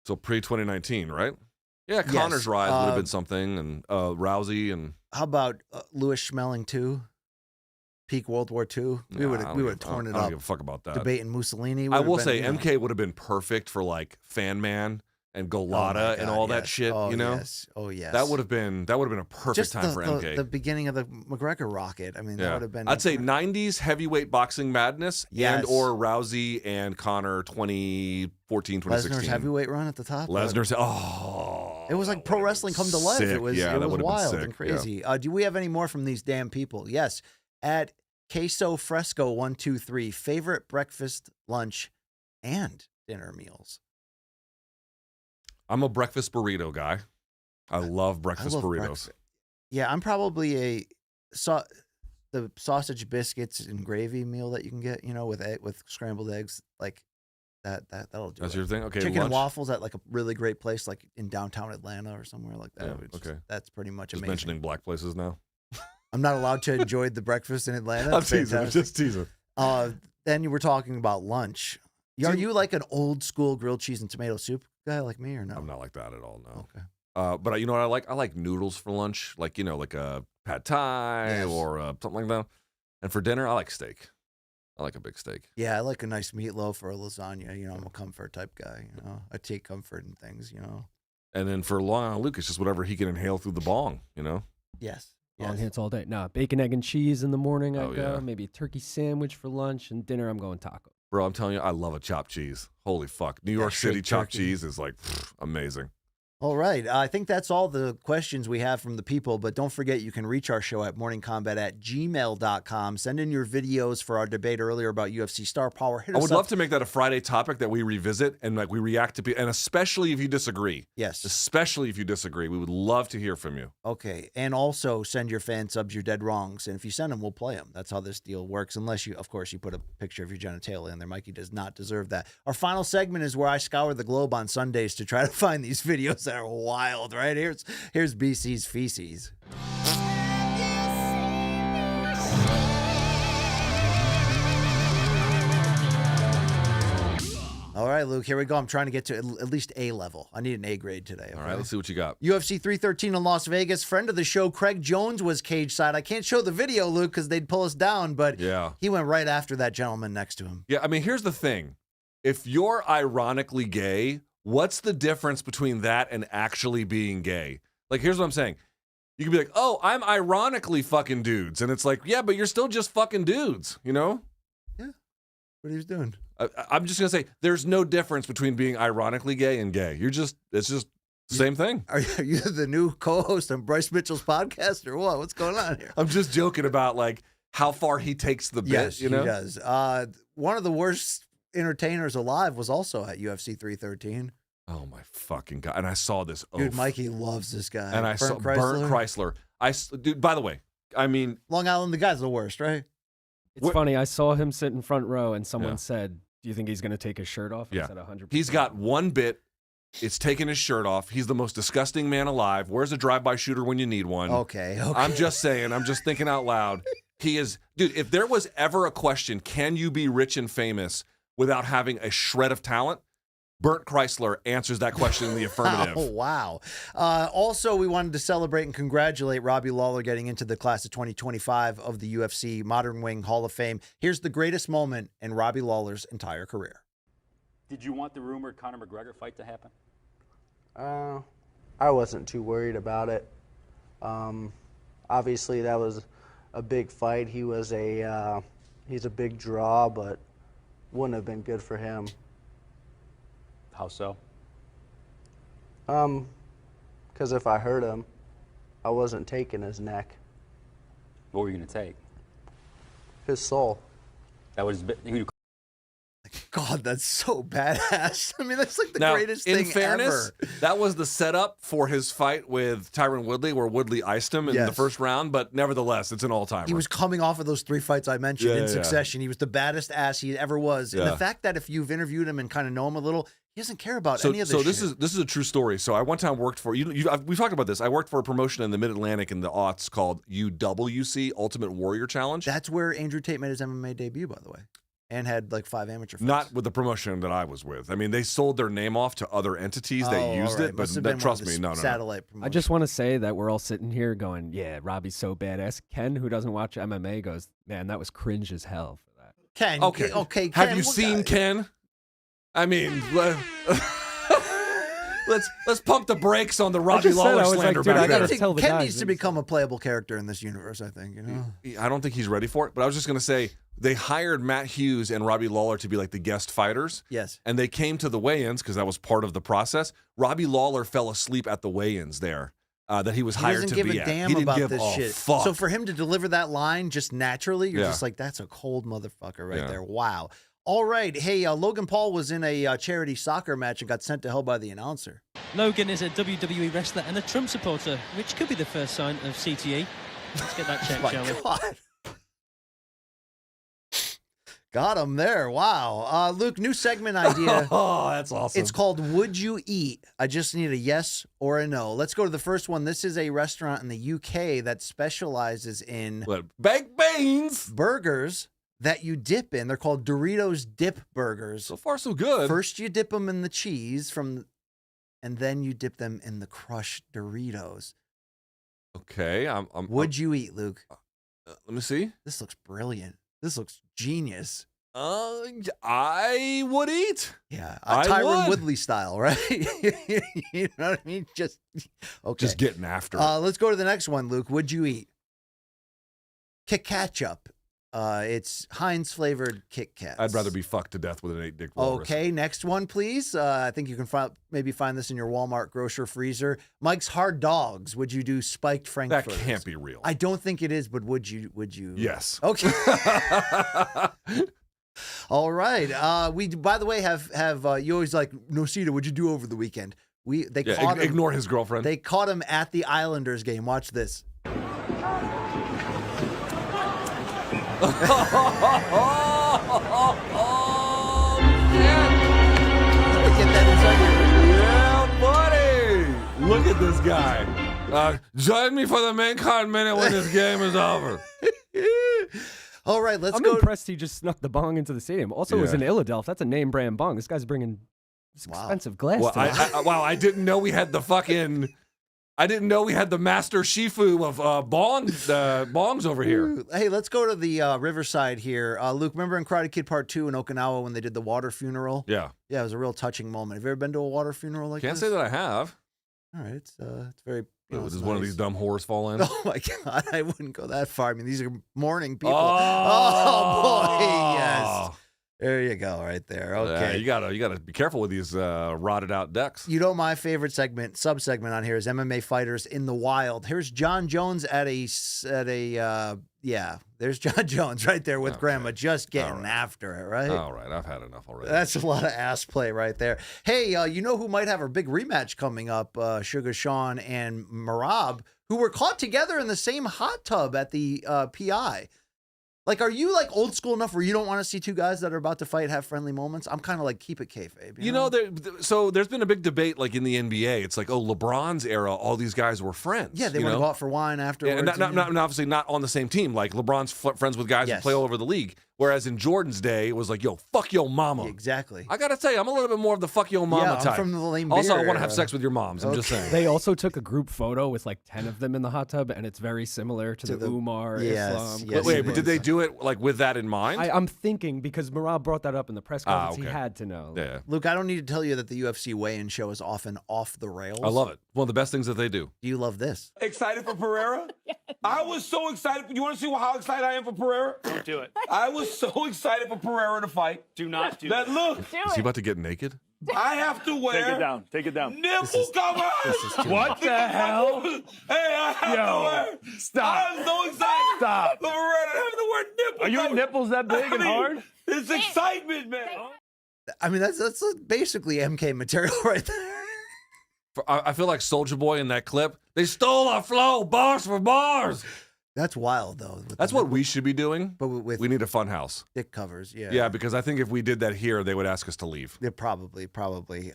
So pre-2019, right? Yeah, Yes. Connor's rise would have been something, and Rousey, and How about Louis Schmeling 2? Peak World War II? We would have torn it I don't up. give a fuck about that. Debating Mussolini. I would will have say been, MK would have been perfect for like Fan Man and Golada and all that shit. Oh, you know, yes. Oh yes. that would have been a perfect Just time for MK. the beginning of the McGregor rocket. I mean, that would have been. I'd say 90s heavyweight boxing madness Yes. and or Rousey and Connor 2014, 2016. Lesnar's heavyweight run at the top. Lesnar's It was like pro wrestling come to life. sick. It was, Yeah, it that was would've been wild sick. and crazy. Do we have any more from these damn people? Yes. At Queso Fresco 123, favorite breakfast, lunch, and dinner meals. I'm a breakfast burrito guy. I love breakfast love burritos. breakfast. Yeah, I'm probably the sausage biscuits and gravy meal that you can get, with scrambled eggs, like that'll do. That's it. your thing? Okay, Chicken and lunch? waffles at like a really great place, like in downtown Atlanta or somewhere like that. Yeah, okay. That's pretty much Just amazing. mentioning black places now. I'm not allowed to enjoy the breakfast in Atlanta. I'm That's teasing. I'm fantastic. just teasing. Then you were talking about lunch. Are you like an old school grilled cheese and tomato soup guy like me or no? I'm not like that at all. No. Okay. But you know what I like? I like noodles for lunch, like like a pad thai or something like that. And for dinner, I like steak. I like a big steak. Yeah, I like a nice meatloaf or a lasagna. I'm a comfort type guy. I take comfort in things. And then for Long Island Luke, it's just whatever he can inhale through the bong. Yes. Long hits all day. No, bacon, egg, and cheese in the morning. I Oh, go. yeah. Maybe a turkey sandwich for lunch, and dinner I'm going taco. Bro, I'm telling you, I love a chopped cheese. Holy fuck. New York straight City chopped turkey. cheese is like amazing. All right. I think that's all the questions we have from the people, but don't forget you can reach our show at morningcombat@gmail.com. Send in your videos for our debate earlier about UFC star power. Hit I us would up. love to make that a Friday topic that we revisit and like we react to people, and especially if you disagree. Yes. Especially if you disagree. We would love to hear from you. Okay. And also send your fan subs your dead wrongs. And if you send them, we'll play them. That's how this deal works. Unless you, of course, you put a picture of your genitalia in there. Mikey does not deserve that. Our final segment is where I scour the globe on Sundays to try to find these videos are wild, right? Here's BC's feces. All right, Luke, here we go. I'm trying to get to at least A level. I need an A grade today. Okay? All right, let's see what you got. UFC 313 in Las Vegas. Friend of the show, Craig Jones, was cage side. I can't show the video, Luke, because they'd pull us down, but he went right after that gentleman next to him. Yeah, I mean, here's the thing. If you're ironically gay, what's the difference between that and actually being gay? Like, here's what I'm saying. You could be like, oh, I'm ironically fucking dudes. And it's like, yeah, but you're still just fucking dudes, you know? Yeah. What he was doing. I'm just going to say, there's no difference between being ironically gay and gay. It's just the same thing. Are you the new co-host on Bryce Mitchell's podcast or what? What's going on here? I'm just joking about, like, how far he takes the bit, yes, you know? He does. One of the worst entertainers alive was also at UFC 313. Oh, my fucking God. And I saw this. Dude, Mikey loves this guy. And I saw Bernd Chrysler. Dude, by the way, I mean. Long Island, the guy's the worst, right? It's funny. I saw him sit in front row and someone said, do you think he's going to take his shirt off? Yeah. I said 100%. He's got one bit. It's taking his shirt off. He's the most disgusting man alive. Where's a drive-by shooter when you need one? Okay. I'm just saying. I'm just thinking out loud. He is. Dude, if there was ever a question, can you be rich and famous without having a shred of talent? Bernd Chrysler answers that question in the affirmative. Oh, wow. Also, we wanted to celebrate and congratulate Robbie Lawler getting into the class of 2025 of the UFC Modern Wing Hall of Fame. Here's the greatest moment in Robbie Lawler's entire career. Did you want the rumored Conor McGregor fight to happen? I wasn't too worried about it. Obviously, that was a big fight. He's a big draw, but wouldn't have been good for him. How so? Because if I hurt him, I wasn't taking his neck. What were you going to take? His soul. That was. God, that's so badass. I mean, that's like the now, greatest in thing fairness, ever. that was the setup for his fight with Tyron Woodley, where Woodley iced him in the first round, but nevertheless, it's an all-timer. He was coming off of those 3 fights I mentioned in succession. He was the baddest ass he ever was. And the fact that if you've interviewed him and kind of know him a little, he doesn't care about any of this shit. So this is a true story. So I one time worked for we've talked about this. I worked for a promotion in the Mid-Atlantic in the aughts called UWC, Ultimate Warrior Challenge. That's where Andrew Tate made his MMA debut, by the way. And had like 5 amateur fights. Not with the promotion that I was with. I mean, they sold their name off to other entities that used it, but trust me, no. Satellite promotion. I just want to say that we're all sitting here going, yeah, Robbie's so badass. Ken, who doesn't watch MMA, goes, man, that was cringe as hell for that. Ken, okay. Ken, have you seen Ken? I mean, let's pump the brakes on the Robbie Lawler slander back there. Ken needs to become a playable character in this universe, I think. You know, I don't think he's ready for it, but I was just going to say, they hired Matt Hughes and Robbie Lawler to be like the guest fighters. Yes. And they came to the weigh-ins because that was part of the process. Robbie Lawler fell asleep at the weigh-ins there that he was hired to be at. He doesn't give a damn about this shit. Fuck. So for him to deliver that line just naturally, you're just like, that's a cold motherfucker right there. Wow. All right. Hey, Logan Paul was in a charity soccer match and got sent to hell by the announcer. Logan is a WWE wrestler and a Trump supporter, which could be the first sign of CTE. Let's get that checked, shall we? God. Got him there. Wow. Luke, new segment idea. Oh, that's awesome. It's called Would You Eat? I just need a yes or a no. Let's go to the first one. This is a restaurant in the UK that specializes in baked beans burgers that you dip in. They're called Doritos dip burgers. So far, so good. First, you dip them in the cheese and then you dip them in the crushed Doritos. Okay. Would you eat, Luke? Let me see. This looks brilliant. This looks genius. I would eat. Yeah, Tyron Woodley style, right? You know what I mean? Just getting after it. Let's go to the next one, Luke. Would you eat Kit Ketchup? It's Heinz flavored Kit Kats. I'd rather be fucked to death with an 8-dick walrus. Okay, next one, please. I think you can maybe find this in your Walmart grocer freezer. Mike's Hard Dogs. Would you do spiked frankfurters? That can't be real. I don't think it is, but would you? Yes. Okay. All right. We, by the way, have you always like, Nosita, what'd you do over the weekend? They caught him. Ignore his girlfriend. They caught him at the Islanders game. Watch this. Oh, Get that inside your... Yeah, buddy. Look at this guy. Join me for the main card minute when this game is over. All right, let's I'm go. impressed he just snuck the bong into the stadium. Also, it was Yeah. an Illadelph. That's a name brand bong. This guy's bringing expensive glass. Well, to wow, I didn't know we had the fucking. I didn't know we had the master shifu of bongs over here. Hey, let's go to the Riverside here. Luke, remember in Karate Kid Part 2 in Okinawa when they did the water funeral? Yeah. Yeah, it was a real touching moment. Have you ever been to a water funeral like Can't this? say that I have. All right, it's very. You know, Does it's one of nice. these dumb whores fall in? Oh my God, I wouldn't go that far. I mean, these are mourning people. Oh, boy, yes. There you go, right there. Okay. Yeah, you gotta be careful with these rotted out decks. You know, my favorite sub-segment on here is MMA fighters in the wild. Here's John Jones there's John Jones right there with Grandma just getting after it, right? All right, I've had enough already. That's a lot of ass play right there. Hey, you know who might have a big rematch coming up? Sugar Sean and Marab, who were caught together in the same hot tub at the PI. Like, are you like old school enough where you don't want to see two guys that are about to fight have friendly moments? I'm kind of like keep it kayfabe. You know, so there's been a big debate like in the NBA. It's like, oh, LeBron's era, all these guys were friends. Yeah, they want to go out for wine afterwards. Yeah, not obviously not on the same team. Like LeBron's friends with guys who play all over the league. Whereas in Jordan's day, it was like, yo, fuck your mama. Exactly. I gotta tell you, I'm a little bit more of the fuck your mama I'm type. from the Lane Also, I Beer want to have era. sex with your moms. I'm just saying. They also took a group photo with like 10 of them in the hot tub, and it's very similar to the Umar Islam. Wait, but did they do it like with that in mind? I'm thinking because Marab brought that up in the press conference, he okay. had to know. Yeah. Luke, I don't need to tell you that the UFC weigh-in show is often off the rails. I love it. One of the best things that they do. Do you love this? Excited for Pereira? I was so excited. You want to see how excited I am for Pereira? Don't do it. I was so excited for Pereira to fight. Do not do that. Look, Is he about to get naked? I have to wear. Take it down. Take it down. Nipple cover. What the hell? Hey, I have to wear. Stop. I'm so excited. Stop. For Pereira to have to wear nipple Are your cover. nipples that big and hard? It's excitement, man. I mean, that's basically MK material right there. I feel like Soulja Boy in that clip. They stole our flow, bars for bars. That's wild, though. That's what we should be doing. But with we need a fun house. Dick covers, yeah. Yeah, because I think if we did that here, they would ask us to leave. Yeah, probably.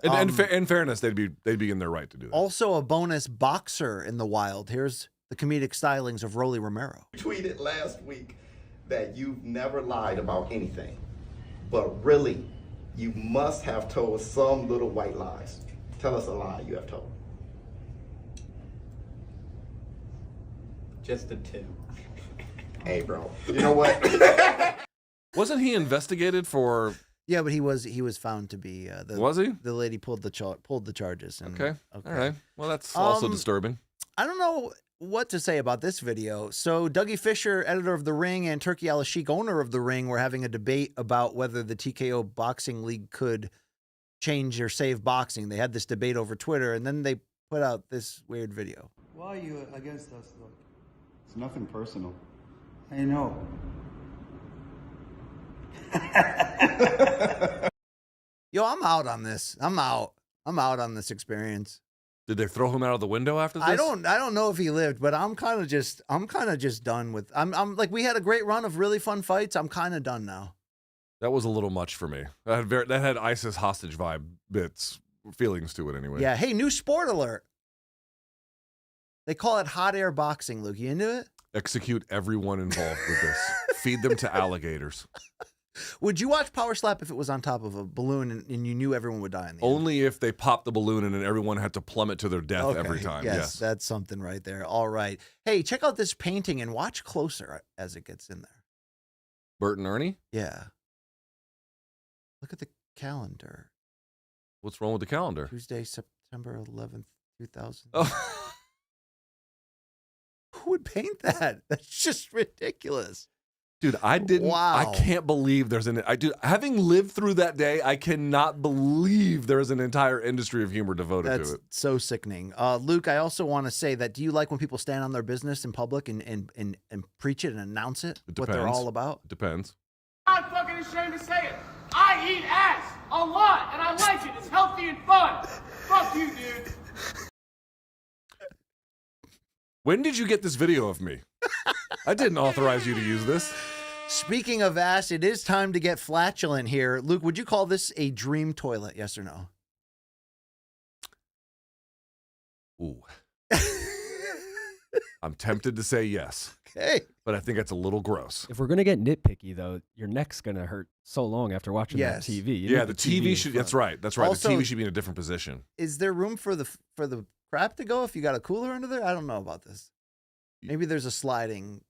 And in fairness, they'd be in their right to do that. Also, a bonus boxer in the wild. Here's the comedic stylings of Rolly Romero. You tweeted last week that you've never lied about anything, but really, you must have told some little white lies. Tell us a lie you have told. Just a two. Hey, bro. You know what? Wasn't he investigated for? Yeah, but he was found to be. Was he? The lady pulled the charges. And, Okay. All right. Well, that's also disturbing. I don't know what to say about this video. So Dougie Fisher, editor of The Ring, and Turkey Al-Sheikh, owner of The Ring, were having a debate about whether the TKO Boxing League could change or save boxing. They had this debate over Twitter, and then they put out this weird video. Why are you against us, though? It's nothing personal. I know. Yo, I'm out on this. I'm out on this experience. Did they throw him out of the window after this? I don't know if he lived, but I'm kind of just done with. I'm like, we had a great run of really fun fights. I'm kind of done now. That was a little much for me. That had ISIS hostage vibe feelings to it anyway. Yeah. Hey, new sport alert. They call it hot air boxing. Luke, you into it? Execute everyone involved with this. Feed them to alligators. Would you watch Power Slap if it was on top of a balloon and you knew everyone would die in the end? Only if they popped the balloon and then everyone had to plummet to their death every time. Yes. That's something right there. All right. Hey, check out this painting and watch closer as it gets in there. Bert and Ernie? Yeah. Look at the calendar. What's wrong with the calendar? Tuesday, September 11th, 2000. Oh. Who would paint that? That's just ridiculous. Dude, I didn't. Wow. I can't believe there's having lived through that day, I cannot believe there's an entire industry of humor devoted That's to it. so sickening. Luke, I also want to say that do you like when people stand on their business in public and preach it and announce it? What they're all about? It depends. I'm fucking ashamed to say it. I eat ass a lot, and I like it. It's healthy and fun. Fuck you, dude. When did you get this video of me? I didn't authorize you to use this. Speaking of ass, it is time to get flatulent here. Luke, would you call this a dream toilet, yes or no? Ooh. I'm tempted to say yes. Okay. But I think that's a little gross. If we're gonna get nitpicky, though, your neck's gonna hurt so long after watching that TV. You Yeah, need the TV in should. front. That's right. That's right. Also- the TV should be in a different position. Is there room for the crap to go if you got a cooler under there? I don't know about this. Maybe there's a sliding.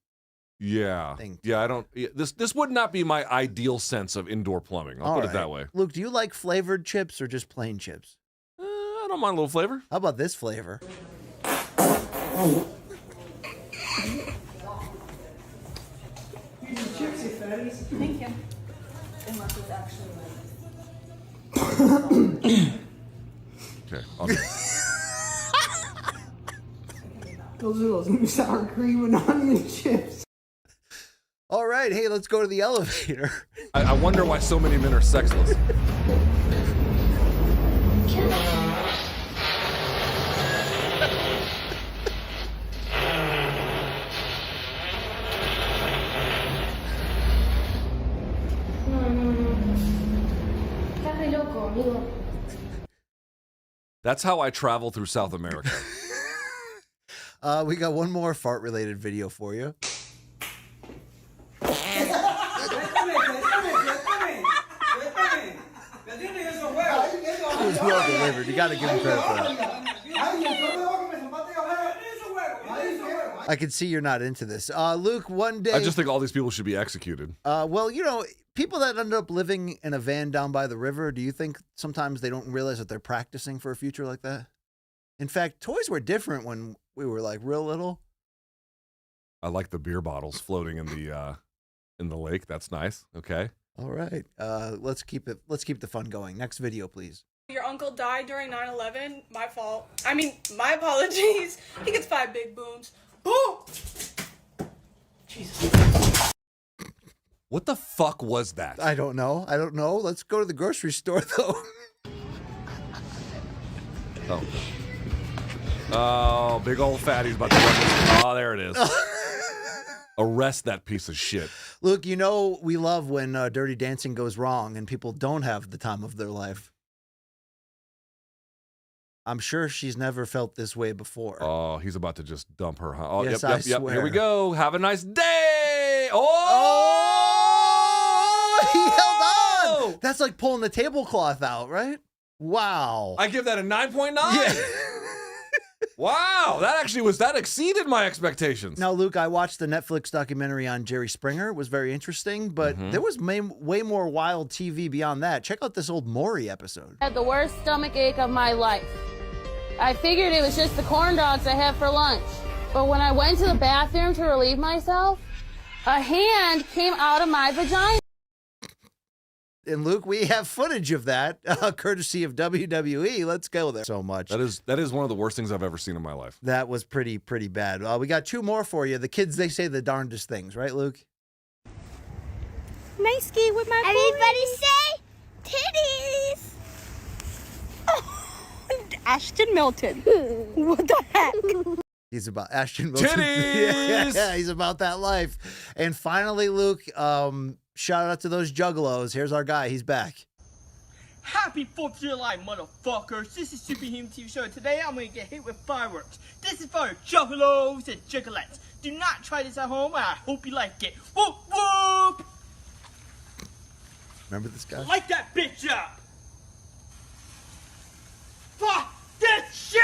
Yeah. Thing. Yeah. I don't. Yeah, this would not be my ideal sense of indoor plumbing. I'll All put right. it that way. Luke, do you like flavored chips or just plain chips? I don't mind a little flavor. How about this flavor? Thank you. Unless it's actually Okay. those are those sour cream and onion chips. All right, hey, let's go to the elevator. I wonder why so many men are sexless. That's how I travel through South America. We got one more fart-related video for you. It was well delivered. You got to give him credit for that. I can see you're not into this. Luke, one day... I just think all these people should be executed. Well, you know, people that end up living in a van down by the river, do you think sometimes they don't realize that they're practicing for a future like that? In fact, toys were different when we were like real little. I like the beer bottles floating in the lake. That's nice. Okay. All right. Let's keep the fun going. Next video, please. Your uncle died during 9/11. My fault. I mean, my apologies. He gets 5 big booms. Boom! Jesus. What the fuck was that? I don't know. Let's go to the grocery store, though. Oh, big old fatty's about to run this. Oh, there it is. Arrest that piece of shit. Luke, you know we love when Dirty Dancing goes wrong and people don't have the time of their life. I'm sure she's never felt this way before. Oh, he's about to just dump her. Huh? Oh, Yes, yep. I Here swear. we go. Have a nice day. Oh, he held on. That's like pulling the tablecloth out, right? Wow. I give that a 9.9. Yeah. Wow, that exceeded my expectations. Now, Luke, I watched the Netflix documentary on Jerry Springer. It was very interesting, but there was way more wild TV beyond that. Check out this old Maury episode. I had the worst stomach ache of my life. I figured it was just the corn dogs I had for lunch. But when I went to the bathroom to relieve myself, a hand came out of my vagina. And Luke, we have footage of that, courtesy of WWE. Let's go there. So much. That is one of the worst things I've ever seen in my life. That was pretty bad. We got 2 more for you. The kids, they say the darndest things, right, Luke? Nice ski with my Everybody say titties. Oh, Ashton Milton. What the heck? He's about Ashton Milton. Titties! Yeah, he's about that life. And finally, Luke, shout out to those juggalos. Here's our guy. He's back. Happy 4th of July, motherfuckers. This is Superhuman TV Show. Today I'm going to get hit with fireworks. This is for juggalos and juggalettes. Do not try this at home, and I hope you like it. Whoop, whoop! Remember this guy? Light that bitch up! Fuck this shit!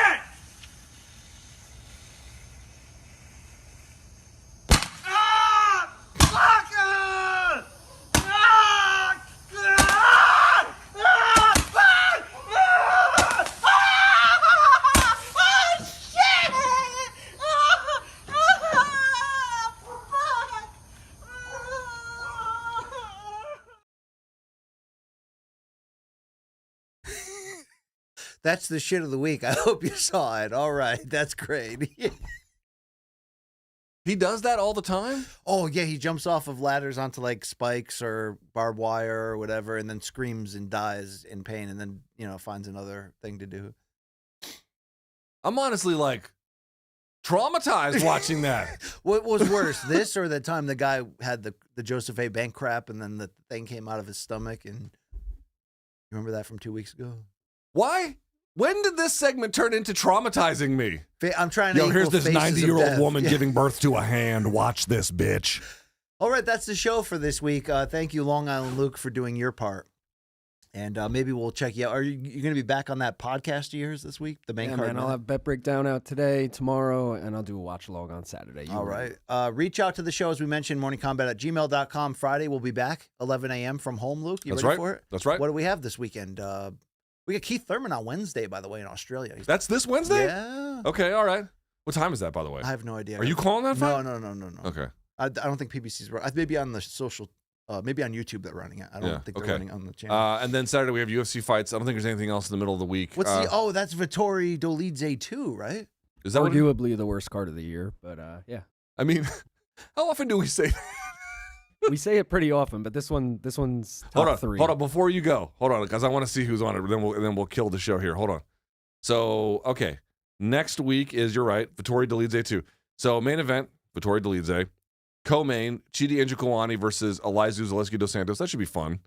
Ah! Fuck! Ah! Ah! Ah! Ah! Fuck! Ah! Ah! Oh, shit! Ah! Ah! Fuck! That's the shit of the week. I hope you saw it. All right. That's great. He does that all the time? Oh, yeah. He jumps off of ladders onto like spikes or barbed wire or whatever, and then screams and dies in pain, and then, finds another thing to do. I'm honestly like traumatized watching that. What was worse, this or the time the guy had the Joseph A. Bank crap and then the thing came out of his stomach? And you remember that from 2 weeks ago? Why? When did this segment turn into traumatizing me? I'm trying to. Yo, here's equal this faces of 90-year-old death. woman Yeah. giving birth to a hand. Watch this, bitch. All right, that's the show for this week. Thank you, Long Island Luke, for doing your part. And maybe we'll check you out. Are you going to be back on that podcast of yours this week? The main Yeah, card. man, I'll have Bet Breakdown out today, tomorrow, and I'll do a watch log on Saturday. All right. Reach out to the show, as we mentioned, morningcombat@gmail.com. Friday, we'll be back, 11 a.m. from home, Luke. You That's ready right. for it? That's right. What do we have this weekend? We got Keith Thurman on Wednesday, by the way, in Australia. That's this Wednesday? Yeah. Okay, all right. What time is that, by the way? I have no idea. Are you calling that fight? No. Okay. I don't think PBC's running. Maybe on the social, maybe on YouTube they're running it. I don't think they're running on the channel. And then Saturday we have UFC fights. I don't think there's anything else in the middle of the week. What's that's Vettori Dolidze 2, right? Is that arguably the worst card of the year? But yeah. I mean, how often do we say that? We say it pretty often, but this one's top three. Hold on, before you go, hold on, because I want to see who's on it. Then we'll kill the show here. Hold on. So okay, next week is, you're right, Vettori Dolidze 2. So main event, Vettori Dolidze. Co-main, Chidi Njokuani versus Elizeu Zaleski dos Santos. That should be fun.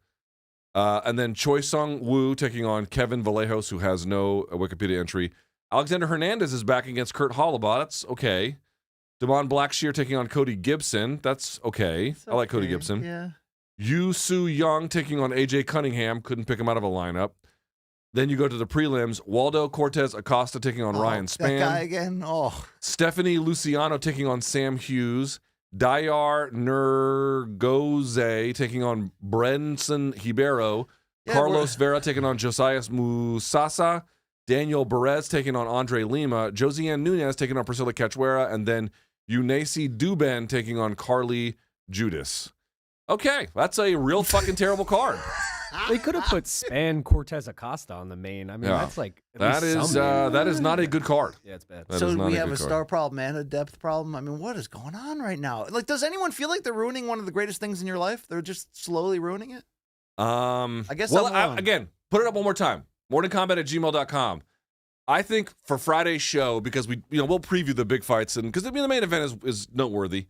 And then Choi Sung Woo taking on Kevin Vallejos, who has no Wikipedia entry. Alexander Hernandez is back against Kurt Hollabaugh. That's okay. Damon Blackshear taking on Cody Gibson. That's okay. I like Cody Gibson. Yeah. Yu Soo Young taking on AJ Cunningham. Couldn't pick him out of a lineup. Then you go to the prelims. Waldo Cortez Acosta taking on Ryan Spann. That guy again? Oh. Stephanie Luciano taking on Sam Hughes. Dayar Nergoze taking on Brenson Hibero. Carlos Vera taking on Josias Musasa. Daniel Perez taking on Andre Lima. Josiane Nunez taking on Priscilla Cachoeira. And then Eunice Duben taking on Carly Judas. Okay, that's a real fucking terrible card. They could have put Spann Cortez Acosta on the main. I mean, that's like that is not a good card. Yeah, it's bad. So we have a star problem and a depth problem. I mean, what is going on right now? Like, does anyone feel like they're ruining one of the greatest things in your life? They're just slowly ruining it? I guess again, put it up one more time. morningcombat@gmail.com. I think for Friday's show, because we'll preview the big fights, and because the main event is noteworthy.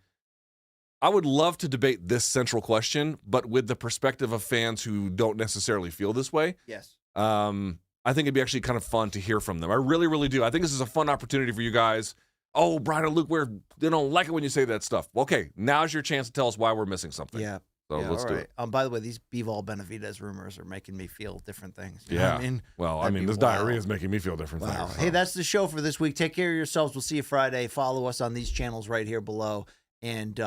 I would love to debate this central question, but with the perspective of fans who don't necessarily feel this way. Yes. I think it'd be actually kind of fun to hear from them. I really, really do. I think this is a fun opportunity for you guys. Oh, Brian and Luke, they don't like it when you say that stuff. Okay, now's your chance to tell us why we're missing something. Yeah. So let's do it. By the way, these Bivol Benavidez rumors are making me feel different things. You know Yeah. what I mean? Well, I That'd mean, be this wild. diarrhea is making me feel different Wow. things. Hey, that's the show for this week. Take care of yourselves. We'll see you Friday. Follow us on these channels right here below. And,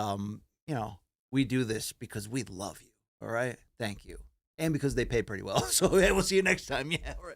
we do this because we love you. All right? Thank you. And because they pay pretty well. So we'll see you next time. Yeah. All right.